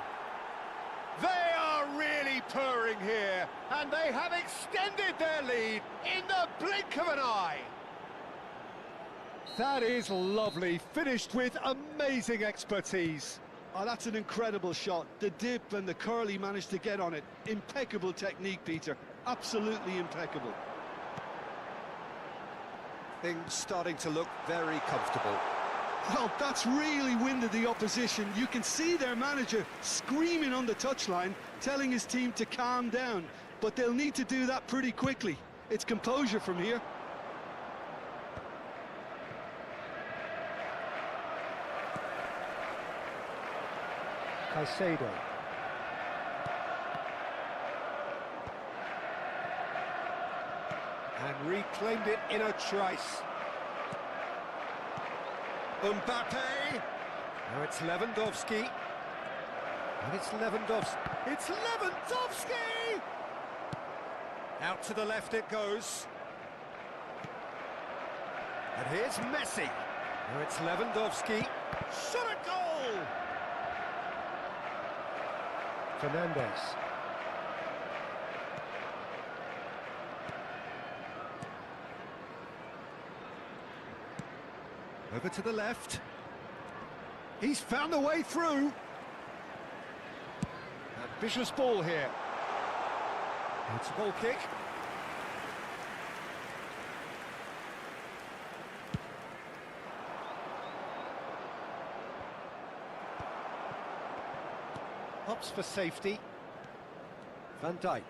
They are really purring here, and they have extended their lead in the blink of an eye. That is lovely, finished with amazing expertise. Oh, that's an incredible shot. The dip and the curl he managed to get on it. Impeccable technique, Peter. Absolutely impeccable. Things starting to look very comfortable. Well, that's really winded the opposition. You can see their manager screaming on the touchline, telling his team to calm down. But they'll need to do that pretty quickly. It's composure from here. Caicedo. And reclaimed it in a trice. Mbappe. Now it's Lewandowski. And it's Lewandowski. It's Lewandowski! Out to the left it goes. And here's Messi. Now it's Lewandowski. Shot a goal! Fernandez. Over to the left. He's found the way through. Ambitious ball here. It's a goal kick. Hops for safety. Van Dijk.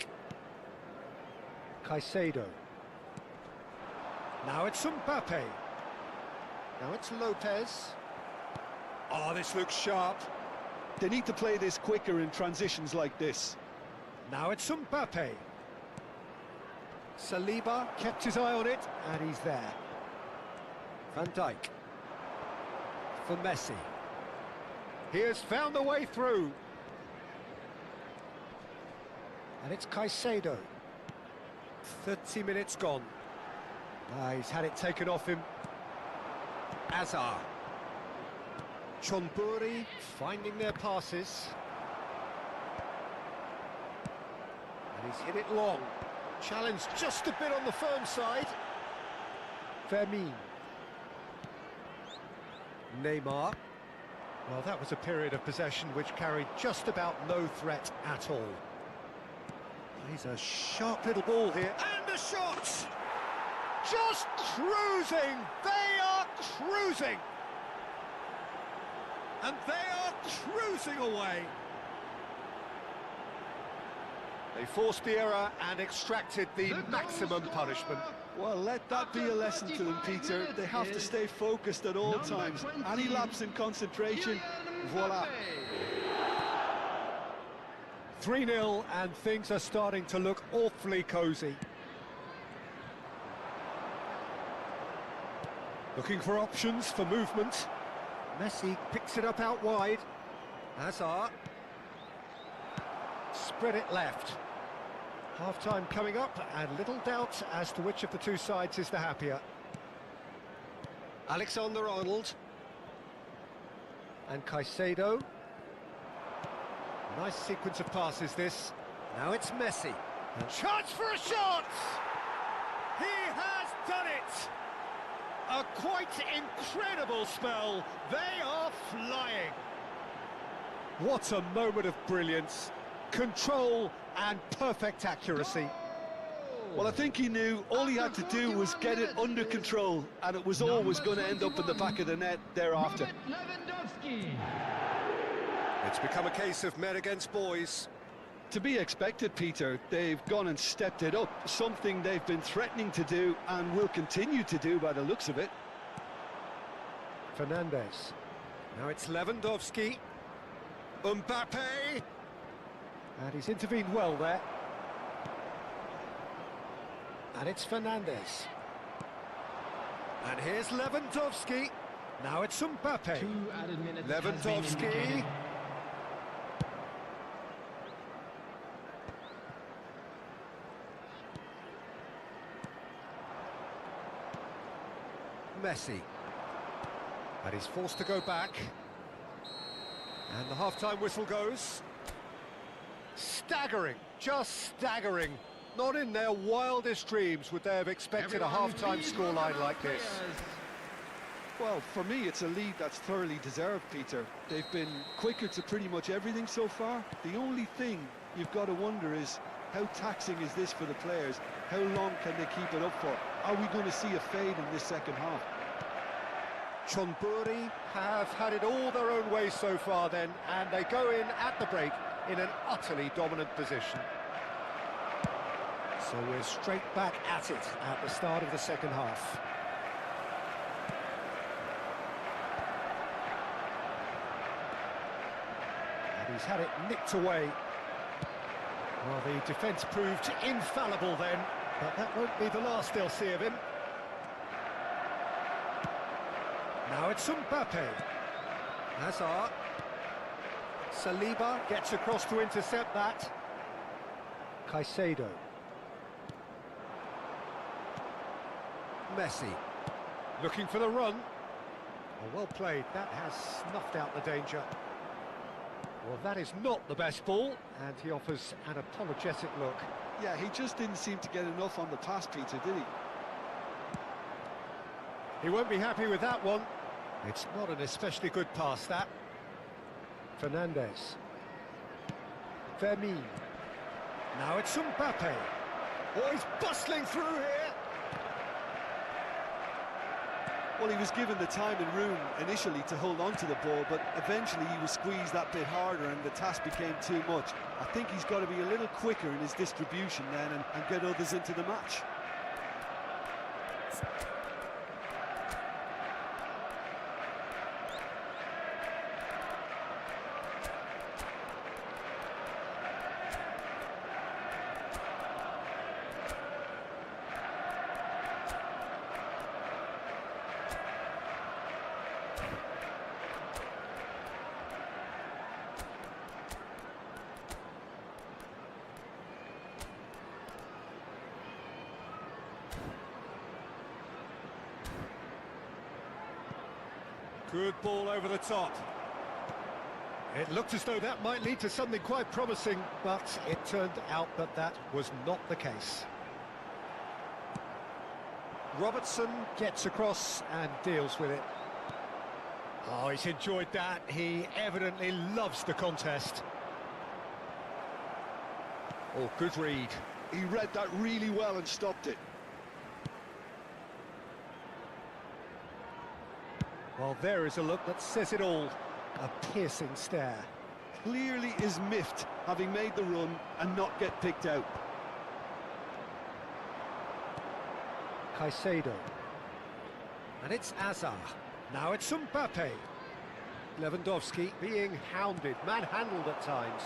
Caicedo. Now it's Mbappe. Now it's Lopez. Oh, this looks sharp. They need to play this quicker in transitions like this. Now it's Mbappe. Saliba kept his eye on it, and he's there. Van Dijk. For Messi. He has found the way through. And it's Caicedo. 30 minutes gone. He's had it taken off him. Azar. Chonburi finding their passes. And he's hit it long. Challenge just a bit on the firm side. Fermin. Neymar. Well, that was a period of possession which carried just about no threat at all. He's a sharp little ball here. And a shot! just cruising. They are cruising. And they are cruising away. They forced the error and extracted the maximum punishment. Well, let that be a lesson to them, Peter. They have to stay focused at all times. Any lapse in concentration, voila. 3-0, and things are starting to look awfully cosy. Looking for options for movement. Messi picks it up out wide. Hazard. Spread it left. Half-time coming up, and little doubt as to which of the two sides is the happier. Alexander-Arnold. And Caicedo. Nice sequence of passes, this. Now it's Messi. And chance for a shot! He has done it! A quite incredible spell. They are flying. What a moment of brilliance. Control and perfect accuracy. Well, I think he knew all he had to do was get it under control, and it was always going to end up in the back of the net thereafter. It's become a case of men against boys. To be expected, Peter. They've gone and stepped it up, something they've been threatening to do and will continue to do by the looks of it. Fernandes. Now it's Lewandowski. Mbappe. And he's intervened well there. And it's Fernandes. And here's Lewandowski. Now it's Mbappe. 2 added minutes. Lewandowski. Messi. And he's forced to go back. And the half-time whistle goes. Staggering, just staggering. Not in their wildest dreams would they have expected a half-time scoreline like this. Well, for me, it's a lead that's thoroughly deserved, Peter. They've been quicker to pretty much everything so far. The only thing you've got to wonder is, how taxing is this for the players? How long can they keep it up for? Are we going to see a fade in this second half? Chonburi have had it all their own way so far then, and they go in at the break in an utterly dominant position. So we're straight back at it at the start of the second half. And he's had it nicked away. Well, the defence proved infallible then, but that won't be the last they'll see of him. Now it's Mbappe. Hazard. Saliba gets across to intercept that. Caicedo. Messi. Looking for the run. Oh, well played. That has snuffed out the danger. Well, that is not the best ball, and he offers an apologetic look. Yeah, he just didn't seem to get enough on the pass, Peter, did he? He won't be happy with that one. It's not an especially good pass, that. Fernandes. Fermin. Now it's Mbappe. Oh, he's bustling through here. Well, he was given the time and room initially to hold on to the ball, but eventually he was squeezed that bit harder and the task became too much. I think he's got to be a little quicker in his distribution then and get others into the match. Good ball over the top. It looked as though that might lead to something quite promising, but it turned out that that was not the case. Robertson gets across and deals with it. Oh, he's enjoyed that. He evidently loves the contest. Oh, good read. He read that really well and stopped it. Well, there is a look that says it all. A piercing stare. Clearly is miffed, having made the run and not get picked out. Caicedo. And it's Azar. Now it's Mbappe. Lewandowski being hounded, manhandled at times.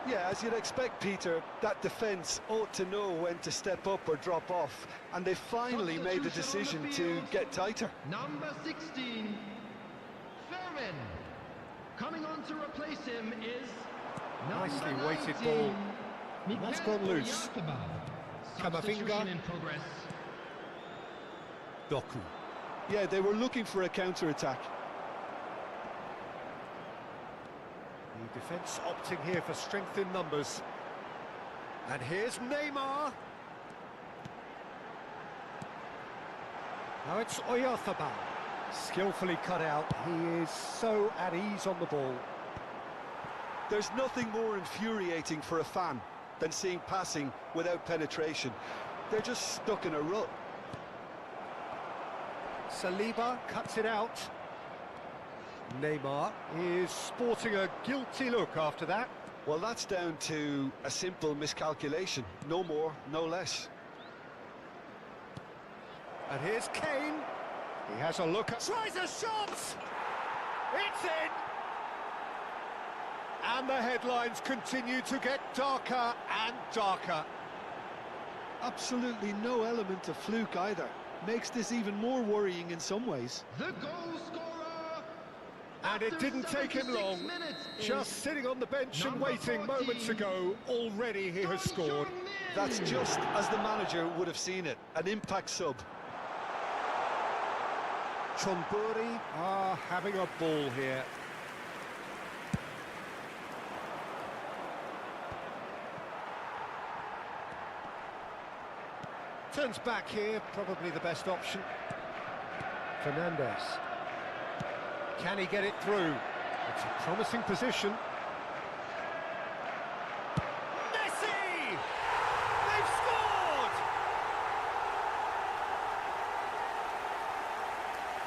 Yeah, as you'd expect, Peter, that defence ought to know when to step up or drop off, and they finally made the decision to get tighter. Number 16, Fermin. Coming on to replace him is Nicely number weighted 19, ball. Miguel That's gone loose. Oyarzabal. Camavinga. Substitution in progress. Doku. Yeah, they were looking for a counter-attack. The defence opting here for strength in numbers. And here's Neymar. Now it's Oyarzabal. Skillfully cut out. He is so at ease on the ball. There's nothing more infuriating for a fan than seeing passing without penetration. They're just stuck in a rut. Saliba cuts it out. Neymar is sporting a guilty look after that. Well, that's down to a simple miscalculation. No more, no less. And here's Kane. He has a look at... Tries a shot! It's in! And the headlines continue to get darker and darker. Absolutely no element of fluke either. Makes this even more worrying in some ways. The goal scorer. And it didn't take him long. Just sitting on the bench and waiting 14, moments ago, already he has scored. That's just as the manager would have seen it. An impact sub. Chonburi are having a ball here. Turns back here, probably the best option. Fernandez. Can he get it through? It's a promising position. Messi! They've scored!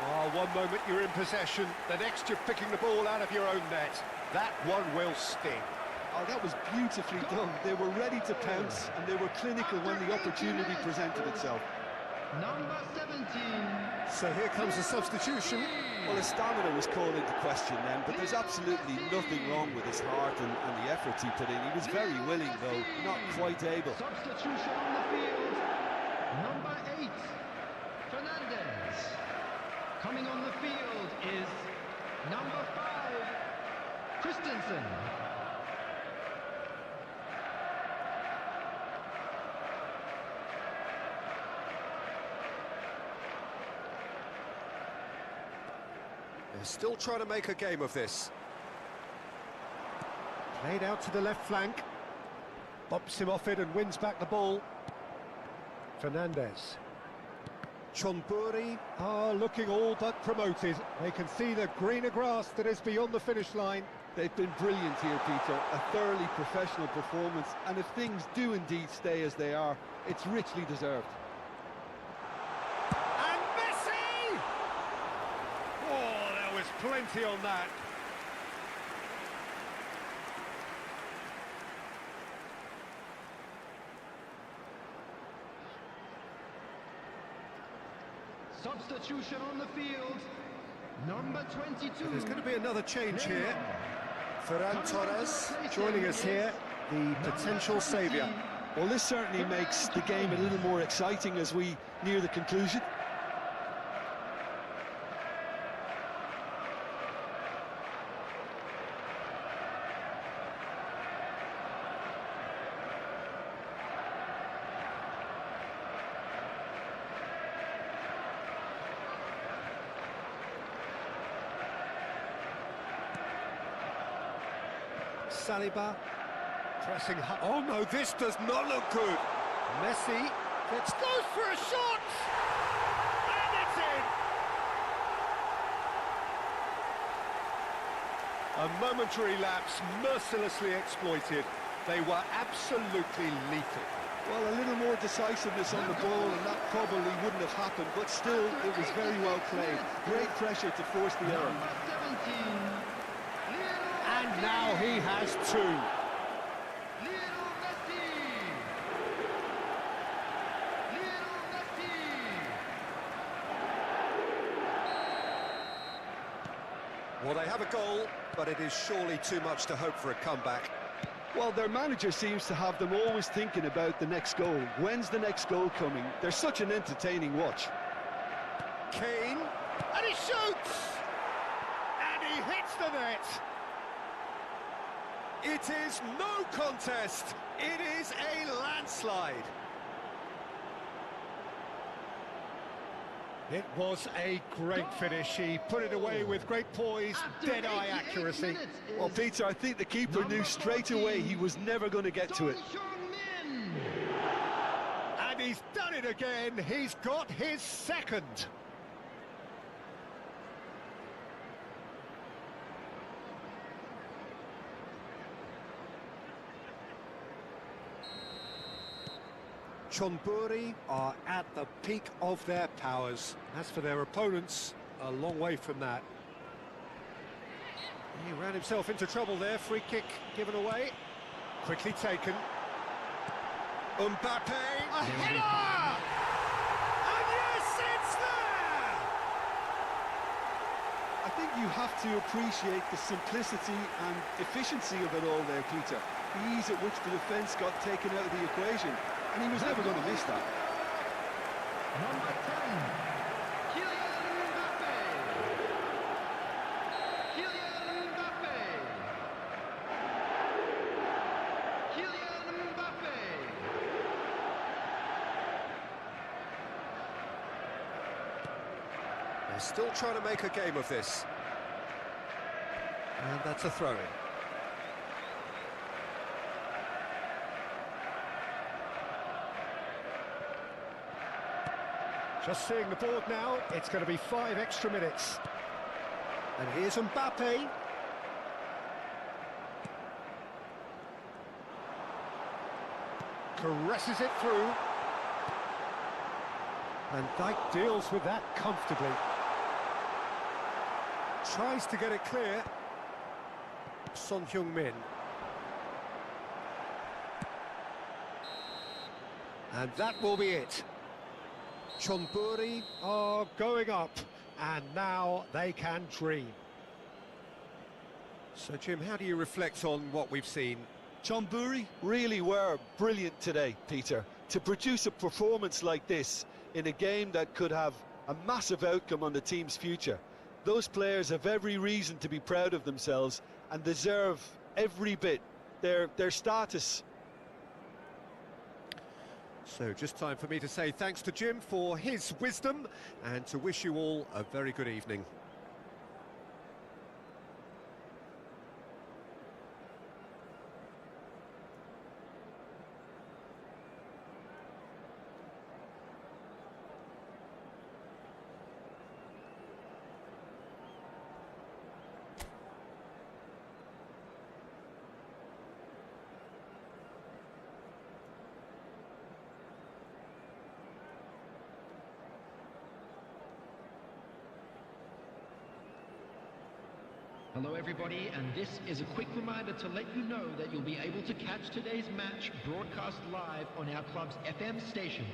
Oh, one moment you're in possession, the next you're picking the ball out of your own net. That one will sting. Oh, that was beautifully done. They were ready to pounce, and they were clinical when the opportunity presented itself. Number 17. So here comes the substitution. Well, his stamina was called into question then, but there's absolutely nothing wrong with his heart and the efforts he put in. He was very willing, though, not quite able. Substitution on the field. Number 8, Fernandez. Coming on the field is number 5, Christensen. They're still trying to make a game of this. Played out to the left flank. Bumps him off it and wins back the ball. Fernandez. Chonburi are looking all but promoted. They can see the greener grass that is beyond the finish line. They've been brilliant here, Peter. A thoroughly professional performance, and if things do indeed stay as they are, it's richly deserved. And Messi! Oh, there was plenty on that. Substitution on the field. Number 22. There's going to be another change here. Ferran Torres joining us here, the potential saviour. Well, this certainly makes the game a little more exciting as we near the conclusion. Saliba pressing hard. Oh no, this does not look good. Messi goes for a shot, and it's in. A momentary lapse mercilessly exploited. They were absolutely lethal. Well, a little more decisiveness on the ball, and that probably wouldn't have happened, but still, it was very well played. Great pressure to force the error. Number 17, And now he has two. Lionel Messi. Lionel Messi. Well, they have a goal, but it is surely too much to hope for a comeback. Well, their manager seems to have them always thinking about the next goal. When's the next goal coming? They're such an entertaining watch. Kane, and he shoots! And he hits the net! It is no contest, it is a landslide. It was a great finish. He put it away with great poise, dead-eye accuracy. Well, Peter, I think the keeper knew straight away he was never going to get to it. And he's done it again. He's got his second. Chonburi are at the peak of their powers. As for their opponents, a long way from that. He ran himself into trouble there. Free kick given away. Quickly taken. Mbappe, a header! And yes, it's there! I think you have to appreciate the simplicity and efficiency of it all there, Peter. The ease at which the defence got taken out of the equation, and he was never going to miss that. Number 10, Kylian Mbappe. Kylian Mbappe. Kylian Mbappe. They're still trying to make a game of this. And that's a throw-in. Just seeing the board now, it's going to be 5 extra minutes. And here's Mbappe. Caresses it through. And Dijk deals with that comfortably. Tries to get it clear. Son Heung-min. And that will be it. Chonburi are going up, and now they can dream. So, Jim, how do you reflect on what we've seen? Chonburi really were brilliant today, Peter. To produce a performance like this in a game that could have a massive outcome on the team's future. Those players have every reason to be proud of themselves and deserve every bit their status. So just time for me to say thanks to Jim for his wisdom and to wish you all a very good evening. Hello everybody, and this is a quick reminder to let you know that you'll be able to catch today's match broadcast live on our club's FM station.